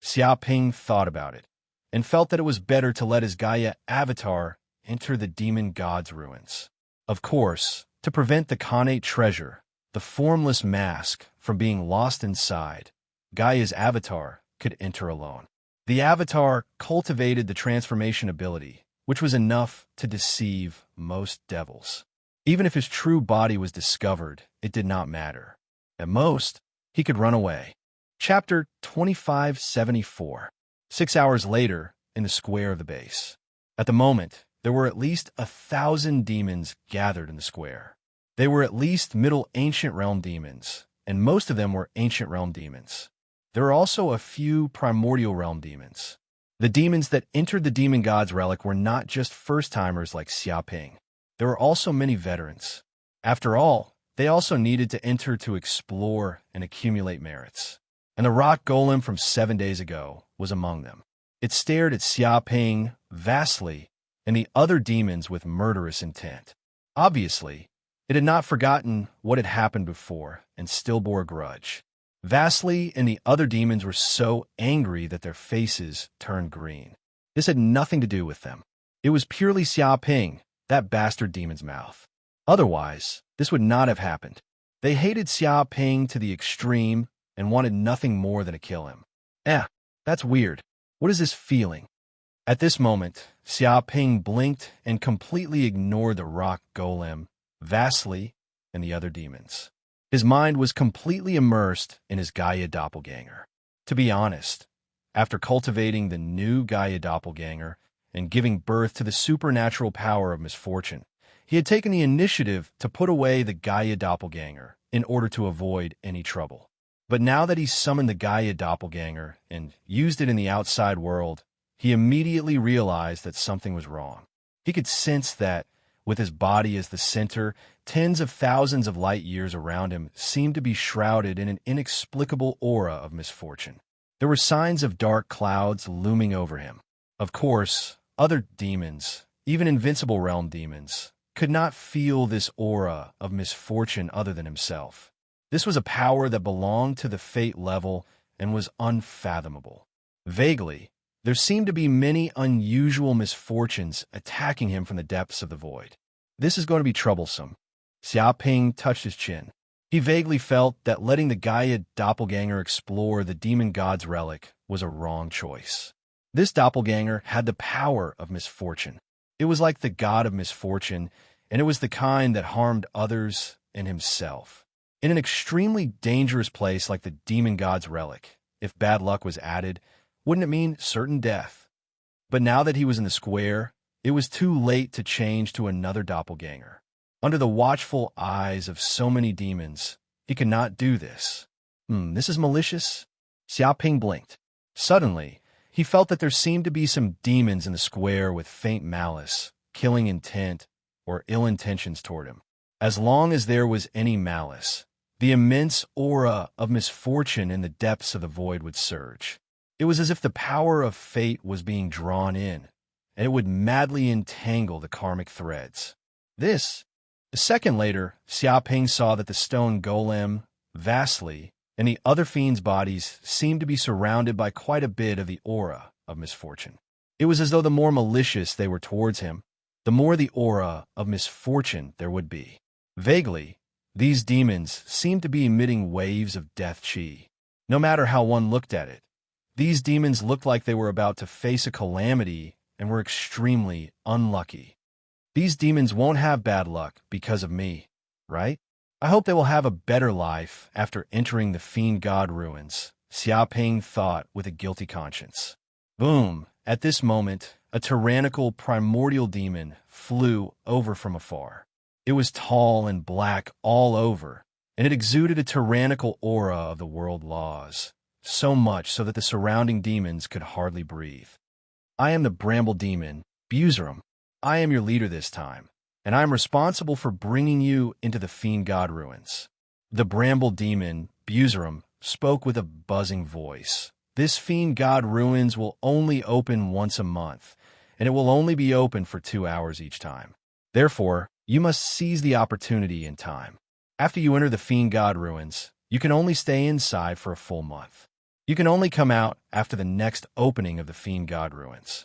Xiaoping thought about it, and felt that it was better to let his Gaia avatar enter the demon god's ruins. Of course, to prevent the Khanate treasure, the formless mask, from being lost inside, Gaia's avatar could enter alone. The avatar cultivated the transformation ability, which was enough to deceive most devils. Even if his true body was discovered, it did not matter. At most, he could run away. Chapter 2574. 6 hours later, in the square of the base. At the moment, there were at least 1,000 demons gathered in the square. They were at least Middle Ancient Realm demons, and most of them were Ancient Realm demons. There were also a few Primordial Realm demons. The demons that entered the demon god's relic were not just first-timers like Xiaoping. There were also many veterans. After all, they also needed to enter to explore and accumulate merits. And the rock golem from 7 days ago was among them. It stared at Xiaoping vastly and the other demons with murderous intent. Obviously, it had not forgotten what had happened before and still bore a grudge. Vastly and the other demons were so angry that their faces turned green. This had nothing to do with them. It was purely Xiaoping, that bastard demon's mouth. Otherwise, this would not have happened. They hated Xiaoping to the extreme and wanted nothing more than to kill him. That's weird. What is this feeling? At this moment, Xiaoping blinked and completely ignored the rock golem, vastly, and the other demons. His mind was completely immersed in his Gaia doppelganger. To be honest, after cultivating the new Gaia doppelganger and giving birth to the supernatural power of misfortune, he had taken the initiative to put away the Gaia doppelganger in order to avoid any trouble. But now that he summoned the Gaia doppelganger and used it in the outside world, he immediately realized that something was wrong. He could sense that, with his body as the center, tens of thousands of light years around him seemed to be shrouded in an inexplicable aura of misfortune. There were signs of dark clouds looming over him. Of course, other demons, even invincible realm demons, could not feel this aura of misfortune other than himself. This was a power that belonged to the fate level and was unfathomable. Vaguely, there seemed to be many unusual misfortunes attacking him from the depths of the void. This is going to be troublesome. Xiaoping touched his chin. He vaguely felt that letting the Gaia doppelganger explore the demon god's relic was a wrong choice. This doppelganger had the power of misfortune. It was like the god of misfortune, and it was the kind that harmed others and himself. In an extremely dangerous place like the demon god's relic, if bad luck was added, wouldn't it mean certain death? But now that he was in the square, it was too late to change to another doppelganger. Under the watchful eyes of so many demons, he could not do this. This is malicious? Xiaoping blinked. Suddenly, he felt that there seemed to be some demons in the square with faint malice, killing intent, or ill intentions toward him. As long as there was any malice, the immense aura of misfortune in the depths of the void would surge. It was as if the power of fate was being drawn in, and it would madly entangle the karmic threads. A second later, Xiaoping saw that the stone golem, vastly, and the other fiends' bodies seemed to be surrounded by quite a bit of the aura of misfortune. It was as though the more malicious they were towards him, the more the aura of misfortune there would be. Vaguely, these demons seemed to be emitting waves of death chi. No matter how one looked at it, these demons looked like they were about to face a calamity and were extremely unlucky. These demons won't have bad luck because of me, right? I hope they will have a better life after entering the Fiend God ruins, Xiaoping thought with a guilty conscience. Boom! At this moment, a tyrannical primordial demon flew over from afar. It was tall and black all over, and it exuded a tyrannical aura of the world laws, so much so that the surrounding demons could hardly breathe. I am the bramble demon, Buzerum. I am your leader this time, and I am responsible for bringing you into the Fiend God ruins. The bramble demon, Buzerum, spoke with a buzzing voice. This Fiend God ruins will only open once a month, and it will only be open for 2 hours each time. Therefore, you must seize the opportunity in time. After you enter the Fiend God ruins, you can only stay inside for a full month. You can only come out after the next opening of the Fiend God ruins.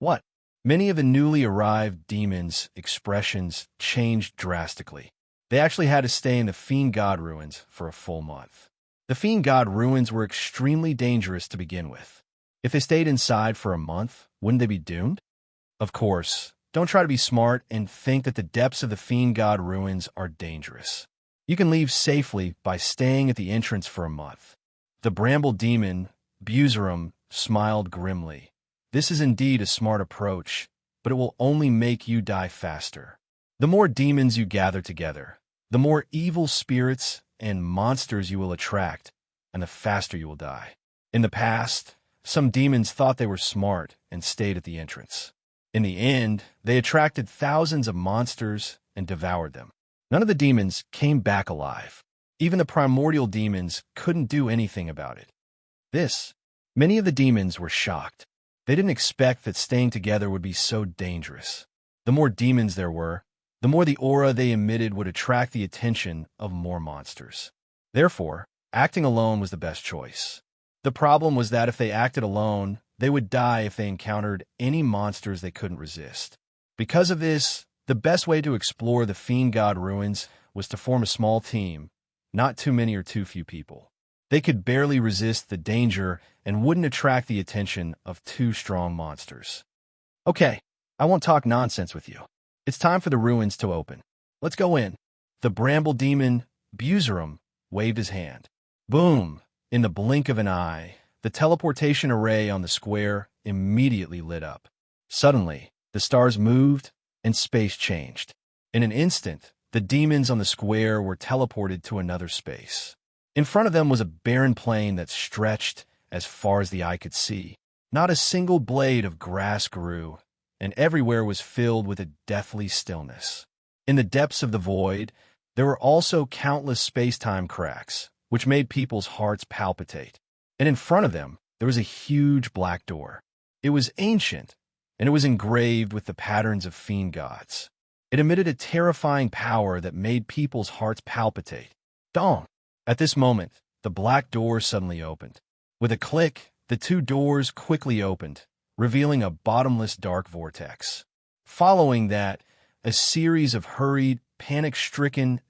What? Many of the newly arrived demons' expressions changed drastically. They actually had to stay in the Fiend God ruins for a full month. The Fiend God ruins were extremely dangerous to begin with. If they stayed inside for a month, wouldn't they be doomed? Of course, don't try to be smart and think that the depths of the Fiend God ruins are dangerous. You can leave safely by staying at the entrance for a month. The bramble demon, Buzerum, smiled grimly. This is indeed a smart approach, but it will only make you die faster. The more demons you gather together, the more evil spirits and monsters you will attract, and the faster you will die. In the past, some demons thought they were smart and stayed at the entrance. In the end, they attracted thousands of monsters and devoured them. None of the demons came back alive. Even the primordial demons couldn't do anything about it. Many of the demons were shocked. They didn't expect that staying together would be so dangerous. The more demons there were, the more the aura they emitted would attract the attention of more monsters. Therefore, acting alone was the best choice. The problem was that if they acted alone, they would die if they encountered any monsters they couldn't resist. Because of this, the best way to explore the Fiend God ruins was to form a small team, not too many or too few people. They could barely resist the danger and wouldn't attract the attention of too strong monsters. Okay, I won't talk nonsense with you. It's time for the ruins to open. Let's go in. The bramble demon, Buzerum, waved his hand. Boom! In the blink of an eye, the teleportation array on the square immediately lit up. Suddenly, the stars moved and space changed. In an instant, the demons on the square were teleported to another space. In front of them was a barren plain that stretched as far as the eye could see. Not a single blade of grass grew, and everywhere was filled with a deathly stillness. In the depths of the void, there were also countless space-time cracks, which made people's hearts palpitate. And in front of them, there was a huge black door. It was ancient, and it was engraved with the patterns of fiend gods. It emitted a terrifying power that made people's hearts palpitate. Dong! At this moment, the black door suddenly opened. With a click, the two doors quickly opened, revealing a bottomless dark vortex. Following that, a series of hurried, panic-stricken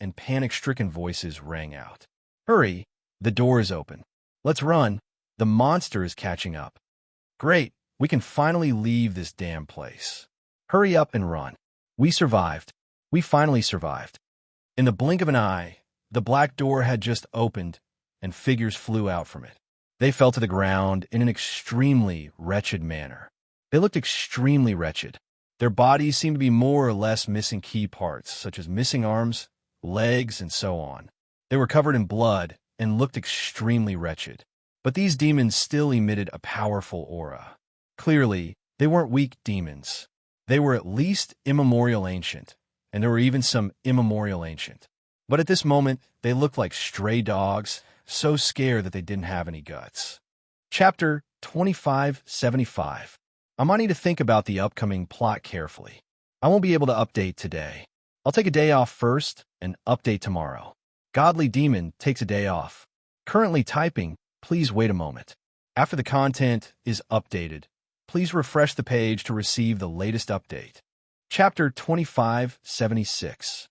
voices rang out. Hurry! The door is open. Let's run. The monster is catching up. Great! We can finally leave this damn place. Hurry up and run. We survived. We finally survived. In the blink of an eye, the black door had just opened, and figures flew out from it. They fell to the ground in an extremely wretched manner. They looked extremely wretched. Their bodies seemed to be more or less missing key parts, such as missing arms, legs, and so on. They were covered in blood and looked extremely wretched. But these demons still emitted a powerful aura. Clearly, they weren't weak demons. They were at least immemorial ancient, and there were even some immemorial ancient. But at this moment, they looked like stray dogs, so scared that they didn't have any guts. Chapter 2575. I might need to think about the upcoming plot carefully. I won't be able to update today. I'll take a day off first and update tomorrow. Godly Demon takes a day off. Currently typing, please wait a moment. After the content is updated, please refresh the page to receive the latest update. Chapter 2576.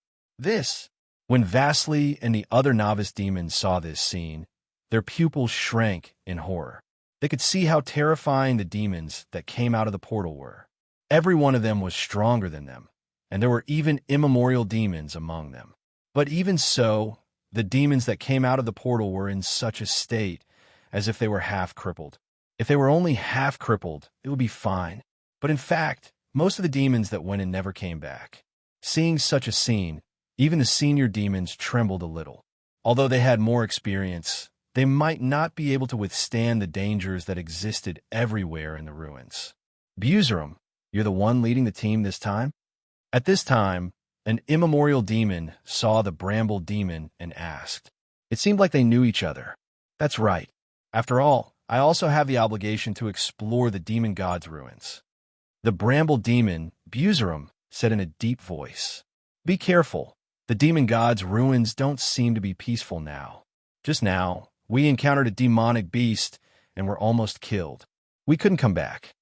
When Vasily and the other novice demons saw this scene, their pupils shrank in horror. They could see how terrifying the demons that came out of the portal were. Every one of them was stronger than them, and there were even immemorial demons among them. But even so, the demons that came out of the portal were in such a state as if they were half-crippled. If they were only half-crippled, it would be fine. But in fact, most of the demons that went in never came back. Seeing such a scene, even the senior demons trembled a little. Although they had more experience, they might not be able to withstand the dangers that existed everywhere in the ruins. Buzerum, you're the one leading the team this time? At this time, an immemorial demon saw the bramble demon and asked. It seemed like they knew each other. That's right. After all, I also have the obligation to explore the demon god's ruins. The bramble demon, Buzerum, said in a deep voice. Be careful. The demon god's ruins don't seem to be peaceful now. Just now, we encountered a demonic beast and were almost killed. We couldn't come back.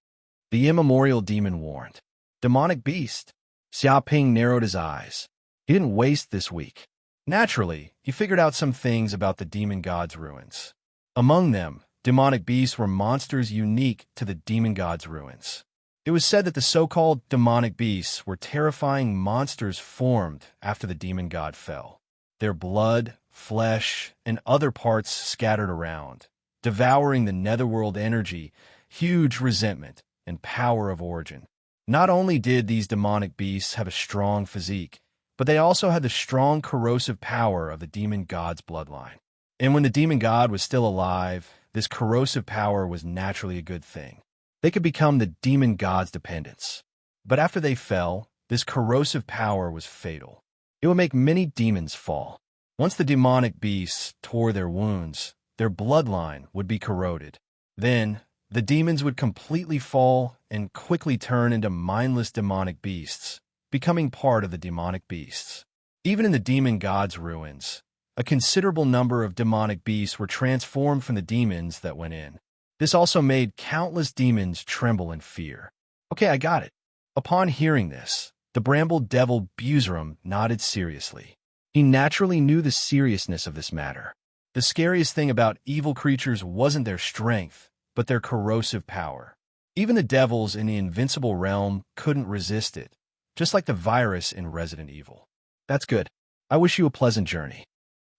The immemorial demon warned. Demonic beast? Xiaoping narrowed his eyes. He didn't waste this week. Naturally, he figured out some things about the demon god's ruins. Among them, demonic beasts were monsters unique to the demon god's ruins. It was said that the so-called demonic beasts were terrifying monsters formed after the demon god fell. Their blood, flesh, and other parts scattered around, devouring the netherworld energy, huge resentment, and power of origin. Not only did these demonic beasts have a strong physique, but they also had the strong corrosive power of the demon god's bloodline. And when the demon god was still alive, this corrosive power was naturally a good thing. They could become the demon god's dependents. But after they fell, this corrosive power was fatal. It would make many demons fall. Once the demonic beasts tore their wounds, their bloodline would be corroded. Then, the demons would completely fall and quickly turn into mindless demonic beasts, becoming part of the demonic beasts. Even in the demon god's ruins, a considerable number of demonic beasts were transformed from the demons that went in. This also made countless demons tremble in fear. Okay, I got it. Upon hearing this, the bramble devil Buzerum nodded seriously. He naturally knew the seriousness of this matter. The scariest thing about evil creatures wasn't their strength, but their corrosive power. Even the devils in the invincible realm couldn't resist it, just like the virus in Resident Evil. That's good. I wish you a pleasant journey.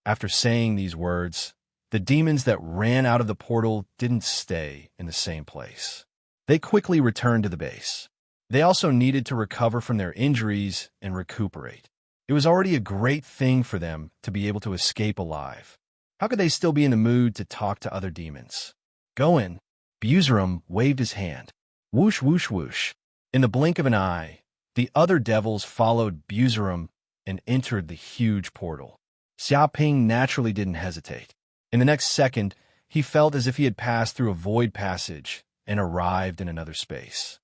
After saying these words, the demons that ran out of the portal didn't stay in the same place. They quickly returned to the base. They also needed to recover from their injuries and recuperate. It was already a great thing for them to be able to escape alive. How could they still be in the mood to talk to other demons? Go in. Buzerum waved his hand. Whoosh, whoosh, whoosh. In the blink of an eye, the other devils followed Buzerum and entered the huge portal. Xiaoping naturally didn't hesitate. In the next second, he felt as if he had passed through a void passage and arrived in another space.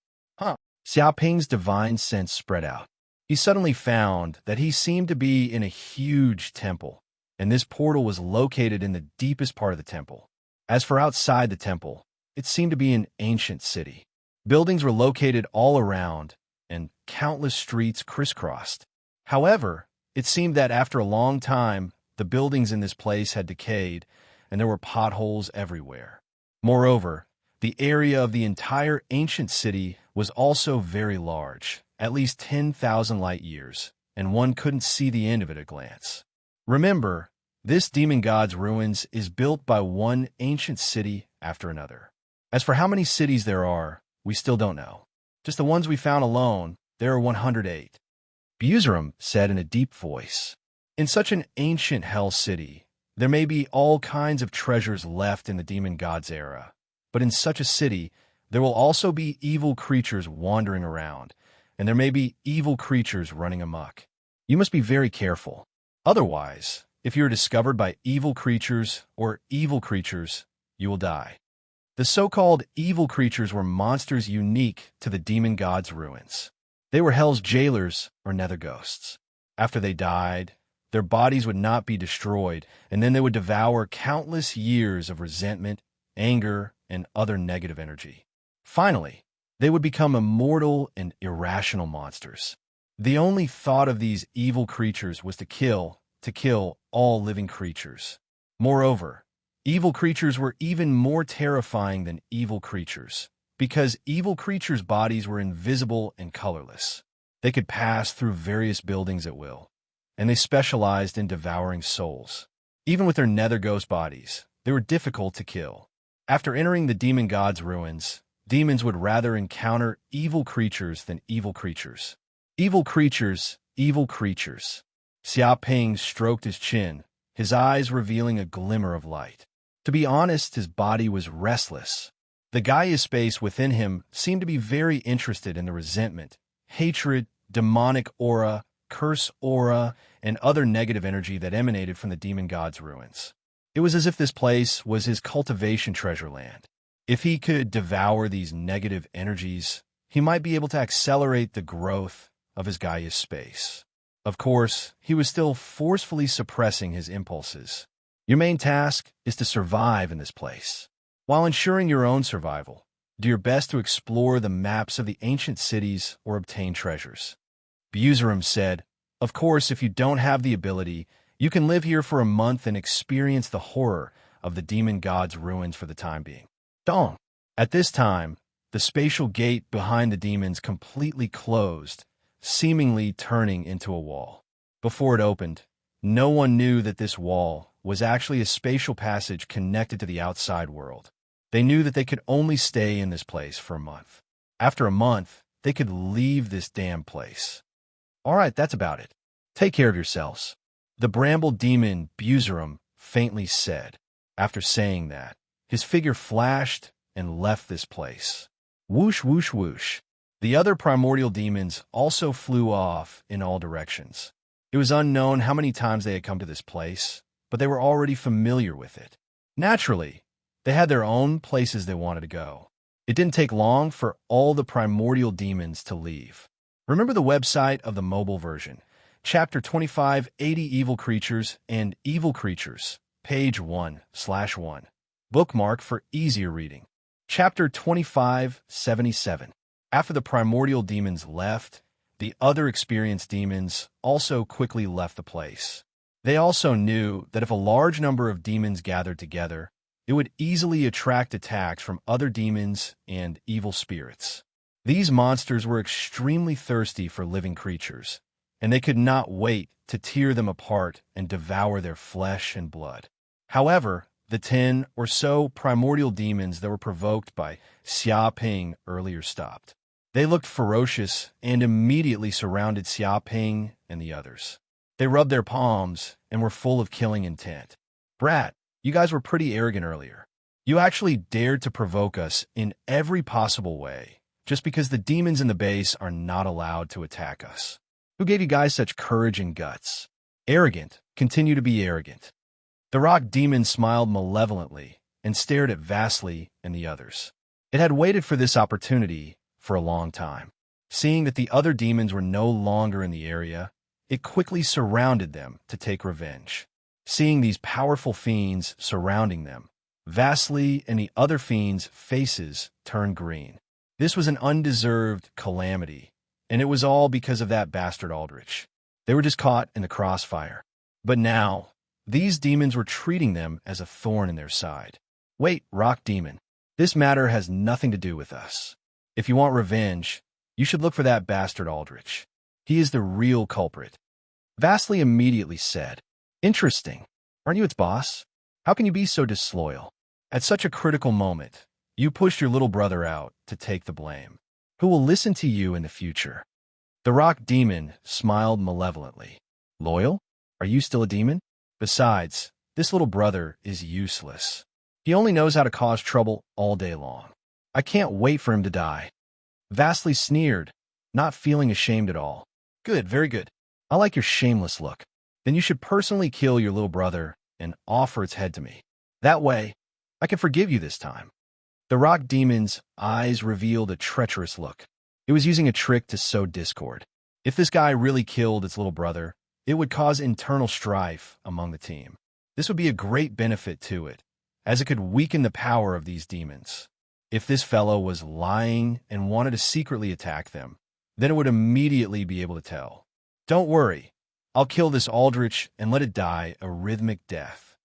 Xiaoping's divine sense spread out. He suddenly found that he seemed to be in a huge temple, and this portal was located in the deepest part of the temple. As for outside the temple, it seemed to be an ancient city. Buildings were located all around, and countless streets crisscrossed. However, it seemed that after a long time, the buildings in this place had decayed, and there were potholes everywhere. Moreover, the area of the entire ancient city was also very large, at least 10,000 light years, and one couldn't see the end of it at a glance. Remember, this demon god's ruins is built by one ancient city after another. As for how many cities there are, we still don't know. Just the ones we found alone, there are 108. Buzerum said in a deep voice. In such an ancient hell city, there may be all kinds of treasures left in the demon god's era. But in such a city, there will also be evil creatures wandering around, and there may be evil creatures running amok. You must be very careful. Otherwise, if you are discovered by evil creatures, you will die. The so-called evil creatures were monsters unique to the demon god's ruins. They were hell's jailers or nether ghosts. After they died, their bodies would not be destroyed, and then they would devour countless years of resentment, anger, and other negative energy. Finally, they would become immortal and irrational monsters. The only thought of these evil creatures was to kill all living creatures. Moreover, evil creatures were even more terrifying than evil creatures, because evil creatures' bodies were invisible and colorless. They could pass through various buildings at will, and they specialized in devouring souls. Even with their nether ghost bodies, they were difficult to kill. After entering the demon god's ruins, demons would rather encounter evil creatures than evil creatures. Evil creatures, evil creatures. Xiaoping stroked his chin, his eyes revealing a glimmer of light. To be honest, his body was restless. The Gaia space within him seemed to be very interested in the resentment, hatred, demonic aura, curse aura, and other negative energy that emanated from the demon god's ruins. It was as if this place was his cultivation treasure land. If he could devour these negative energies, he might be able to accelerate the growth of his Gaia's space. Of course, he was still forcefully suppressing his impulses. Your main task is to survive in this place. While ensuring your own survival, do your best to explore the maps of the ancient cities or obtain treasures. Buzerim said, "Of course, if you don't have the ability, you can live here for a month and experience the horror of the demon god's ruins for the time being." Dong. At this time, the spatial gate behind the demons completely closed, seemingly turning into a wall. Before it opened, no one knew that this wall was actually a spatial passage connected to the outside world. They knew that they could only stay in this place for a month. After a month, they could leave this damn place. All right, that's about it. Take care of yourselves. The bramble demon Buzerim faintly said. After saying that, his figure flashed and left this place. Whoosh, whoosh, whoosh. The other primordial demons also flew off in all directions. It was unknown how many times they had come to this place, but they were already familiar with it. Naturally, they had their own places they wanted to go. It didn't take long for all the primordial demons to leave. Remember the website of the mobile version, Chapter 25, 80 Evil Creatures and Evil Creatures, page 1/1. Bookmark for easier reading. Chapter 25, 77. After the primordial demons left, the other experienced demons also quickly left the place. They also knew that if a large number of demons gathered together, it would easily attract attacks from other demons and evil spirits. These monsters were extremely thirsty for living creatures, and they could not wait to tear them apart and devour their flesh and blood. However, the 10 or so primordial demons that were provoked by Xia Ping earlier stopped. They looked ferocious and immediately surrounded Xia Ping and the others. They rubbed their palms and were full of killing intent. "Brat, you guys were pretty arrogant earlier. You actually dared to provoke us in every possible way, just because the demons in the base are not allowed to attack us. Who gave you guys such courage and guts? Arrogant, continue to be arrogant." The rock demon smiled malevolently and stared at Vasily and the others. It had waited for this opportunity for a long time. Seeing that the other demons were no longer in the area, it quickly surrounded them to take revenge. Seeing these powerful fiends surrounding them, Vasily and the other fiends' faces turned green. This was an undeserved calamity, and it was all because of that bastard Aldrich. They were just caught in the crossfire. But now, these demons were treating them as a thorn in their side. "Wait, rock demon, this matter has nothing to do with us. If you want revenge, you should look for that bastard Aldrich. He is the real culprit." Vasily immediately said, "Interesting. Aren't you its boss? How can you be so disloyal? At such a critical moment, you pushed your little brother out to take the blame. Who will listen to you in the future?" The rock demon smiled malevolently. "Loyal? Are you still a demon? Besides, this little brother is useless. He only knows how to cause trouble all day long. I can't wait for him to die." Vasily sneered, not feeling ashamed at all. "Good, very good. I like your shameless look. Then you should personally kill your little brother and offer its head to me. That way, I can forgive you this time." The rock demon's eyes revealed a treacherous look. It was using a trick to sow discord. If this guy really killed its little brother, it would cause internal strife among the team. This would be a great benefit to it, as it could weaken the power of these demons. If this fellow was lying and wanted to secretly attack them, then it would immediately be able to tell. "Don't worry, I'll kill this Aldrich and let it die a rhythmic death."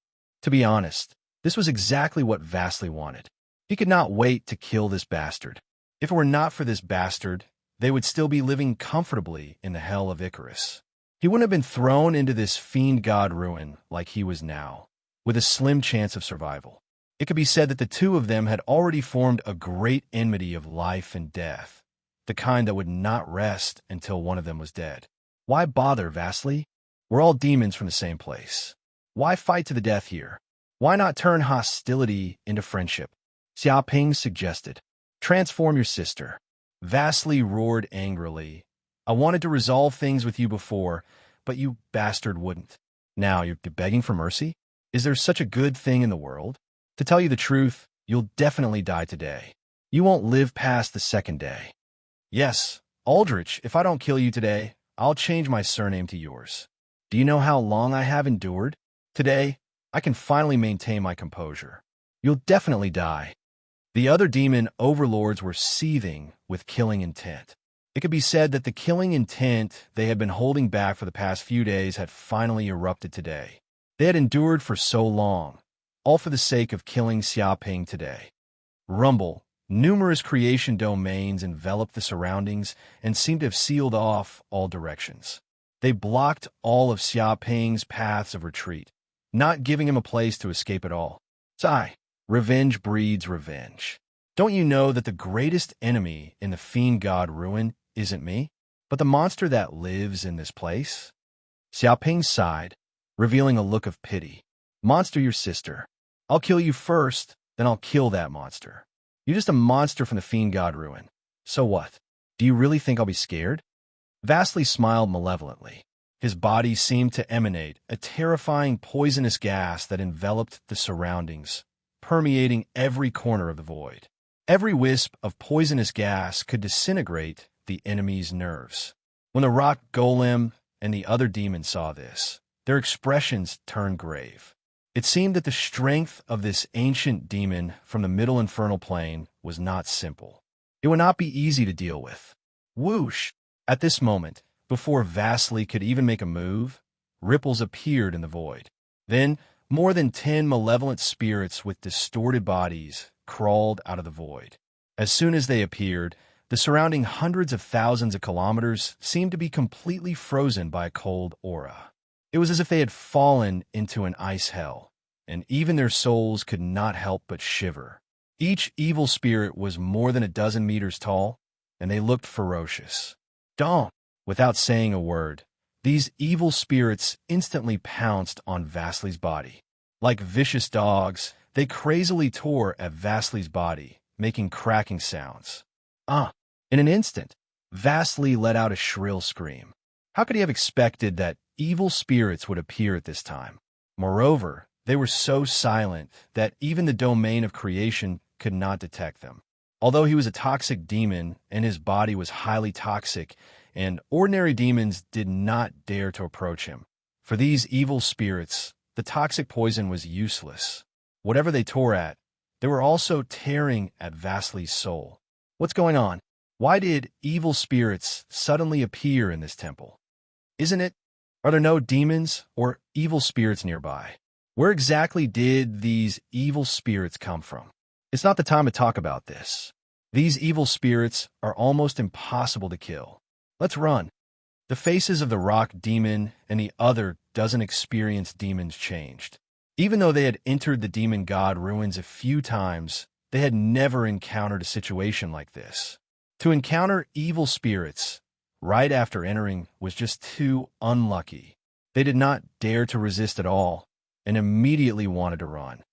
To be honest, this was exactly what Vasily wanted. He could not wait to kill this bastard. If it were not for this bastard, they would still be living comfortably in the hell of Icarus. He wouldn't have been thrown into this fiend god ruin like he was now, with a slim chance of survival. It could be said that the two of them had already formed a great enmity of life and death, the kind that would not rest until one of them was dead. Why bother, Vasily? We're all demons from the same place. Why fight to the death here? Why not turn hostility into friendship? Xia Ping suggested. Transform your sister. Vasily roared angrily. I wanted to resolve things with you before, but you bastard wouldn't. Now you're begging for mercy? Is there such a good thing in the world? To tell you the truth, You'll definitely die today. You won't live past the second day. Yes, Aldrich, if I don't kill you today, I'll change my surname to yours. Do you know how long I have endured? Today, I can finally maintain my composure. You'll definitely die. The other demon overlords were seething with killing intent. It could be said that the killing intent they had been holding back for the past few days had finally erupted today. They had endured for so long, all for the sake of killing Xiaoping today. Rumble, numerous creation domains enveloped the surroundings and seemed to have sealed off all directions. They blocked all of Xiaoping's paths of retreat, not giving him a place to escape at all. Sigh, revenge breeds revenge. Don't you know that the greatest enemy in the Fiend God ruin isn't me, but the monster that lives in this place? Xiaoping sighed, revealing a look of pity. Monster your sister. I'll kill you first, then I'll kill that monster. You're just a monster from the Fiend God ruin. So what? Do you really think I'll be scared? Vastly smiled malevolently. His body seemed to emanate a terrifying poisonous gas that enveloped the surroundings, permeating every corner of the void. Every wisp of poisonous gas could disintegrate the enemy's nerves. When the rock golem and the other demons saw this, their expressions turned grave. It seemed that the strength of this ancient demon from the middle infernal plane was not simple. It would not be easy to deal with. Whoosh! At this moment, before Vastly could even make a move, ripples appeared in the void. Then, more than 10 malevolent spirits with distorted bodies crawled out of the void. As soon as they appeared, the surrounding hundreds of thousands of kilometers seemed to be completely frozen by a cold aura. It was as if they had fallen into an ice hell, and even their souls could not help but shiver. Each evil spirit was more than a dozen meters tall, and they looked ferocious. Don't! Without saying a word, these evil spirits instantly pounced on Vastly's body. Like vicious dogs, they crazily tore at Vastly's body, making cracking sounds. In an instant, Vastly let out a shrill scream. How could he have expected that evil spirits would appear at this time? Moreover, they were so silent that even the domain of creation could not detect them. Although he was a toxic demon and his body was highly toxic, and ordinary demons did not dare to approach him. For these evil spirits, the toxic poison was useless. Whatever they tore at, they were also tearing at Vastly's soul. What's going on? Why did evil spirits suddenly appear in this temple? Isn't it? Are there no demons or evil spirits nearby? Where exactly did these evil spirits come from? It's not the time to talk about this. These evil spirits are almost impossible to kill. Let's run. The faces of the rock demon and the other dozen experienced demons changed. Even though they had entered the demon god ruins a few times, they had never encountered a situation like this. To encounter evil spirits right after entering was just too unlucky. They did not dare to resist at all and immediately wanted to run.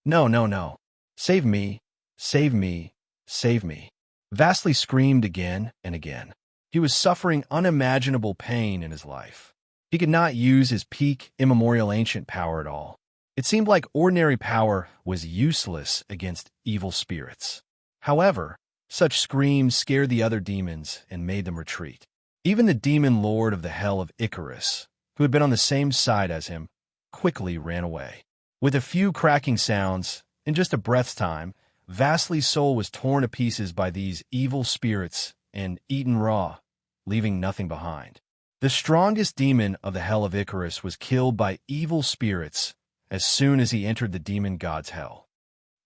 No, no, no. Save me, save me, save me. Vastly screamed again and again. He was suffering unimaginable pain in his life. He could not use his peak immemorial ancient power at all. It seemed like ordinary power was useless against evil spirits. However, such screams scared the other demons and made them retreat. Even the demon lord of the hell of Icarus, who had been on the same side as him, quickly ran away. With a few cracking sounds, in just a breath's time, Vastly's soul was torn to pieces by these evil spirits and eaten raw, leaving nothing behind. The strongest demon of the hell of Icarus was killed by evil spirits as soon as he entered the demon god's hell.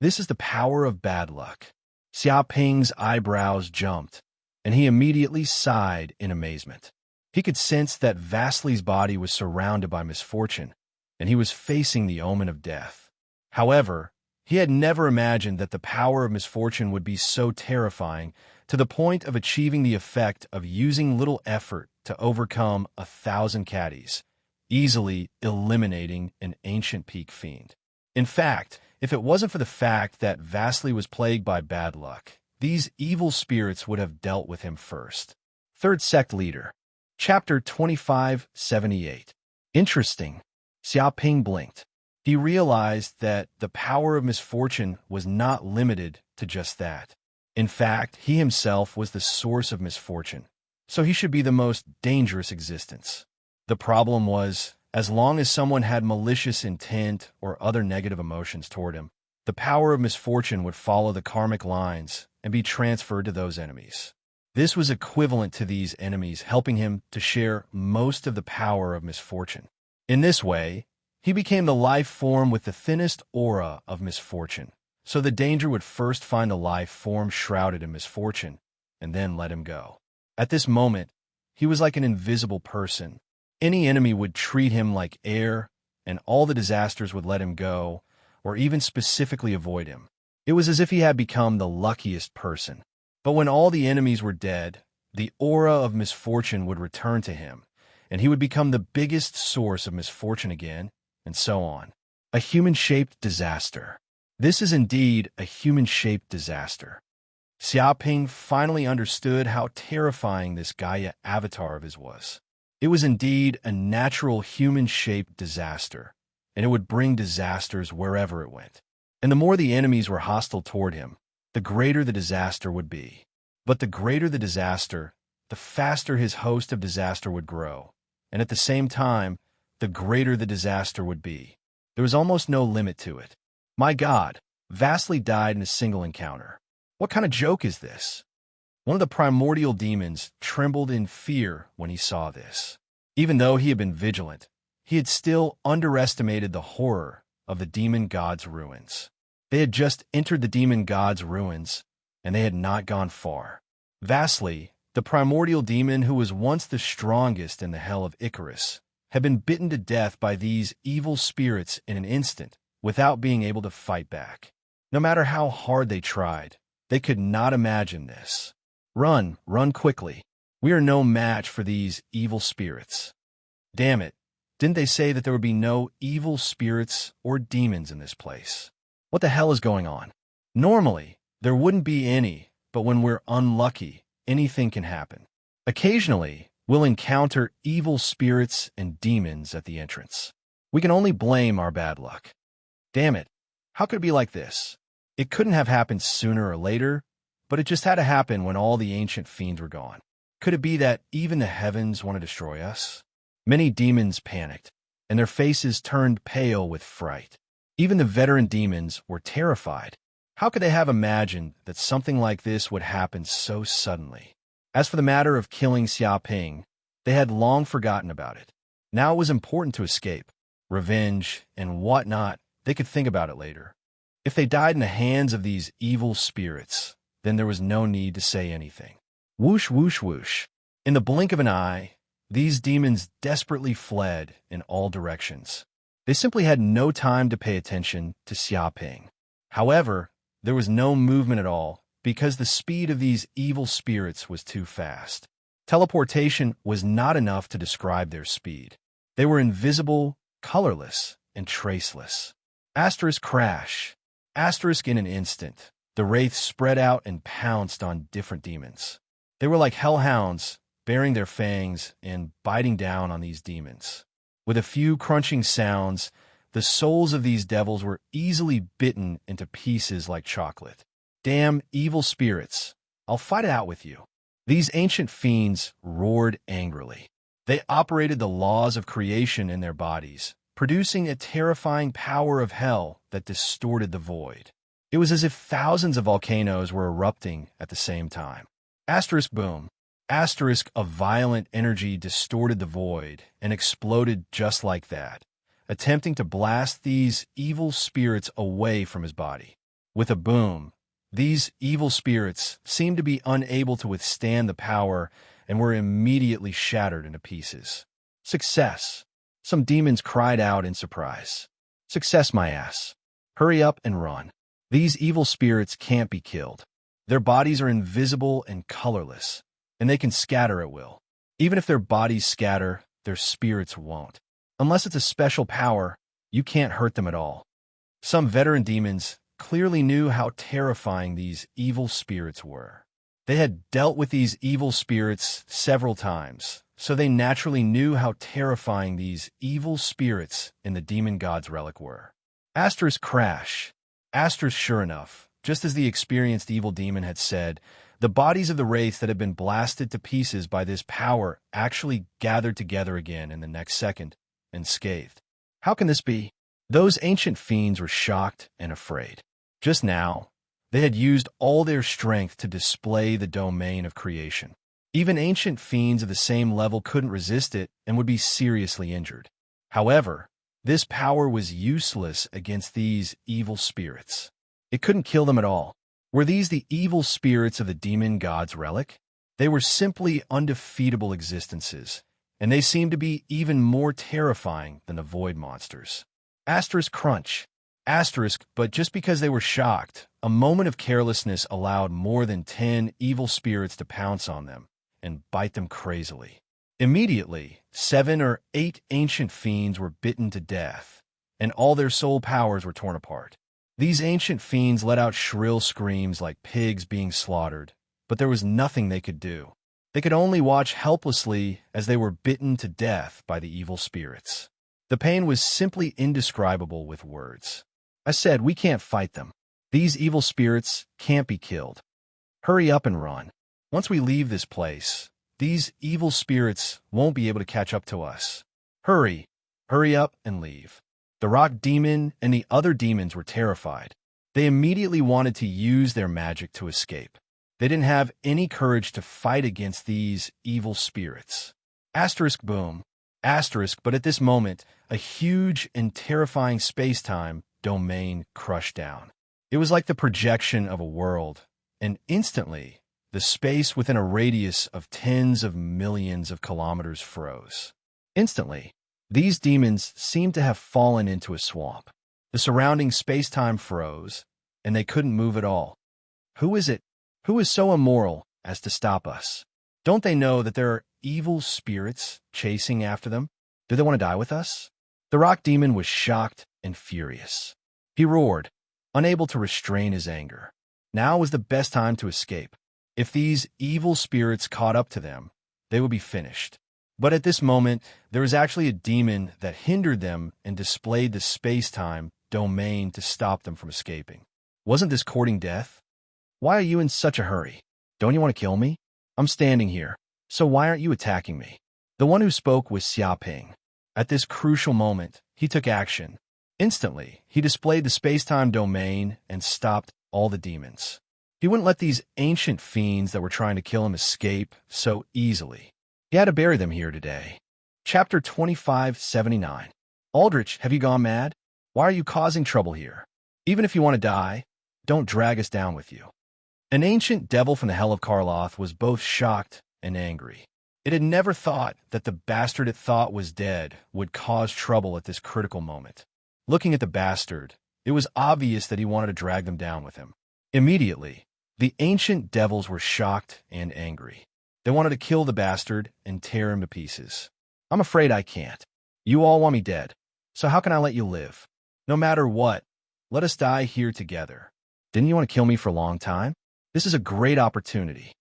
This is the power of bad luck. Xiaoping's eyebrows jumped, and he immediately sighed in amazement. He could sense that Vastly's body was surrounded by misfortune, and he was facing the omen of death. However, he had never imagined that the power of misfortune would be so terrifying to the point of achieving the effect of using little effort to overcome 1,000 caddies, easily eliminating an ancient peak fiend. In fact, if it wasn't for the fact that Vastly was plagued by bad luck, these evil spirits would have dealt with him first. Third Sect Leader, Chapter 2578. Interesting. Xiaoping blinked. He realized that the power of misfortune was not limited to just that. In fact, he himself was the source of misfortune, so he should be the most dangerous existence. The problem was, as long as someone had malicious intent or other negative emotions toward him, the power of misfortune would follow the karmic lines and be transferred to those enemies. This was equivalent to these enemies helping him to share most of the power of misfortune. In this way, he became the life form with the thinnest aura of misfortune, so the danger would first find the life form shrouded in misfortune and then let him go. At this moment, he was like an invisible person. Any enemy would treat him like air, and all the disasters would let him go, or even specifically avoid him. It was as if he had become the luckiest person. But when all the enemies were dead, the aura of misfortune would return to him, and he would become the biggest source of misfortune again, and so on. A human-shaped disaster. This is indeed a human-shaped disaster. Xiaoping finally understood how terrifying this Gaia avatar of his was. It was indeed a natural human-shaped disaster, and it would bring disasters wherever it went. And the more the enemies were hostile toward him, the greater the disaster would be. But the greater the disaster, the faster his host of disaster would grow, and at the same time, the greater the disaster would be. There was almost no limit to it. My God, Vasily died in a single encounter. What kind of joke is this? One of the primordial demons trembled in fear when he saw this. Even though he had been vigilant, he had still underestimated the horror of the demon god's ruins. They had just entered the demon god's ruins, and they had not gone far. Vasily, the primordial demon who was once the strongest in the hell of Icarus, had been bitten to death by these evil spirits in an instant without being able to fight back. No matter how hard they tried, they could not imagine this. Run, run quickly. We are no match for these evil spirits. Damn it, didn't they say that there would be no evil spirits or demons in this place? What the hell is going on? Normally, there wouldn't be any, but when we're unlucky, anything can happen. Occasionally, we'll encounter evil spirits and demons at the entrance. We can only blame our bad luck. Damn it, how could it be like this? It couldn't have happened sooner or later, but it just had to happen when all the ancient fiends were gone. Could it be that even the heavens want to destroy us? Many demons panicked, and their faces turned pale with fright. Even the veteran demons were terrified. How could they have imagined that something like this would happen so suddenly? As for the matter of killing Xiaoping, they had long forgotten about it. Now it was important to escape. Revenge and whatnot, they could think about it later. If they died in the hands of these evil spirits, then there was no need to say anything. Whoosh, whoosh, whoosh. In the blink of an eye, these demons desperately fled in all directions. They simply had no time to pay attention to Xiaoping. However, there was no movement at all because the speed of these evil spirits was too fast. Teleportation was not enough to describe their speed. They were invisible, colorless, and traceless. Asterisk crash. Asterisk in an instant. The wraiths spread out and pounced on different demons. They were like hellhounds, baring their fangs and biting down on these demons. With a few crunching sounds, the souls of these devils were easily bitten into pieces like chocolate. Damn evil spirits, I'll fight it out with you. These ancient fiends roared angrily. They operated the laws of creation in their bodies, producing a terrifying power of hell that distorted the void. It was as if thousands of volcanoes were erupting at the same time. Asterisk boom. Asterisk, a violent energy distorted the void and exploded just like that, attempting to blast these evil spirits away from his body. With a boom, these evil spirits seemed to be unable to withstand the power and were immediately shattered into pieces. Success! Some demons cried out in surprise. Success, my ass. Hurry up and run. These evil spirits can't be killed. Their bodies are invisible and colorless, and they can scatter at will. Even if their bodies scatter, their spirits won't. Unless it's a special power, you can't hurt them at all. Some veteran demons clearly knew how terrifying these evil spirits were. They had dealt with these evil spirits several times, so they naturally knew how terrifying these evil spirits in the demon god's relic were. Asterisk crash. Asterisk sure enough, just as the experienced evil demon had said, the bodies of the wraiths that had been blasted to pieces by this power actually gathered together again in the next second, unscathed. How can this be? Those ancient fiends were shocked and afraid. Just now, they had used all their strength to display the domain of creation. Even ancient fiends of the same level couldn't resist it and would be seriously injured. However, this power was useless against these evil spirits. It couldn't kill them at all. Were these the evil spirits of the demon god's relic? They were simply undefeatable existences, and they seemed to be even more terrifying than the void monsters. Asterisk crunch. Asterisk, but just because they were shocked, a moment of carelessness allowed more than 10 evil spirits to pounce on them and bite them crazily. Immediately, 7 or 8 ancient fiends were bitten to death, and all their soul powers were torn apart. These ancient fiends let out shrill screams like pigs being slaughtered, but there was nothing they could do. They could only watch helplessly as they were bitten to death by the evil spirits. The pain was simply indescribable with words. I said, we can't fight them. These evil spirits can't be killed. Hurry up and run. Once we leave this place, these evil spirits won't be able to catch up to us. Hurry up and leave. The rock demon and the other demons were terrified. They immediately wanted to use their magic to escape. They didn't have any courage to fight against these evil spirits. Asterisk boom. Asterisk, but at this moment, a huge and terrifying space-time domain crushed down. It was like the projection of a world, and instantly, the space within a radius of tens of millions of kilometers froze. Instantly, these demons seemed to have fallen into a swamp. The surrounding space-time froze, and they couldn't move at all. Who is it? Who is so immoral as to stop us? Don't they know that there are evil spirits chasing after them? Do they want to die with us? The rock demon was shocked and furious. He roared, unable to restrain his anger. Now was the best time to escape. If these evil spirits caught up to them, they would be finished. But at this moment, there was actually a demon that hindered them and displayed the space-time domain to stop them from escaping. Wasn't this courting death? Why are you in such a hurry? Don't you want to kill me? I'm standing here, so why aren't you attacking me? The one who spoke was Xiaoping. At this crucial moment, he took action. Instantly, he displayed the space-time domain and stopped all the demons. He wouldn't let these ancient fiends that were trying to kill him escape so easily. He had to bury them here today. Chapter 2579. Aldrich, have you gone mad? Why are you causing trouble here? Even if you want to die, don't drag us down with you. An ancient devil from the hell of Karloth was both shocked and angry. It had never thought that the bastard it thought was dead would cause trouble at this critical moment. Looking at the bastard, it was obvious that he wanted to drag them down with him. Immediately, the ancient devils were shocked and angry. They wanted to kill the bastard and tear him to pieces. I'm afraid I can't. You all want me dead, so how can I let you live? No matter what, let us die here together. Didn't you want to kill me for a long time? This is a great opportunity.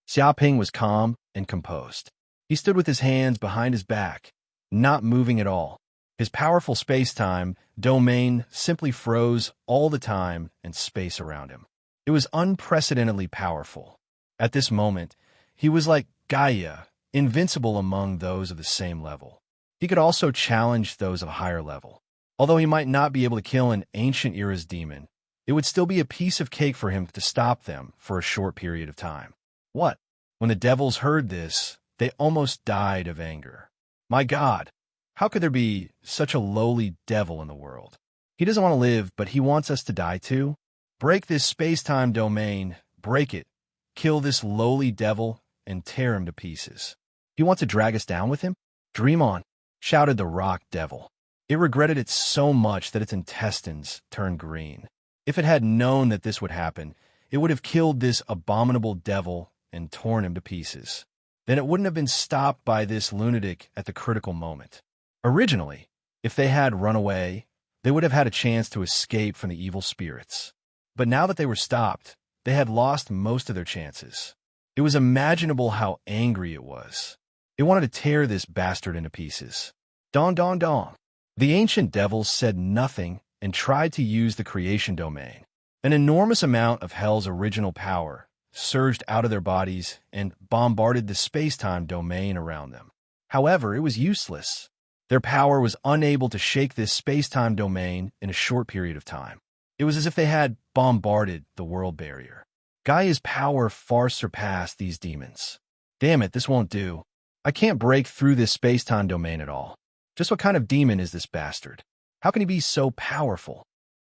Xiaoping was calm and composed. He stood with his hands behind his back, not moving at all. His powerful space-time domain simply froze all the time and space around him. It was unprecedentedly powerful. At this moment, he was like Gaia, invincible among those of the same level. He could also challenge those of a higher level. Although he might not be able to kill an ancient era's demon, it would still be a piece of cake for him to stop them for a short period of time. What? When the devils heard this, they almost died of anger. My God, how could there be such a lowly devil in the world? He doesn't want to live, but he wants us to die too? Break this space-time domain, break it, kill this lowly devil, and tear him to pieces. He wants to drag us down with him? Dream on, shouted the rock devil. It regretted it so much that its intestines turned green. If it had known that this would happen, it would have killed this abominable devil and torn him to pieces. Then it wouldn't have been stopped by this lunatic at the critical moment. Originally, if they had run away, they would have had a chance to escape from the evil spirits. But now that they were stopped, they had lost most of their chances. It was imaginable how angry it was. It wanted to tear this bastard into pieces. Don, don, don. The ancient devils said nothing and tried to use the creation domain. An enormous amount of Hell's original power surged out of their bodies and bombarded the space-time domain around them. However, it was useless. Their power was unable to shake this space-time domain in a short period of time. It was as if they had bombarded the world barrier. Gaia's power far surpassed these demons. Damn it, this won't do. I can't break through this space-time domain at all. Just what kind of demon is this bastard? How can he be so powerful?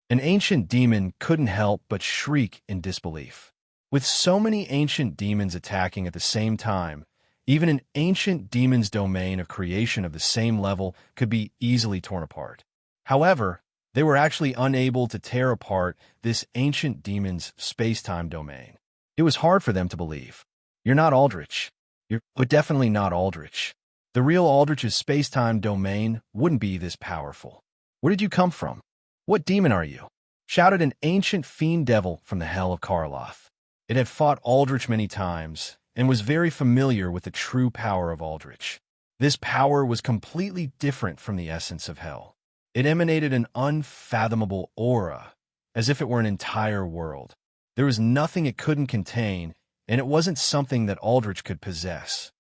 An ancient demon couldn't help but shriek in disbelief. With so many ancient demons attacking at the same time, even an ancient demon's domain of creation of the same level could be easily torn apart. However, they were actually unable to tear apart this ancient demon's space-time domain. It was hard for them to believe. You're not Aldrich. You're definitely not Aldrich. The real Aldrich's space-time domain wouldn't be this powerful. Where did you come from? What demon are you? Shouted an ancient fiend devil from the hell of Karloth. It had fought Aldrich many times and was very familiar with the true power of Aldrich. This power was completely different from the essence of hell. It emanated an unfathomable aura, as if it were an entire world. There was nothing it couldn't contain, and it wasn't something that Aldrich could possess.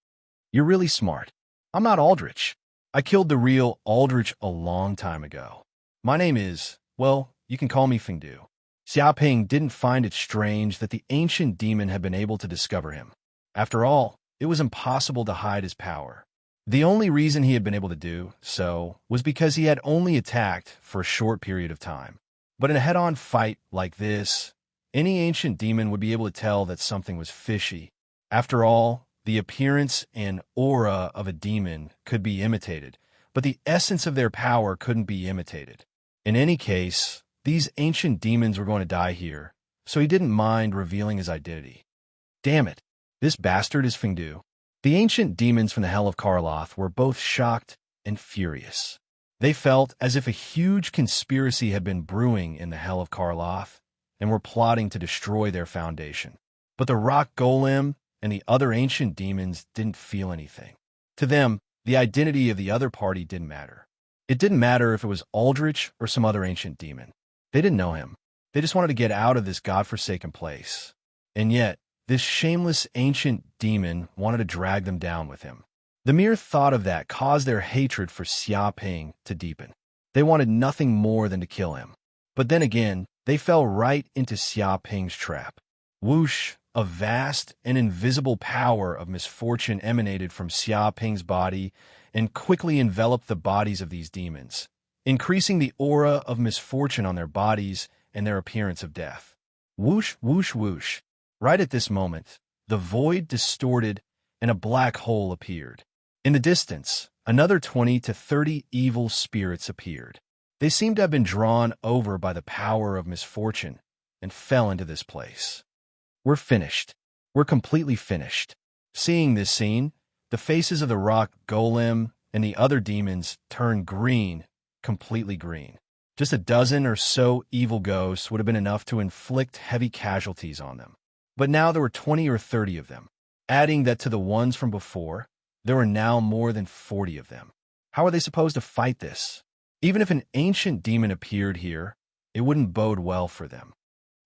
You're really smart. I'm not Aldrich. I killed the real Aldrich a long time ago. My name is, well, you can call me Fengdu. Xiaoping didn't find it strange that the ancient demon had been able to discover him. After all, it was impossible to hide his power. The only reason he had been able to do so was because he had only attacked for a short period of time. But in a head-on fight like this, any ancient demon would be able to tell that something was fishy. After all, the appearance and aura of a demon could be imitated, but the essence of their power couldn't be imitated. In any case, these ancient demons were going to die here, so he didn't mind revealing his identity. Damn it, this bastard is Fengdu. The ancient demons from the Hell of Karloth were both shocked and furious. They felt as if a huge conspiracy had been brewing in the Hell of Karloth and were plotting to destroy their foundation. But the rock golem and the other ancient demons didn't feel anything. To them, the identity of the other party didn't matter. It didn't matter if it was Aldrich or some other ancient demon. They didn't know him. They just wanted to get out of this godforsaken place. And yet, this shameless ancient demon wanted to drag them down with him. The mere thought of that caused their hatred for Xiaoping to deepen. They wanted nothing more than to kill him. But then again, they fell right into Xiaoping's trap. Whoosh, a vast and invisible power of misfortune emanated from Xiaoping's body and quickly enveloped the bodies of these demons, increasing the aura of misfortune on their bodies and their appearance of death. Whoosh, whoosh, whoosh. Right at this moment, the void distorted and a black hole appeared. In the distance, another 20 to 30 evil spirits appeared. They seemed to have been drawn over by the power of misfortune and fell into this place. We're finished. We're completely finished. Seeing this scene, the faces of the rock golem and the other demons turned green, completely green. Just a dozen or so evil ghosts would have been enough to inflict heavy casualties on them. But now there were 20 or 30 of them. Adding that to the ones from before, there were now more than 40 of them. How are they supposed to fight this? Even if an ancient demon appeared here, it wouldn't bode well for them.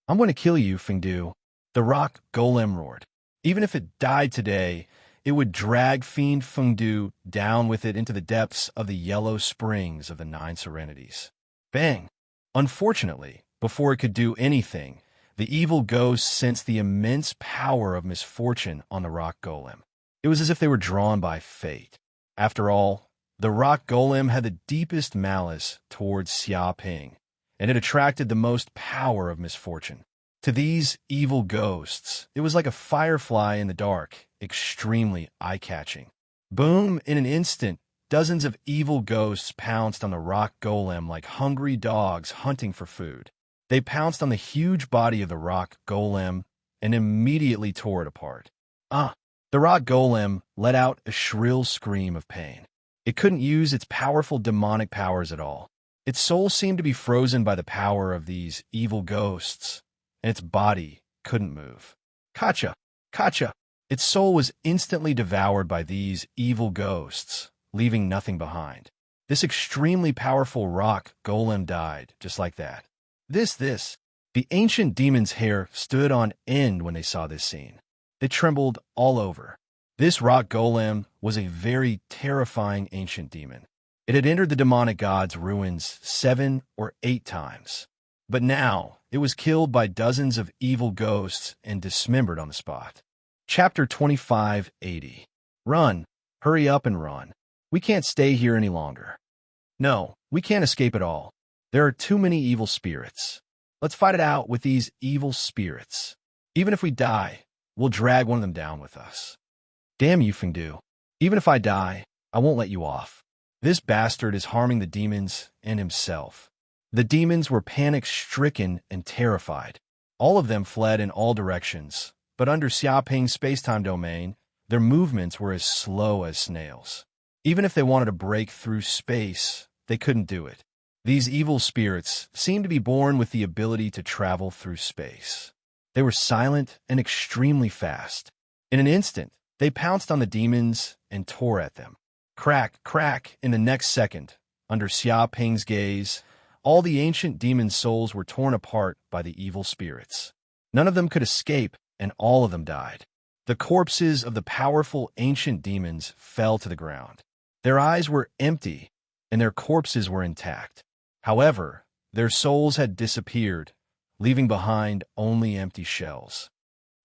I'm going to kill you, Fengdu. The rock golem roared. Even if it died today, it would drag Fiend Fengdu down with it into the depths of the yellow springs of the Nine Serenities. Bang! Unfortunately, before it could do anything, the evil ghosts sensed the immense power of misfortune on the rock golem. It was as if they were drawn by fate. After all, the rock golem had the deepest malice towards Xiaoping, and it attracted the most power of misfortune. To these evil ghosts, it was like a firefly in the dark, extremely eye-catching. Boom! In an instant, dozens of evil ghosts pounced on the rock golem like hungry dogs hunting for food. They pounced on the huge body of the rock golem and immediately tore it apart. The rock golem let out a shrill scream of pain. It couldn't use its powerful demonic powers at all. Its soul seemed to be frozen by the power of these evil ghosts, and its body couldn't move. Kacha! Kacha! Its soul was instantly devoured by these evil ghosts, leaving nothing behind. This extremely powerful rock golem died just like that. The ancient demon's hair stood on end when they saw this scene. They trembled all over. This rock golem was a very terrifying ancient demon. It had entered the demonic god's ruins 7 or 8 times. But now, it was killed by dozens of evil ghosts and dismembered on the spot. Chapter 2580. Run. Hurry up and run. We can't stay here any longer. No, we can't escape at all. There are too many evil spirits. Let's fight it out with these evil spirits. Even if we die, we'll drag one of them down with us. Damn you, Fiend. Even if I die, I won't let you off. This bastard is harming the demons and himself. The demons were panic-stricken and terrified. All of them fled in all directions, but under Xiaoping's spacetime domain, their movements were as slow as snails. Even if they wanted to break through space, they couldn't do it. These evil spirits seemed to be born with the ability to travel through space. They were silent and extremely fast. In an instant, they pounced on the demons and tore at them. Crack, crack, in the next second, under Xiaoping's gaze, all the ancient demon souls were torn apart by the evil spirits. None of them could escape, and all of them died. The corpses of the powerful ancient demons fell to the ground. Their eyes were empty, and their corpses were intact. However, their souls had disappeared, leaving behind only empty shells.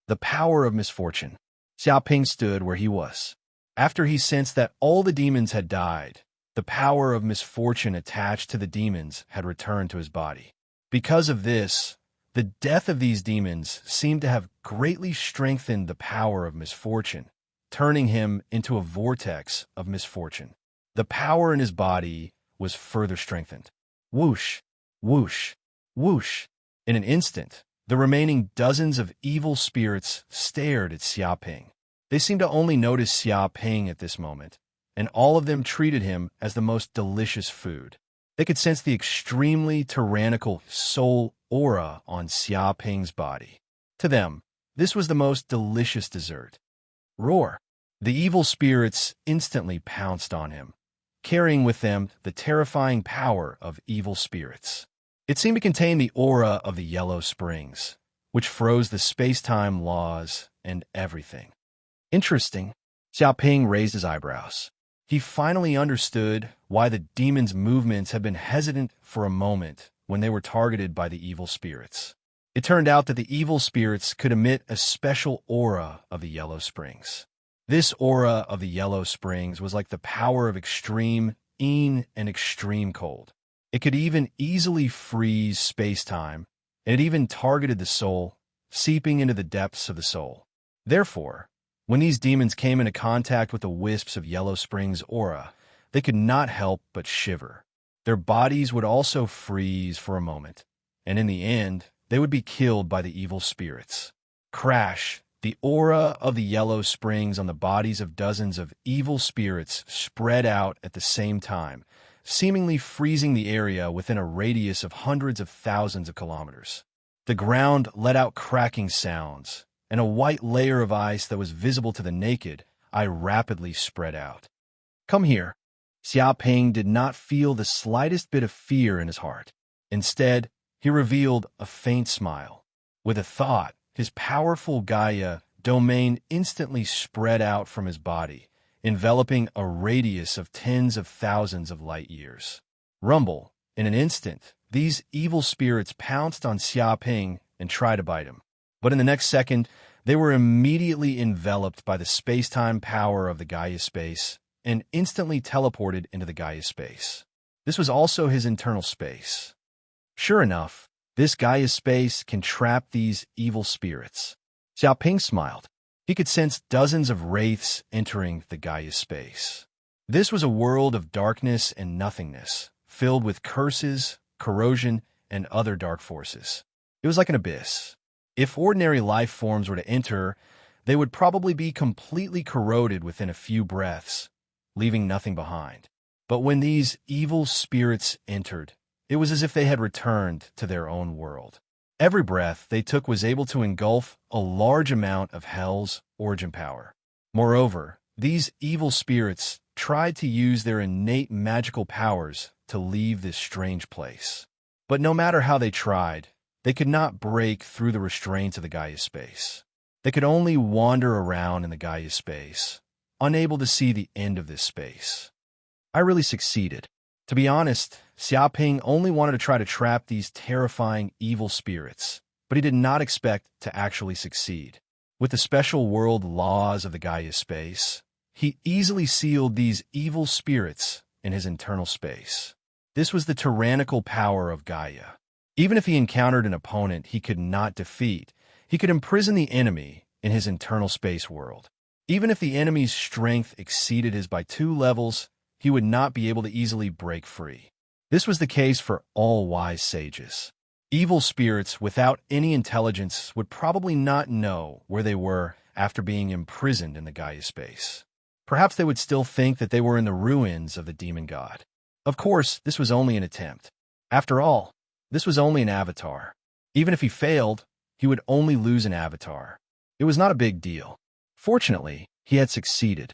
The power of misfortune. Xiaoping stood where he was. After he sensed that all the demons had died, the power of misfortune attached to the demons had returned to his body. Because of this, the death of these demons seemed to have greatly strengthened the power of misfortune, turning him into a vortex of misfortune. The power in his body was further strengthened. Whoosh, whoosh, whoosh. In an instant, the remaining dozens of evil spirits stared at Xiaoping. They seemed to only notice Xiaoping at this moment, and all of them treated him as the most delicious food. They could sense the extremely tyrannical soul aura on Xiaoping's body. To them, this was the most delicious dessert. Roar! The evil spirits instantly pounced on him, carrying with them the terrifying power of evil spirits. It seemed to contain the aura of the Yellow Springs, which froze the space-time laws and everything. Interesting. Xiaoping raised his eyebrows. He finally understood why the demons' movements had been hesitant for a moment when they were targeted by the evil spirits. It turned out that the evil spirits could emit a special aura of the Yellow Springs. This aura of the Yellow Springs was like the power of extreme and extreme cold. It could even easily freeze space-time, and it even targeted the soul, seeping into the depths of the soul. Therefore, when these demons came into contact with the wisps of Yellow Springs' aura, they could not help but shiver. Their bodies would also freeze for a moment, and in the end, they would be killed by the evil spirits. Crash! The aura of the Yellow Springs on the bodies of dozens of evil spirits spread out at the same time, seemingly freezing the area within a radius of hundreds of thousands of kilometers. The ground let out cracking sounds, and a white layer of ice that was visible to the naked eye rapidly spread out. Come here. Xiaoping did not feel the slightest bit of fear in his heart. Instead, he revealed a faint smile. With a thought, his powerful Gaia domain instantly spread out from his body, enveloping a radius of tens of thousands of light years. Rumble! In an instant, these evil spirits pounced on Xiaoping and tried to bite him. But in the next second, they were immediately enveloped by the space-time power of the Gaia space and instantly teleported into the Gaia space. This was also his internal space. Sure enough, this Gaia space can trap these evil spirits. Xiaoping smiled. He could sense dozens of wraiths entering the Gaia space. This was a world of darkness and nothingness, filled with curses, corrosion, and other dark forces. It was like an abyss. If ordinary life forms were to enter, they would probably be completely corroded within a few breaths, leaving nothing behind. But when these evil spirits entered, it was as if they had returned to their own world. Every breath they took was able to engulf a large amount of hell's origin power. Moreover, These evil spirits tried to use their innate magical powers to leave this strange place. But no matter how they tried, they could not break through the restraints of the Gaia space. They could only wander around in the Gaia space, unable to see the end of this space. I really succeeded. To be honest, Xiaoping only wanted to try to trap these terrifying evil spirits, but he did not expect to actually succeed. With the special world laws of the Gaia space, he easily sealed these evil spirits in his internal space. This was the tyrannical power of Gaia. Even if he encountered an opponent he could not defeat, he could imprison the enemy in his internal space world. Even if the enemy's strength exceeded his by 2 levels, he would not be able to easily break free. This was the case for all wise sages. Evil spirits without any intelligence would probably not know where they were after being imprisoned in the Gaia space. Perhaps they would still think that they were in the ruins of the demon god. Of course, this was only an attempt. After all, this was only an avatar. Even if he failed, he would only lose an avatar. It was not a big deal. Fortunately, he had succeeded.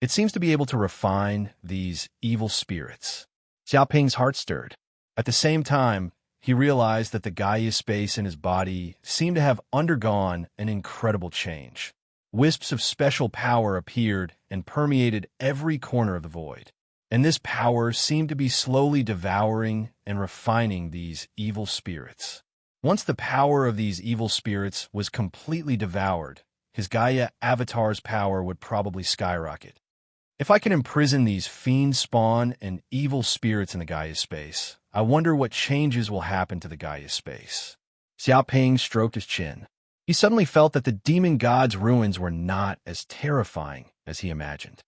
It seems to be able to refine these evil spirits. Xiaoping's heart stirred. At the same time, he realized that the Gaia space in his body seemed to have undergone an incredible change. Wisps of special power appeared and permeated every corner of the void. And this power seemed to be slowly devouring and refining these evil spirits. Once the power of these evil spirits was completely devoured, his Gaia avatar's power would probably skyrocket. If I can imprison these fiend spawn and evil spirits in the Gaia space, I wonder what changes will happen to the Gaia space. Xiaoping stroked his chin. He suddenly felt that the demon god's ruins were not as terrifying as he imagined.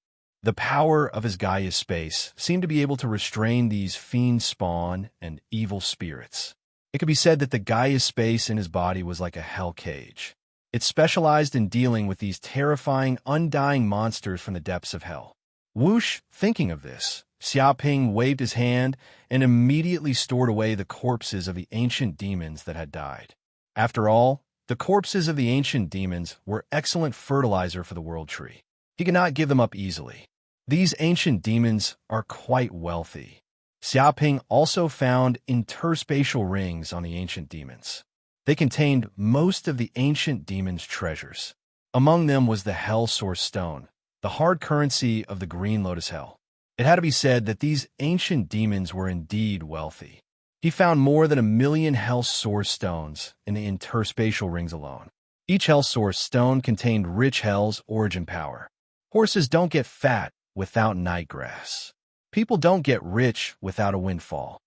The power of his Gaia space seemed to be able to restrain these fiend spawn and evil spirits. It could be said that the Gaia space in his body was like a hell cage. It specialized in dealing with these terrifying, undying monsters from the depths of hell. Whoosh, thinking of this, Xiaoping waved his hand and immediately stored away the corpses of the ancient demons that had died. After all, the corpses of the ancient demons were excellent fertilizer for the world tree. He could not give them up easily. These ancient demons are quite wealthy. Xiaoping also found interspatial rings on the ancient demons. They contained most of the ancient demons' treasures. Among them was the Hell Source Stone, the hard currency of the Green Lotus Hell. It had to be said that these ancient demons were indeed wealthy. He found more than 1 million Hell Source Stones in the interspatial rings alone. Each Hell Source Stone contained rich Hell's origin power. Horses don't get fat without night grass. People don't get rich without a windfall.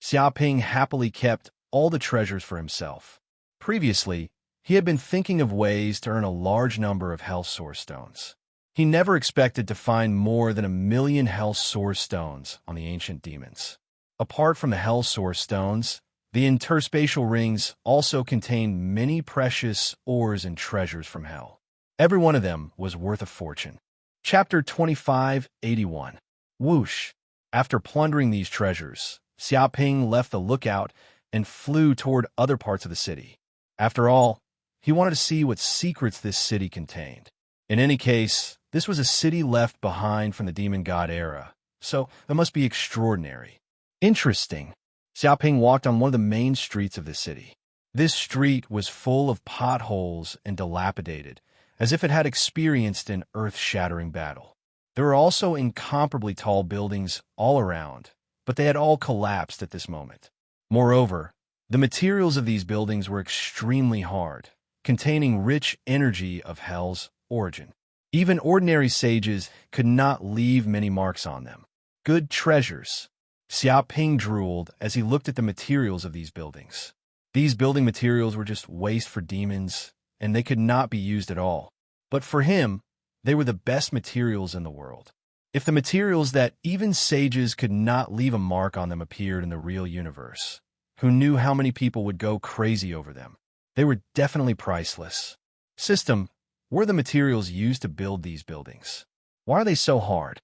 Xiaoping happily kept all the treasures for himself. Previously, he had been thinking of ways to earn a large number of Hell Source Stones. He never expected to find more than 1 million Hell Source Stones on the ancient demons. Apart from the Hell Source Stones, the interspatial rings also contained many precious ores and treasures from Hell. Every one of them was worth a fortune. Chapter 2581. Whoosh! After plundering these treasures, Xiaoping left the lookout and flew toward other parts of the city. After all, he wanted to see what secrets this city contained. In any case, this was a city left behind from the demon god era, so it must be extraordinary. Interesting. Xiaoping walked on one of the main streets of the city. This street was full of potholes and dilapidated, as if it had experienced an earth-shattering battle. There were also incomparably tall buildings all around, but they had all collapsed at this moment. Moreover, the materials of these buildings were extremely hard, containing rich energy of Hell's origin. Even ordinary sages could not leave many marks on them. Good treasures. Xiaoping drooled as he looked at the materials of these buildings. These building materials were just waste for demons, and they could not be used at all. But for him, they were the best materials in the world. If the materials that even sages could not leave a mark on them appeared in the real universe, who knew how many people would go crazy over them? They were definitely priceless. System, were the materials used to build these buildings? Why are they so hard?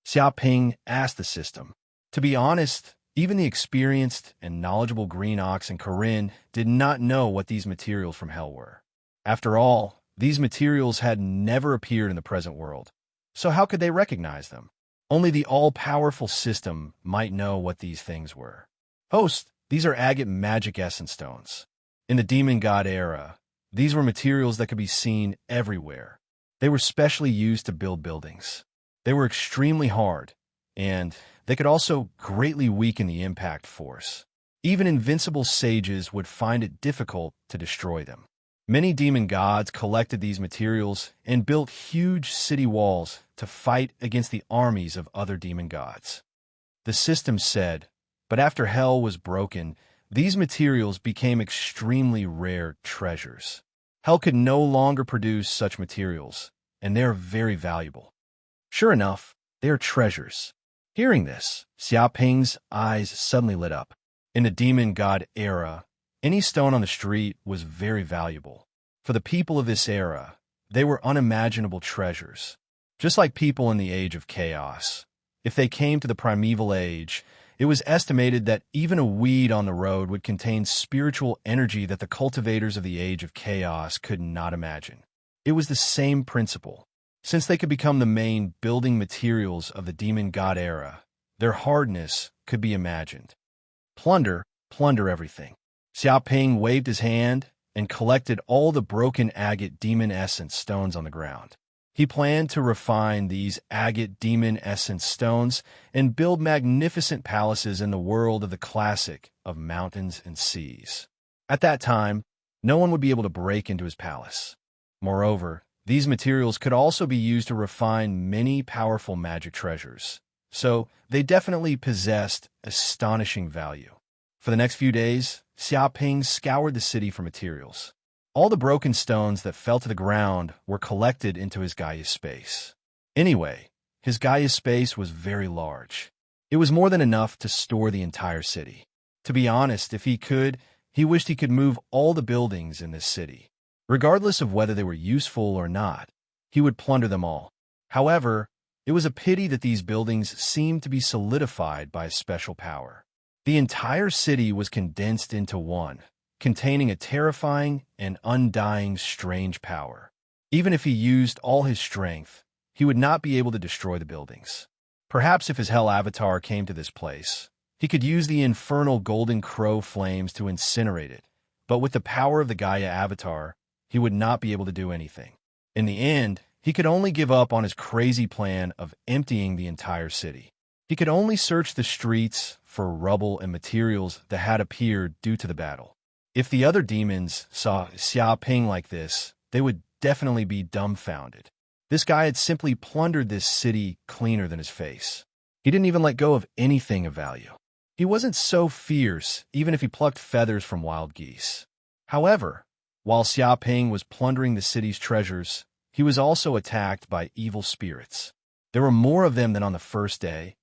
Xiaoping asked the system. To be honest, even the experienced and knowledgeable Green Ox and Corinne did not know what these materials from Hell were. After all, these materials had never appeared in the present world. So how could they recognize them? Only the all-powerful system might know what these things were. Host, these are agate magic essence stones. In the demon god era, these were materials that could be seen everywhere. They were specially used to build buildings. They were extremely hard, and they could also greatly weaken the impact force. Even invincible sages would find it difficult to destroy them. Many demon gods collected these materials and built huge city walls to fight against the armies of other demon gods. The system said, but after hell was broken, these materials became extremely rare treasures. Hell could no longer produce such materials, and they are very valuable. Sure enough, they are treasures. Hearing this, Xiaoping's eyes suddenly lit up. In the demon god era, any stone on the street was very valuable. For the people of this era, they were unimaginable treasures. Just like people in the age of chaos, if they came to the primeval age, it was estimated that even a weed on the road would contain spiritual energy that the cultivators of the age of chaos could not imagine. It was the same principle. Since they could become the main building materials of the demon god era, their hardness could be imagined. Plunder everything. Xiaoping waved his hand and collected all the broken agate demon essence stones on the ground. He planned to refine these agate demon essence stones and build magnificent palaces in the world of the classic of mountains and seas. At that time, no one would be able to break into his palace. Moreover, these materials could also be used to refine many powerful magic treasures, so they definitely possessed astonishing value. For the next few days, Xiaoping scoured the city for materials. All the broken stones that fell to the ground were collected into his Gaia space. Anyway, his Gaia space was very large. It was more than enough to store the entire city. To be honest, if he could, he wished he could move all the buildings in this city. Regardless of whether they were useful or not, he would plunder them all. However, it was a pity that these buildings seemed to be solidified by a special power. The entire city was condensed into one, containing a terrifying and undying strange power. Even if he used all his strength, he would not be able to destroy the buildings. Perhaps if his hell avatar came to this place, he could use the infernal golden crow flames to incinerate it, but with the power of the Gaia avatar, he would not be able to do anything. In the end, he could only give up on his crazy plan of emptying the entire city. He could only search the streets for rubble and materials that had appeared due to the battle. If the other demons saw Xiaoping like this, they would definitely be dumbfounded. This guy had simply plundered this city cleaner than his face. He didn't even let go of anything of value. He wasn't so fierce, even if he plucked feathers from wild geese. However, while Xiaoping was plundering the city's treasures, he was also attacked by evil spirits. There were more of them than on the first day,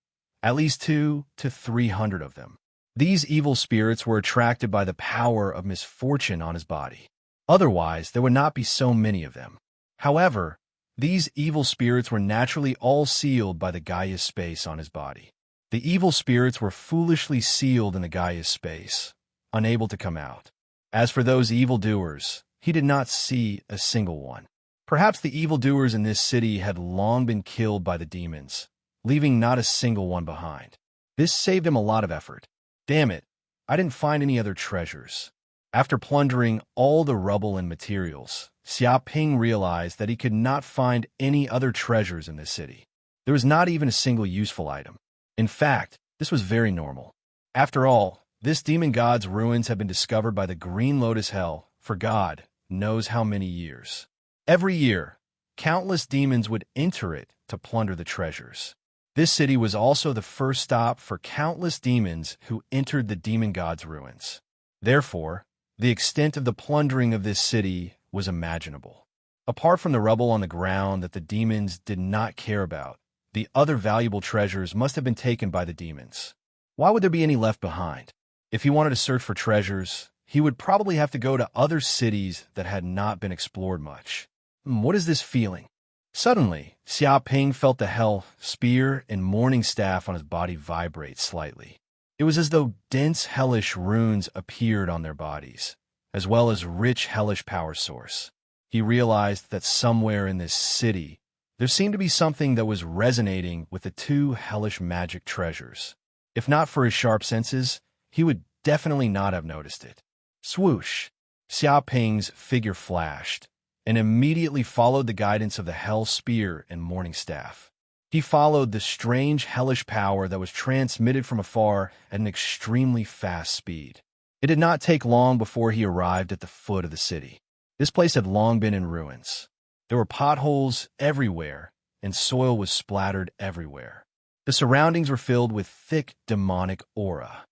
at least 200 to 300 of them. These evil spirits were attracted by the power of misfortune on his body. Otherwise, there would not be so many of them. However, these evil spirits were naturally all sealed by the Gaia space on his body. The evil spirits were foolishly sealed in the Gaia space, unable to come out. As for those evildoers, he did not see a single one. Perhaps the evildoers in this city had long been killed by the demons, leaving not a single one behind. This saved him a lot of effort. Damn it, I didn't find any other treasures. After plundering all the rubble and materials, Xiaoping realized that he could not find any other treasures in this city. There was not even a single useful item. In fact, this was very normal. After all, this demon god's ruins have been discovered by the Green Lotus Hell for God knows how many years. Every year, countless demons would enter it to plunder the treasures. This city was also the first stop for countless demons who entered the demon god's ruins. Therefore, the extent of the plundering of this city was imaginable. Apart from the rubble on the ground that the demons did not care about, the other valuable treasures must have been taken by the demons. Why would there be any left behind? If he wanted to search for treasures, he would probably have to go to other cities that had not been explored much. What is this feeling? Suddenly, Xiaoping felt the hell spear and morning staff on his body vibrate slightly. It was as though dense hellish runes appeared on their bodies, as well as rich hellish power source. He realized that somewhere in this city, There seemed to be something that was resonating with the two hellish magic treasures. If not for his sharp senses, he would definitely not have noticed it. Swoosh! Xiao Ping's figure flashed, and immediately followed the guidance of the Hell Spear and Morning Staff. He followed the strange hellish power that was transmitted from afar at an extremely fast speed. It did not take long before he arrived at the foot of the city. This place had long been in ruins. There were potholes everywhere, and soil was splattered everywhere. The surroundings were filled with thick, demonic aura.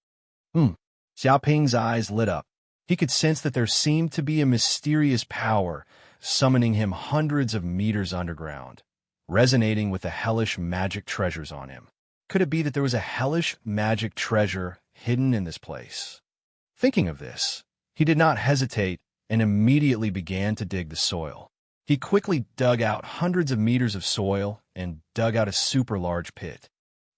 Xiao Ping's eyes lit up. He could sense that there seemed to be a mysterious power summoning him hundreds of meters underground, resonating with the hellish magic treasures on him. Could it be that there was a hellish magic treasure hidden in this place? Thinking of this, he did not hesitate and immediately began to dig the soil. He quickly dug out hundreds of meters of soil and dug out a super large pit.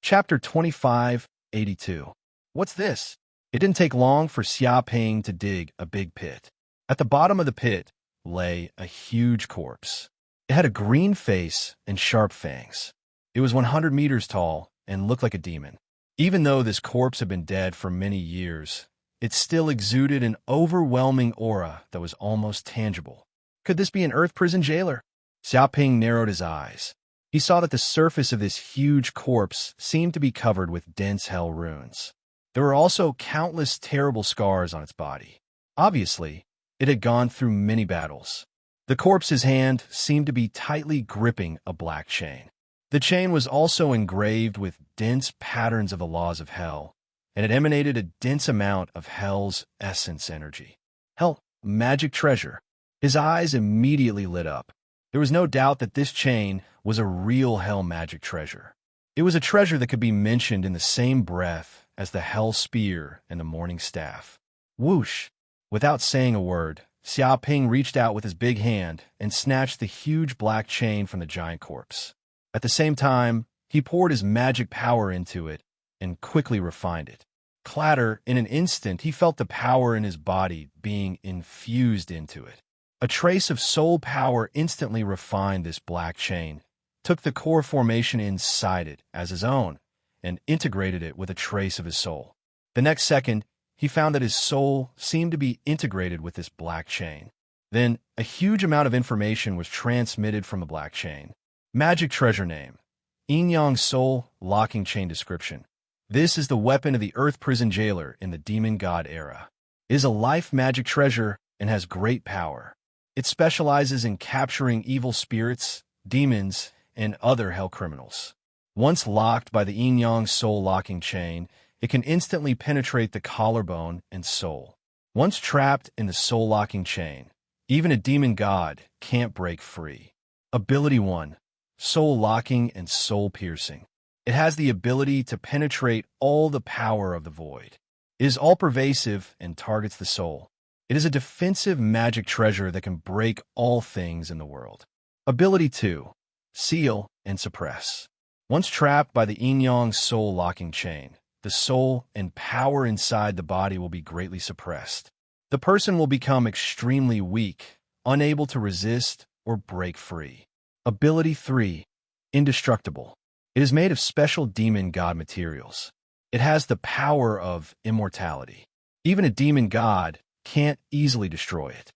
Chapter 2582. What's this? It didn't take long for Xiao Ping to dig a big pit. At the bottom of the pit lay a huge corpse. It had a green face and sharp fangs. It was 100 meters tall and looked like a demon. Even though this corpse had been dead for many years, it still exuded an overwhelming aura that was almost tangible. Could this be an Earth prison jailer? Xiao Ping narrowed his eyes. He saw that the surface of this huge corpse seemed to be covered with dense hell runes. There were also countless terrible scars on its body. Obviously, it had gone through many battles. The corpse's hand seemed to be tightly gripping a black chain. The chain was also engraved with dense patterns of the laws of hell, and it emanated a dense amount of hell's essence energy. Hell, magic treasure. His eyes immediately lit up. There was no doubt that this chain was a real hell magic treasure. It was a treasure that could be mentioned in the same breath as the Hell Spear and the Morning Staff. Whoosh! Without saying a word, Xiao Ping reached out with his big hand and snatched the huge black chain from the giant corpse. At the same time, he poured his magic power into it and quickly refined it. Clatter, in an instant, he felt the power in his body being infused into it. A trace of soul power instantly refined this black chain, took the core formation inside it as his own, and integrated it with a trace of his soul. The next second, he found that his soul seemed to be integrated with this black chain. Then, a huge amount of information was transmitted from the black chain. Magic treasure name. Yin Yang Soul Locking Chain description. This is the weapon of the Earth Prison Jailer in the Demon God era. It is a life magic treasure and has great power. It specializes in capturing evil spirits, demons, and other hell criminals. Once locked by the Yin Yang Soul Locking Chain, it can instantly penetrate the collarbone and soul. Once trapped in the soul locking chain, even a demon god can't break free. Ability 1. Soul locking and soul piercing. It has the ability to penetrate all the power of the void. It is all-pervasive and targets the soul. It is a defensive magic treasure that can break all things in the world. Ability 2. Seal and suppress. Once trapped by the Yin Yang Soul Locking Chain, the soul and power inside the body will be greatly suppressed. The person will become extremely weak, unable to resist or break free. Ability 3. Indestructible. It is made of special demon god materials. It has the power of immortality. Even a demon god can't easily destroy it.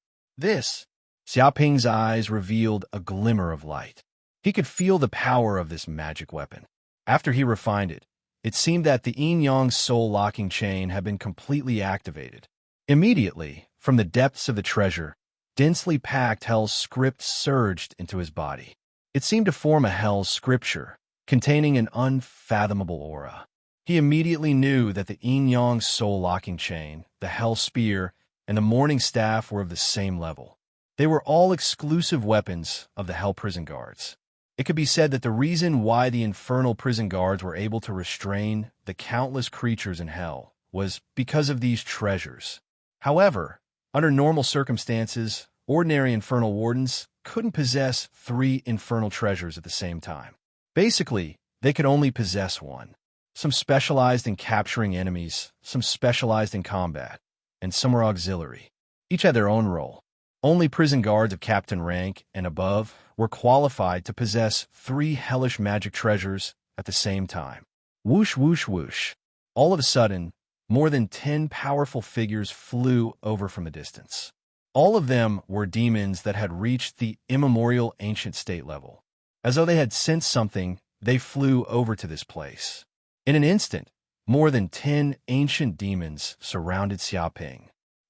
Xiao Ping's eyes revealed a glimmer of light. He could feel the power of this magic weapon. After he refined it, it seemed that the Yin Yang Soul Locking Chain had been completely activated. Immediately, from the depths of the treasure, densely packed hell's script surged into his body. It seemed to form a hell's scripture, containing an unfathomable aura. He immediately knew that the Yin Yang Soul Locking Chain, the Hell Spear, and the Morning Staff were of the same level. They were all exclusive weapons of the Hell Prison Guards. It could be said that the reason why the infernal prison guards were able to restrain the countless creatures in hell was because of these treasures. However, under normal circumstances, ordinary infernal wardens couldn't possess 3 infernal treasures at the same time. Basically, they could only possess one. Some specialized in capturing enemies, some specialized in combat, and some were auxiliary. Each had their own role. Only prison guards of captain rank and above were qualified to possess 3 hellish magic treasures at the same time. Whoosh, whoosh, whoosh. All of a sudden, more than 10 powerful figures flew over from a distance. All of them were demons that had reached the immemorial ancient state level. As though they had sensed something, they flew over to this place. In an instant, more than 10 ancient demons surrounded Xiaoping.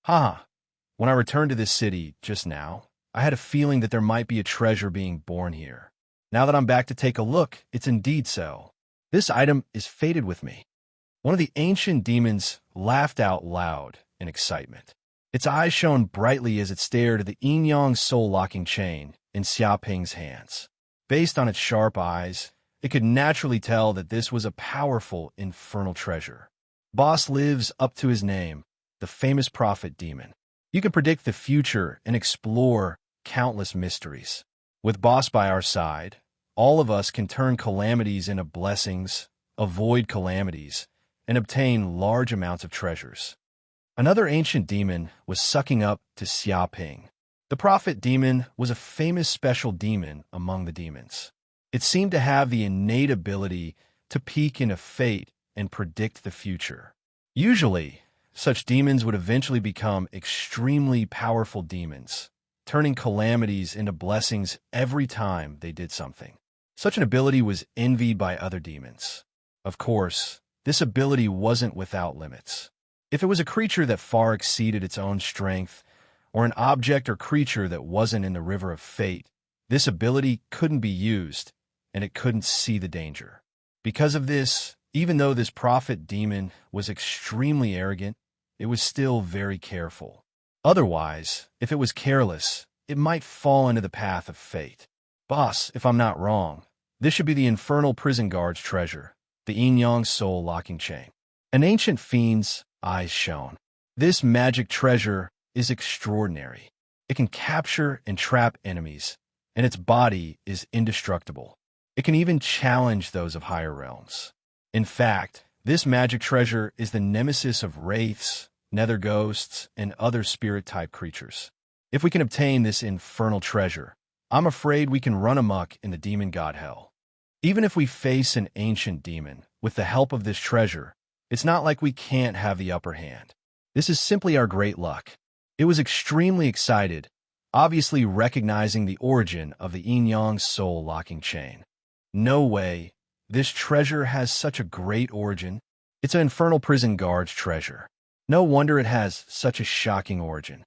Ha! When I returned to this city just now, I had a feeling that there might be a treasure being born here. Now that I'm back to take a look, it's indeed so. This item is fated with me. One of the ancient demons laughed out loud in excitement. Its eyes shone brightly as it stared at the yin-yang soul-locking chain in Xiaoping's hands. Based on its sharp eyes, it could naturally tell that this was a powerful infernal treasure. Boss lives up to his name, the famous prophet demon. You can predict the future and explore countless mysteries. With Boss by our side, all of us can turn calamities into blessings, avoid calamities, and obtain large amounts of treasures. Another ancient demon was sucking up to Xiaoping. The prophet demon was a famous special demon among the demons. It seemed to have the innate ability to peek into fate and predict the future. Usually, such demons would eventually become extremely powerful demons, turning calamities into blessings every time they did something. Such an ability was envied by other demons. Of course, this ability wasn't without limits. If it was a creature that far exceeded its own strength, or an object or creature that wasn't in the river of fate, this ability couldn't be used, and it couldn't see the danger. Because of this, even though this prophet demon was extremely arrogant, it was still very careful. Otherwise, if it was careless, it might fall into the path of fate. Boss, if I'm not wrong, this should be the infernal prison guard's treasure, the yin-yang soul-locking chain. An ancient fiend's eyes shone. This magic treasure is extraordinary. It can capture and trap enemies, and its body is indestructible. It can even challenge those of higher realms. In fact, this magic treasure is the nemesis of wraiths, nether ghosts, and other spirit-type creatures. If we can obtain this infernal treasure, I'm afraid we can run amok in the demon god hell. Even if we face an ancient demon, with the help of this treasure, it's not like we can't have the upper hand. This is simply our great luck. It was extremely excited, obviously recognizing the origin of the yin-yang soul-locking chain. No way. This treasure has such a great origin. It's an infernal prison guard's treasure. No wonder it has such a shocking origin.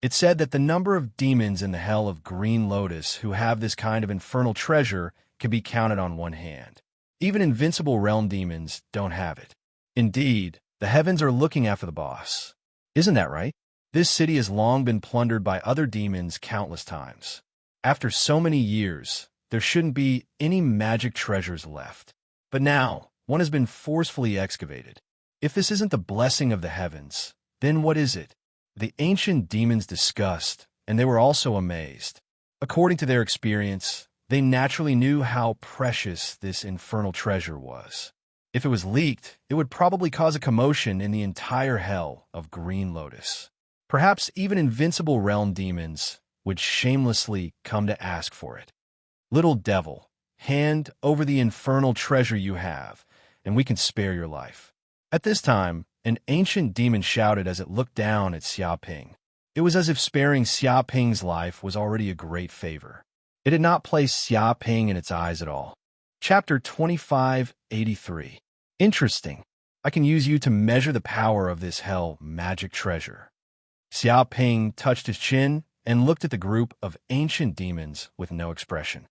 It's said that the number of demons in the hell of Green Lotus who have this kind of infernal treasure can be counted on one hand. Even invincible realm demons don't have it. Indeed, the heavens are looking after the boss. Isn't that right? This city has long been plundered by other demons countless times. After so many years, there shouldn't be any magic treasures left. But now, one has been forcefully excavated. If this isn't the blessing of the heavens, then what is it? The ancient demons discussed, and they were also amazed. According to their experience, they naturally knew how precious this infernal treasure was. If it was leaked, it would probably cause a commotion in the entire hell of Green Lotus. Perhaps even invincible realm demons would shamelessly come to ask for it. Little devil, hand over the infernal treasure you have, and we can spare your life. At this time, an ancient demon shouted as it looked down at Xiaoping. It was as if sparing Xiaoping's life was already a great favor. It had not placed Xiaoping in its eyes at all. Chapter 2583. Interesting. I can use you to measure the power of this hell magic treasure. Xiaoping touched his chin and looked at the group of ancient demons with no expression.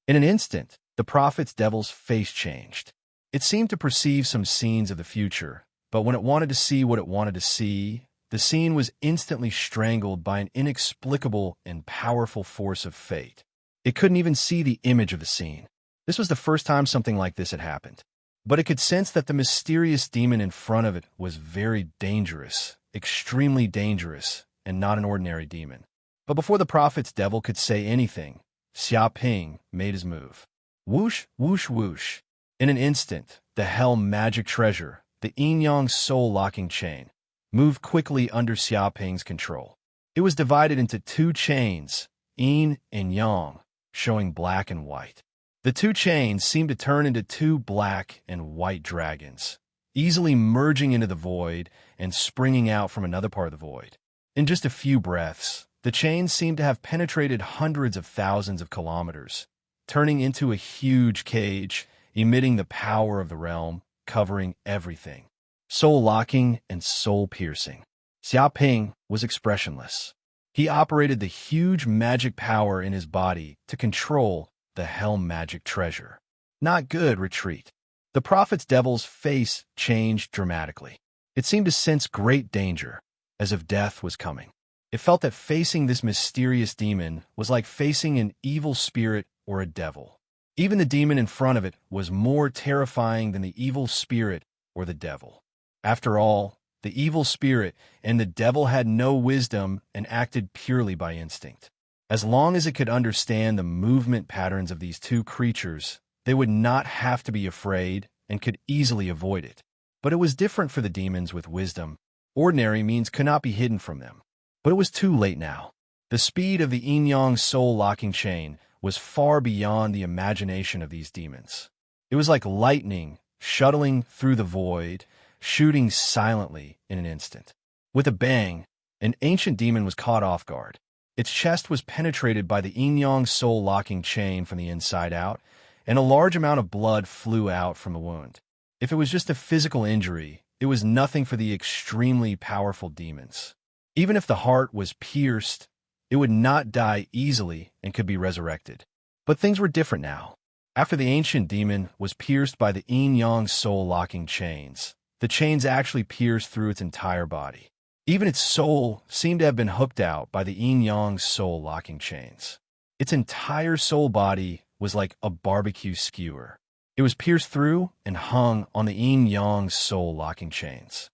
In an instant, the prophet's devil's face changed. It seemed to perceive some scenes of the future, but when it wanted to see what it wanted to see, the scene was instantly strangled by an inexplicable and powerful force of fate. It couldn't even see the image of the scene. This was the first time something like this had happened. But it could sense that the mysterious demon in front of it was very dangerous, extremely dangerous, and not an ordinary demon. But before the prophet's devil could say anything, Xiaoping made his move. Whoosh, whoosh, whoosh. In an instant, the hell magic treasure, the yin-yang soul-locking chain, moved quickly under Xiaoping's control. It was divided into two chains, yin and yang, showing black and white. The two chains seemed to turn into two black and white dragons, easily merging into the void and springing out from another part of the void. In just a few breaths, the chains seemed to have penetrated hundreds of thousands of kilometers, turning into a huge cage, emitting the power of the realm, covering everything. Soul-locking and soul-piercing. Xiaoping was expressionless. He operated the huge magic power in his body to control the hell magic treasure. Not good, retreat. The prophet's devil's face changed dramatically. It seemed to sense great danger, as if death was coming. It felt that facing this mysterious demon was like facing an evil spirit or a devil. Even the demon in front of it was more terrifying than the evil spirit or the devil. After all, the evil spirit and the devil had no wisdom and acted purely by instinct. As long as it could understand the movement patterns of these two creatures, they would not have to be afraid and could easily avoid it. But it was different for the demons with wisdom. Ordinary means could not be hidden from them. But it was too late now. The speed of the yin-yang soul-locking chain was far beyond the imagination of these demons. It was like lightning shuttling through the void, shooting silently in an instant. With a bang, an ancient demon was caught off guard. Its chest was penetrated by the yin-yang soul-locking chain from the inside out, and a large amount of blood flew out from the wound. If it was just a physical injury, it was nothing for the extremely powerful demons. Even if the heart was pierced, it would not die easily and could be resurrected. But things were different now. After the ancient demon was pierced by the yin-yang soul-locking chains, the chains actually pierced through its entire body. Even its soul seemed to have been hooked out by the yin-yang soul-locking chains. Its entire soul body was like a barbecue skewer. It was pierced through and hung on the yin-yang soul-locking chains.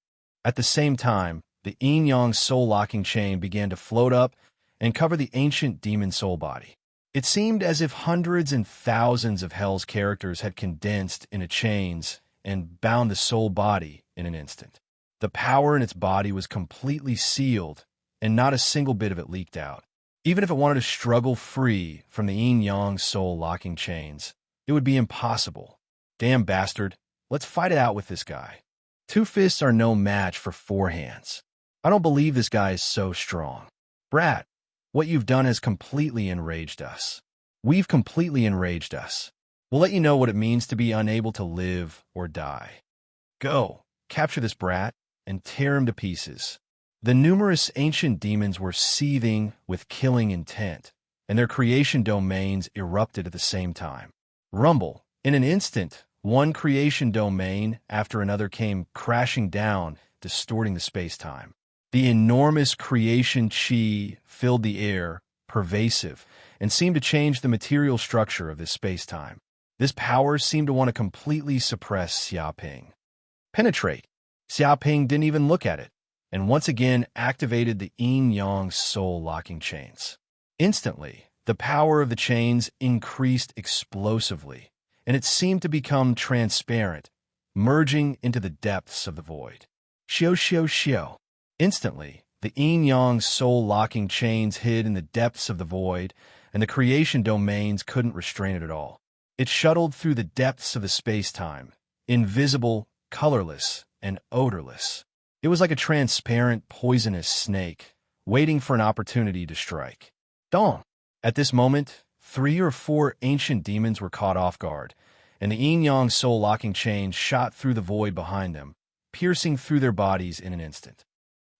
At the same time, the yin-yang soul-locking chain began to float up and cover the ancient demon soul body. It seemed as if hundreds and thousands of Hell's characters had condensed into chains and bound the soul body in an instant. The power in its body was completely sealed, and not a single bit of it leaked out. Even if it wanted to struggle free from the yin-yang soul-locking chains, it would be impossible. Damn bastard, let's fight it out with this guy. Two fists are no match for four hands. I don't believe this guy is so strong. Brat, what you've done has completely enraged us. We've completely enraged us. We'll let you know what it means to be unable to live or die. Go, capture this brat, and tear him to pieces. The numerous ancient demons were seething with killing intent, and their creation domains erupted at the same time. Rumble. In an instant, one creation domain after another came crashing down, distorting the space-time. The enormous creation chi filled the air, pervasive, and seemed to change the material structure of this space-time. This power seemed to want to completely suppress Xiaoping. Penetrate. Xiaoping didn't even look at it, and once again activated the yin-yang soul-locking chains. Instantly, the power of the chains increased explosively, and it seemed to become transparent, merging into the depths of the void. Xiao xiao xiao. Instantly, the yin-yang soul-locking chains hid in the depths of the void, and the creation domains couldn't restrain it at all. It shuttled through the depths of the space-time, invisible, colorless, and odorless. It was like a transparent, poisonous snake, waiting for an opportunity to strike. Dong! At this moment, 3 or 4 ancient demons were caught off guard, and the yin-yang soul-locking chains shot through the void behind them, piercing through their bodies in an instant.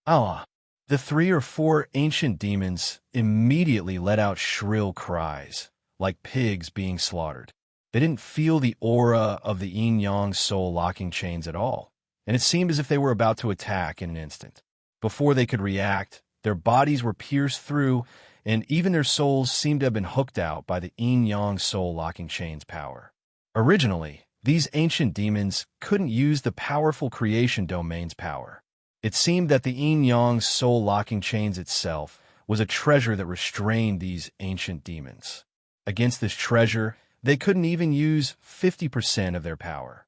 Ah! The 3 or 4 ancient demons immediately let out shrill cries, like pigs being slaughtered. They didn't feel the aura of the yin-yang soul-locking chains at all, and it seemed as if they were about to attack in an instant. Before they could react, their bodies were pierced through, and even their souls seemed to have been hooked out by the yin-yang soul-locking chains' power. Originally, these ancient demons couldn't use the powerful creation domain's power. It seemed that the yin-yang soul-locking chains itself was a treasure that restrained these ancient demons. Against this treasure, they couldn't even use 50% of their power.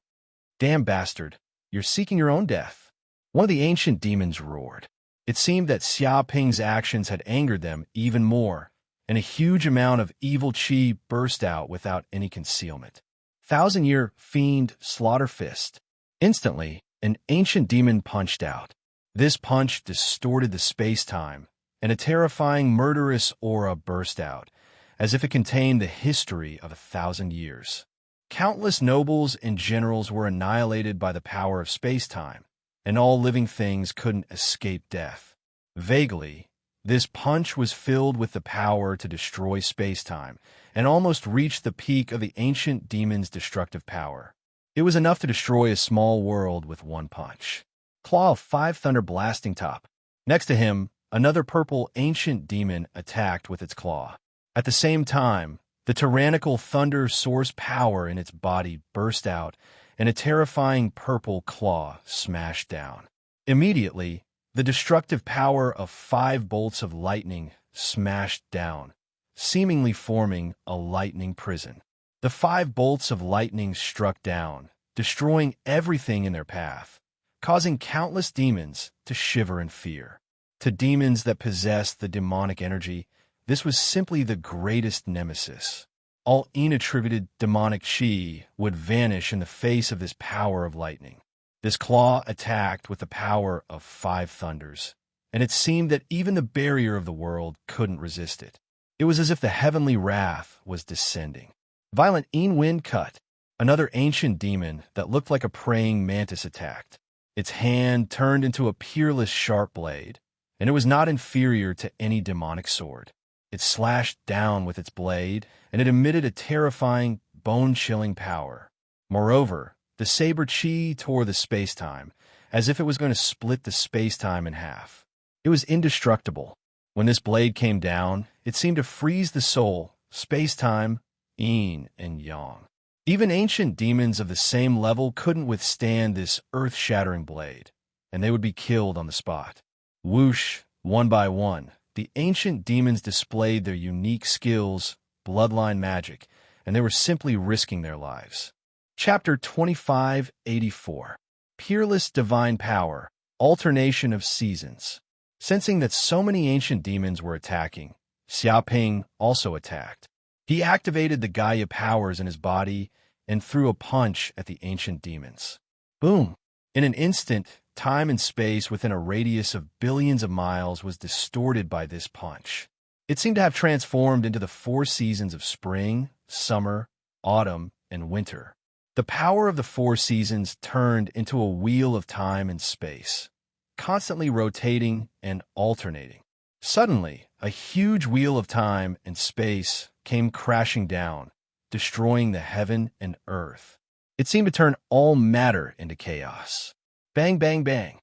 Damn bastard, you're seeking your own death. One of the ancient demons roared. It seemed that Xia Ping's actions had angered them even more, and a huge amount of evil qi burst out without any concealment. Thousand-year Fiend Slaughter Fist. Instantly, an ancient demon punched out. This punch distorted the space-time, and a terrifying murderous aura burst out, as if it contained the history of 1,000 years. Countless nobles and generals were annihilated by the power of space-time, and all living things couldn't escape death. Vaguely, this punch was filled with the power to destroy space-time, and almost reached the peak of the ancient demon's destructive power. It was enough to destroy a small world with one punch. Claw of 5 Thunder Blasting Top. Next to him, another purple ancient demon attacked with its claw. At the same time, the tyrannical thunder source power in its body burst out, and a terrifying purple claw smashed down. Immediately, the destructive power of 5 bolts of lightning smashed down, seemingly forming a lightning prison. The 5 bolts of lightning struck down, destroying everything in their path, causing countless demons to shiver in fear. To demons that possessed the demonic energy, this was simply the greatest nemesis. All inattributed demonic qi would vanish in the face of this power of lightning. This claw attacked with the power of 5 thunders, and it seemed that even the barrier of the world couldn't resist it. It was as if the heavenly wrath was descending. Violent wind cut. Another ancient demon that looked like a praying mantis attacked. Its hand turned into a peerless sharp blade, and it was not inferior to any demonic sword. It slashed down with its blade, and it emitted a terrifying, bone-chilling power. Moreover, the saber qi tore the space-time, as if it was going to split the space-time in half. It was indestructible. When this blade came down, it seemed to freeze the soul, space-time, yin and yang. Even ancient demons of the same level couldn't withstand this earth-shattering blade, and they would be killed on the spot. Whoosh, one by one, the ancient demons displayed their unique skills, bloodline magic, and they were simply risking their lives. Chapter 2584. Peerless Divine Power, Alternation of Seasons. Sensing that so many ancient demons were attacking, Xia Ping also attacked. He activated the Gaia powers in his body and threw a punch at the ancient demons. Boom! In an instant, time and space within a radius of billions of miles was distorted by this punch. It seemed to have transformed into the 4 seasons of spring, summer, autumn, and winter. The power of the 4 seasons turned into a wheel of time and space, constantly rotating and alternating. Suddenly, a huge wheel of time and space came crashing down, destroying the heaven and earth. It seemed to turn all matter into chaos. Bang, bang, bang.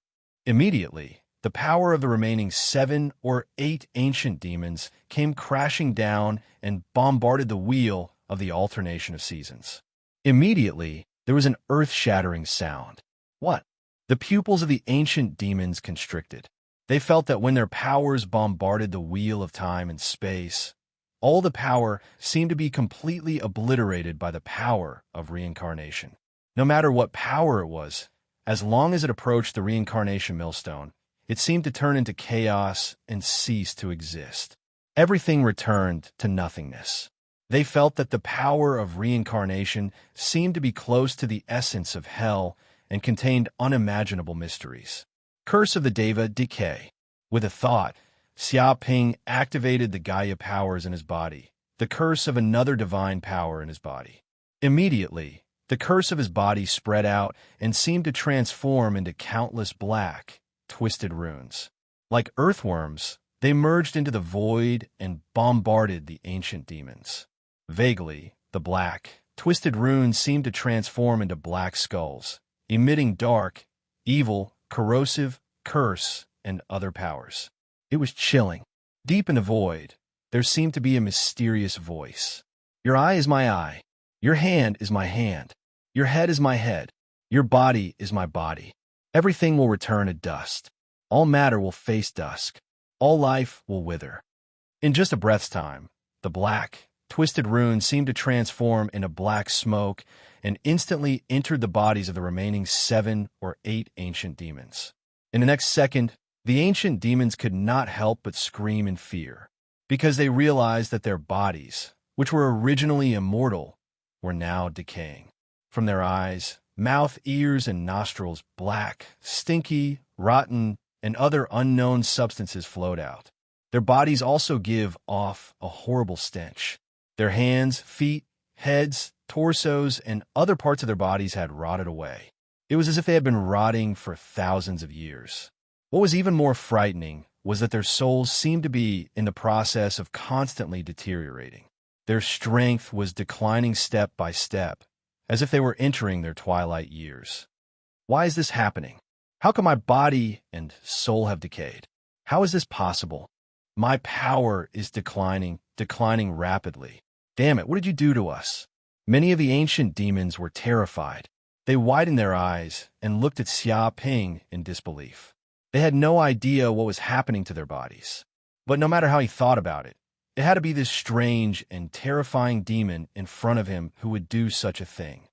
Immediately, the power of the remaining 7 or 8 ancient demons came crashing down and bombarded the wheel of the alternation of seasons. Immediately, there was an earth-shattering sound. What? The pupils of the ancient demons constricted. They felt that when their powers bombarded the wheel of time and space, all the power seemed to be completely obliterated by the power of reincarnation. No matter what power it was, as long as it approached the reincarnation millstone, it seemed to turn into chaos and cease to exist. Everything returned to nothingness. They felt that the power of reincarnation seemed to be close to the essence of hell and contained unimaginable mysteries. Curse of the Deva Decay. With a thought, Xia Ping activated the Gaia powers in his body, the curse of another divine power in his body. Immediately, the curse of his body spread out and seemed to transform into countless black, twisted runes. Like earthworms, they merged into the void and bombarded the ancient demons. Vaguely, the black, twisted runes seemed to transform into black skulls, emitting dark, evil, corrosive, curse, and other powers. It was chilling. Deep in the void, there seemed to be a mysterious voice. Your eye is my eye. Your hand is my hand. Your head is my head. Your body is my body. Everything will return to dust. All matter will face dusk. All life will wither. In just a breath's time, the black, twisted runes seemed to transform into black smoke and instantly entered the bodies of the remaining 7 or 8 ancient demons. In the next second, The ancient demons could not help but scream in fear, because they realized that their bodies, which were originally immortal, were now decaying. From their eyes, mouth, ears, and nostrils, black, stinky, rotten, and other unknown substances flowed out. Their bodies also give off a horrible stench. Their hands, feet, heads, torsos, and other parts of their bodies had rotted away. It was as if they had been rotting for thousands of years. What was even more frightening was that their souls seemed to be in the process of constantly deteriorating. Their strength was declining step by step, as if they were entering their twilight years. Why is this happening? How can my body and soul have decayed? How is this possible? My power is declining rapidly. Damn it, what did you do to us? Many of the ancient demons were terrified. They widened their eyes and looked at Xia Ping in disbelief. They had no idea what was happening to their bodies. But no matter how he thought about it, it had to be this strange and terrifying demon in front of him who would do such a thing.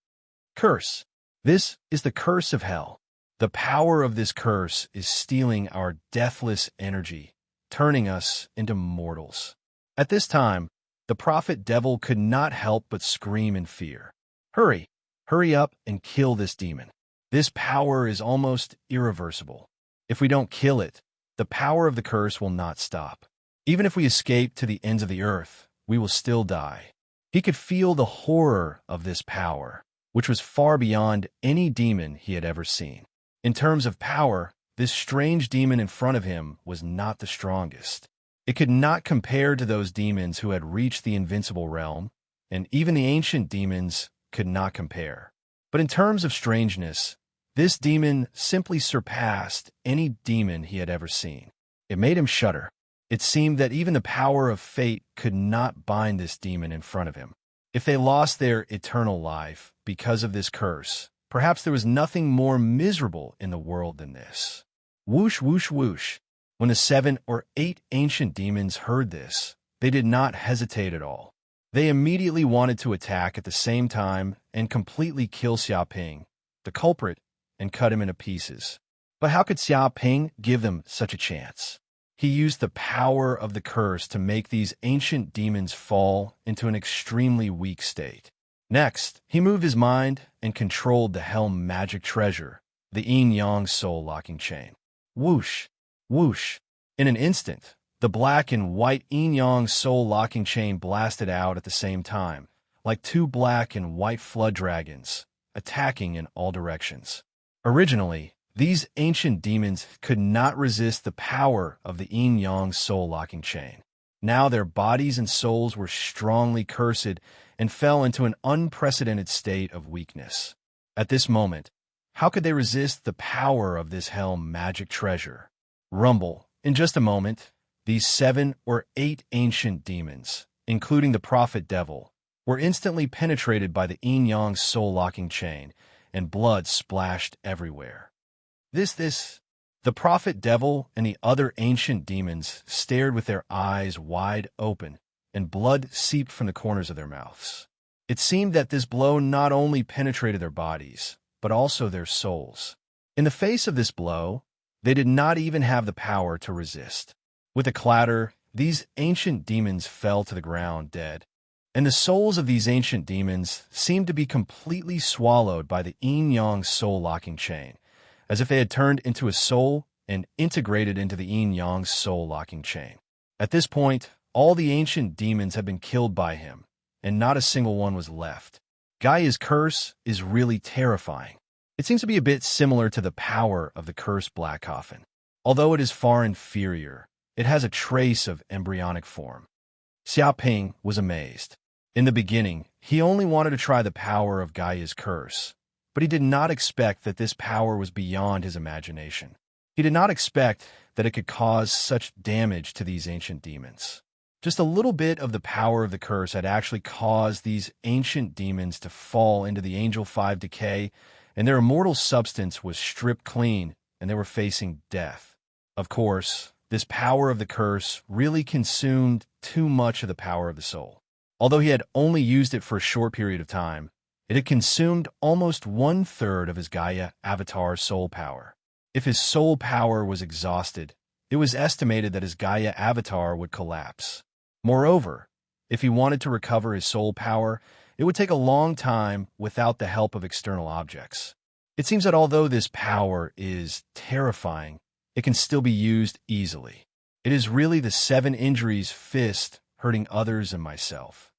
Curse. This is the curse of hell. The power of this curse is stealing our deathless energy, turning us into mortals. At this time, the prophet devil could not help but scream in fear. Hurry, hurry up and kill this demon. This power is almost irreversible. If we don't kill it, the power of the curse will not stop. Even if we escape to the ends of the earth, we will still die. He could feel the horror of this power, which was far beyond any demon he had ever seen. In terms of power, this strange demon in front of him was not the strongest. It could not compare to those demons who had reached the invincible realm, and even the ancient demons could not compare. But in terms of strangeness, this demon simply surpassed any demon he had ever seen. It made him shudder. It seemed that even the power of fate could not bind this demon in front of him. If they lost their eternal life because of this curse, perhaps there was nothing more miserable in the world than this. Whoosh, whoosh, whoosh. When the 7 or 8 ancient demons heard this, they did not hesitate at all. They immediately wanted to attack at the same time and completely kill Xia Ping, the culprit, and cut him into pieces. But how could Xia Ping give them such a chance? He used the power of the curse to make these ancient demons fall into an extremely weak state. Next, he moved his mind and controlled the hell magic treasure, the yin-yang soul-locking chain. Whoosh, whoosh. In an instant, the black and white yin-yang soul-locking chain blasted out at the same time, like 2 black and white flood dragons, attacking in all directions. Originally, these ancient demons could not resist the power of the yin-yang soul-locking chain. Now their bodies and souls were strongly cursed and fell into an unprecedented state of weakness. At this moment, how could they resist the power of this hell magic treasure? Rumble. In just a moment, these 7 or 8 ancient demons, including the prophet devil, were instantly penetrated by the yin-yang soul-locking chain, and blood splashed everywhere. The prophet devil and the other ancient demons stared with their eyes wide open, and blood seeped from the corners of their mouths. It seemed that this blow not only penetrated their bodies, but also their souls. In the face of this blow, they did not even have the power to resist. With a clatter, these ancient demons fell to the ground dead, and the souls of these ancient demons seemed to be completely swallowed by the yin-yang soul-locking chain, as if they had turned into a soul and integrated into the yin-yang soul-locking chain. At this point, all the ancient demons had been killed by him, and not a single one was left. Gaia's curse is really terrifying. It seems to be a bit similar to the power of the cursed Black Coffin. Although it is far inferior, it has a trace of embryonic form. Xia Ping was amazed. In the beginning, he only wanted to try the power of Gaia's curse, but he did not expect that this power was beyond his imagination. He did not expect that it could cause such damage to these ancient demons. Just a little bit of the power of the curse had actually caused these ancient demons to fall into the Angel 5 decay, and their immortal substance was stripped clean, and they were facing death. Of course, this power of the curse really consumed too much of the power of the soul. Although he had only used it for a short period of time, it had consumed almost 1/3 of his Gaia avatar soul power. If his soul power was exhausted, it was estimated that his Gaia avatar would collapse. Moreover, if he wanted to recover his soul power, it would take a long time without the help of external objects. It seems that although this power is terrifying, it can still be used easily. It is really the 7 injuries fist hurting others and myself.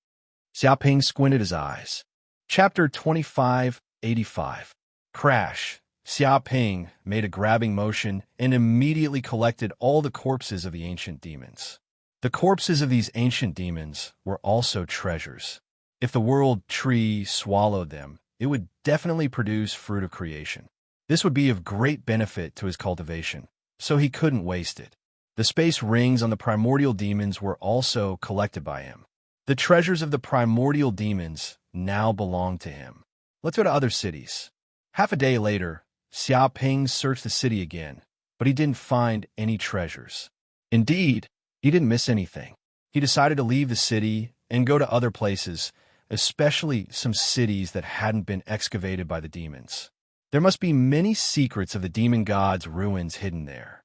Xiaoping squinted his eyes. Chapter 2585. Crash. Xiaoping made a grabbing motion and immediately collected all the corpses of the ancient demons. The corpses of these ancient demons were also treasures. If the world tree swallowed them, it would definitely produce fruit of creation. This would be of great benefit to his cultivation, so he couldn't waste it. The space rings on the primordial demons were also collected by him. The treasures of the primordial demons now belong to him. Let's go to other cities. Half a day later, Xiaoping searched the city again, but he didn't find any treasures. Indeed, he didn't miss anything. He decided to leave the city and go to other places, especially some cities that hadn't been excavated by the demons. There must be many secrets of the demon gods' ruins hidden there.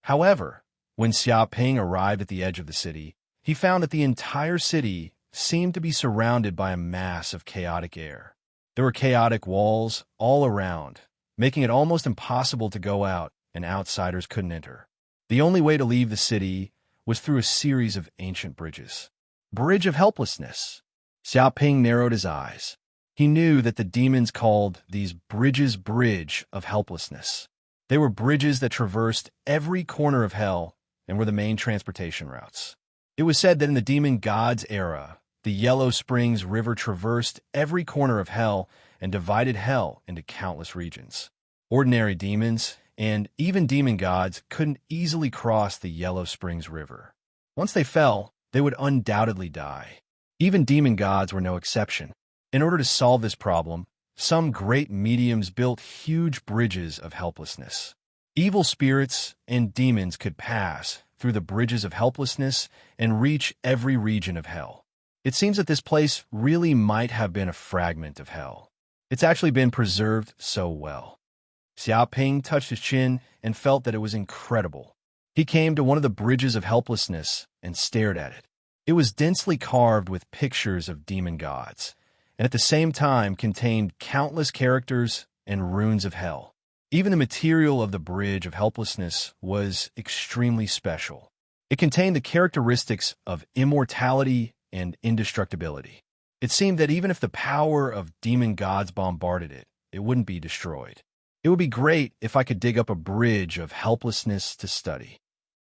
However, when Xiaoping arrived at the edge of the city, he found that the entire city seemed to be surrounded by a mass of chaotic air. There were chaotic walls all around, making it almost impossible to go out, and outsiders couldn't enter. The only way to leave the city was through a series of ancient bridges. Bridge of Helplessness. Xiaoping narrowed his eyes. He knew that the demons called these bridges Bridge of Helplessness. They were bridges that traversed every corner of hell and were the main transportation routes. It was said that in the demon gods' era, the Yellow Springs River traversed every corner of hell and divided hell into countless regions. Ordinary demons and even demon gods couldn't easily cross the Yellow Springs River. Once they fell, they would undoubtedly die. Even demon gods were no exception. In order to solve this problem, some great mediums built huge bridges of helplessness. Evil spirits and demons could pass through the bridges of helplessness and reach every region of hell. It seems that this place really might have been a fragment of hell. It's actually been preserved so well. Xiaoping touched his chin and felt that it was incredible. He came to one of the bridges of helplessness and stared at it. It was densely carved with pictures of demon gods, and at the same time contained countless characters and runes of hell. Even the material of the bridge of helplessness was extremely special. It contained the characteristics of immortality and indestructibility. It seemed that even if the power of demon gods bombarded it, it wouldn't be destroyed. It would be great if I could dig up a bridge of helplessness to study.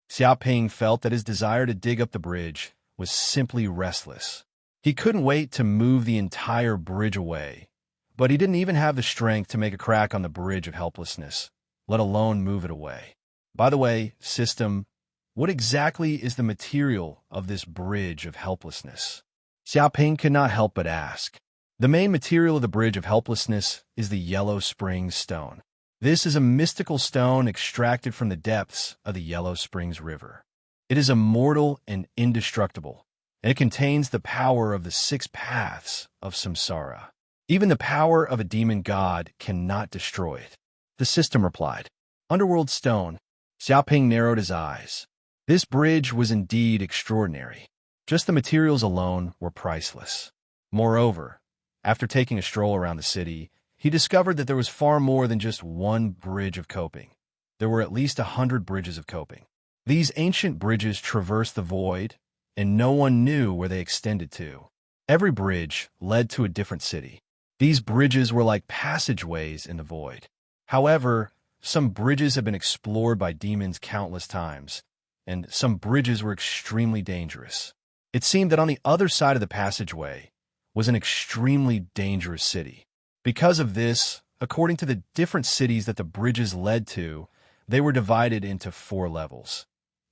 Xiaoping felt that his desire to dig up the bridge was simply restless. He couldn't wait to move the entire bridge away, but he didn't even have the strength to make a crack on the bridge of helplessness, let alone move it away. By the way, system, what exactly is the material of this bridge of helplessness? Xiaoping could not help but ask. The main material of the bridge of helplessness is the Yellow Springs Stone. This is a mystical stone extracted from the depths of the Yellow Springs River. It is immortal and indestructible, and it contains the power of the 6 paths of samsara. Even the power of a demon god cannot destroy it. The system replied. Underworld Stone. Xiaoping narrowed his eyes. This bridge was indeed extraordinary. Just the materials alone were priceless. Moreover, after taking a stroll around the city, he discovered that there was far more than just one bridge of coping. There were at least 100 bridges of coping. These ancient bridges traversed the void, and no one knew where they extended to. Every bridge led to a different city. These bridges were like passageways in the void. However, some bridges have been explored by demons countless times, and some bridges were extremely dangerous. It seemed that on the other side of the passageway was an extremely dangerous city. Because of this, according to the different cities that the bridges led to, they were divided into 4 levels: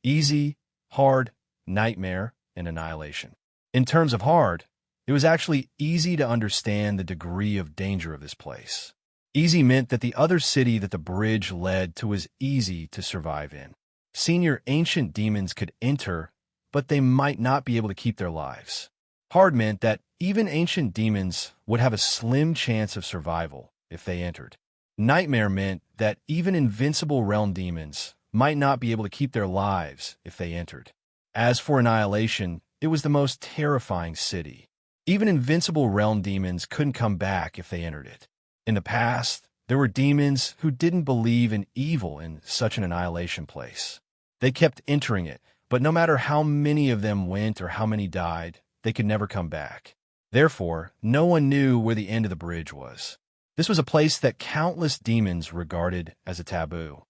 easy, hard, nightmare, and annihilation. In terms of hard, it was actually easy to understand the degree of danger of this place. Easy meant that the other city that the bridge led to was easy to survive in. Senior ancient demons could enter, but they might not be able to keep their lives. Hard meant that even ancient demons would have a slim chance of survival if they entered. Nightmare meant that even invincible realm demons might not be able to keep their lives if they entered. As for annihilation, it was the most terrifying city. Even invincible realm demons couldn't come back if they entered it. In the past, there were demons who didn't believe in evil in such an annihilation place. They kept entering it, but no matter how many of them went or how many died, they could never come back. Therefore, no one knew where the end of the bridge was. This was a place that countless demons regarded as a taboo.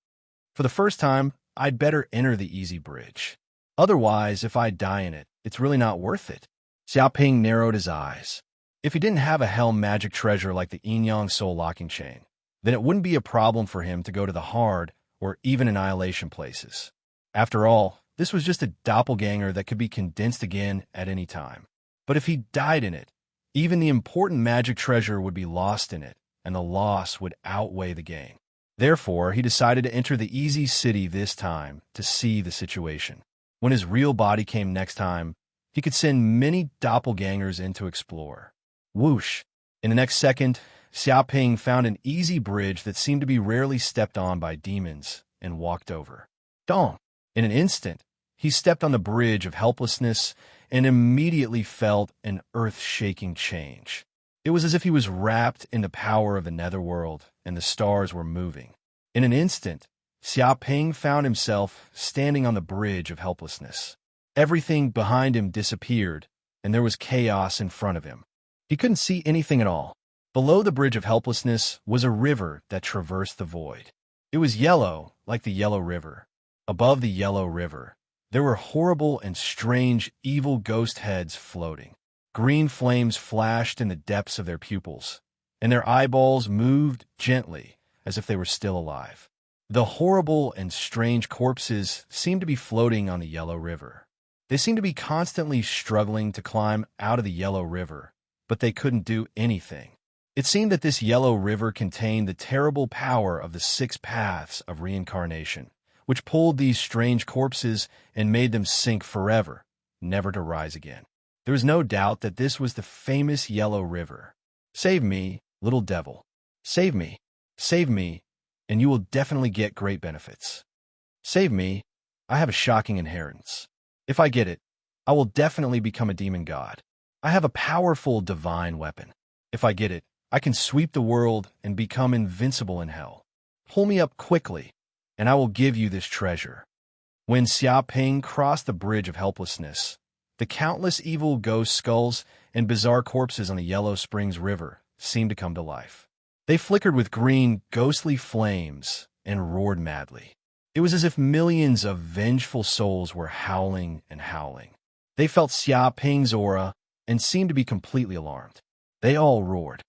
For the first time, I'd better enter the easy bridge. Otherwise, if I die in it, it's really not worth it. Xiaoping narrowed his eyes. If he didn't have a helm magic treasure like the Yin-Yang Soul Locking Chain, then it wouldn't be a problem for him to go to the hard or even annihilation places. After all, this was just a doppelganger that could be condensed again at any time. But if he died in it, even the important magic treasure would be lost in it, and the loss would outweigh the gain. Therefore, he decided to enter the easy city this time to see the situation. When his real body came next time, he could send many doppelgangers in to explore. Whoosh! In the next second, Xiaoping found an easy bridge that seemed to be rarely stepped on by demons and walked over. Dong! In an instant, he stepped on the bridge of helplessness and immediately felt an earth-shaking change. It was as if he was wrapped in the power of the netherworld and the stars were moving. In an instant, Xiaoping found himself standing on the bridge of helplessness. Everything behind him disappeared, and there was chaos in front of him. He couldn't see anything at all. Below the bridge of helplessness was a river that traversed the void. It was yellow, like the Yellow River. Above the Yellow River, there were horrible and strange evil ghost heads floating. Green flames flashed in the depths of their pupils, and their eyeballs moved gently as if they were still alive. The horrible and strange corpses seemed to be floating on the Yellow River. They seemed to be constantly struggling to climb out of the Yellow River, but they couldn't do anything. It seemed that this Yellow River contained the terrible power of the 6 paths of reincarnation, which pulled these strange corpses and made them sink forever, never to rise again. There was no doubt that this was the famous Yellow River. Save me, little devil. Save me, and you will definitely get great benefits. Save me, I have a shocking inheritance. If I get it, I will definitely become a demon god. I have a powerful divine weapon. If I get it, I can sweep the world and become invincible in hell. Pull me up quickly, and I will give you this treasure. When Xiaoping crossed the bridge of helplessness, the countless evil ghost skulls and bizarre corpses on the Yellow Springs River seemed to come to life. They flickered with green, ghostly flames and roared madly. It was as if millions of vengeful souls were howling and howling. They felt Xiaoping's aura and seemed to be completely alarmed. They all roared,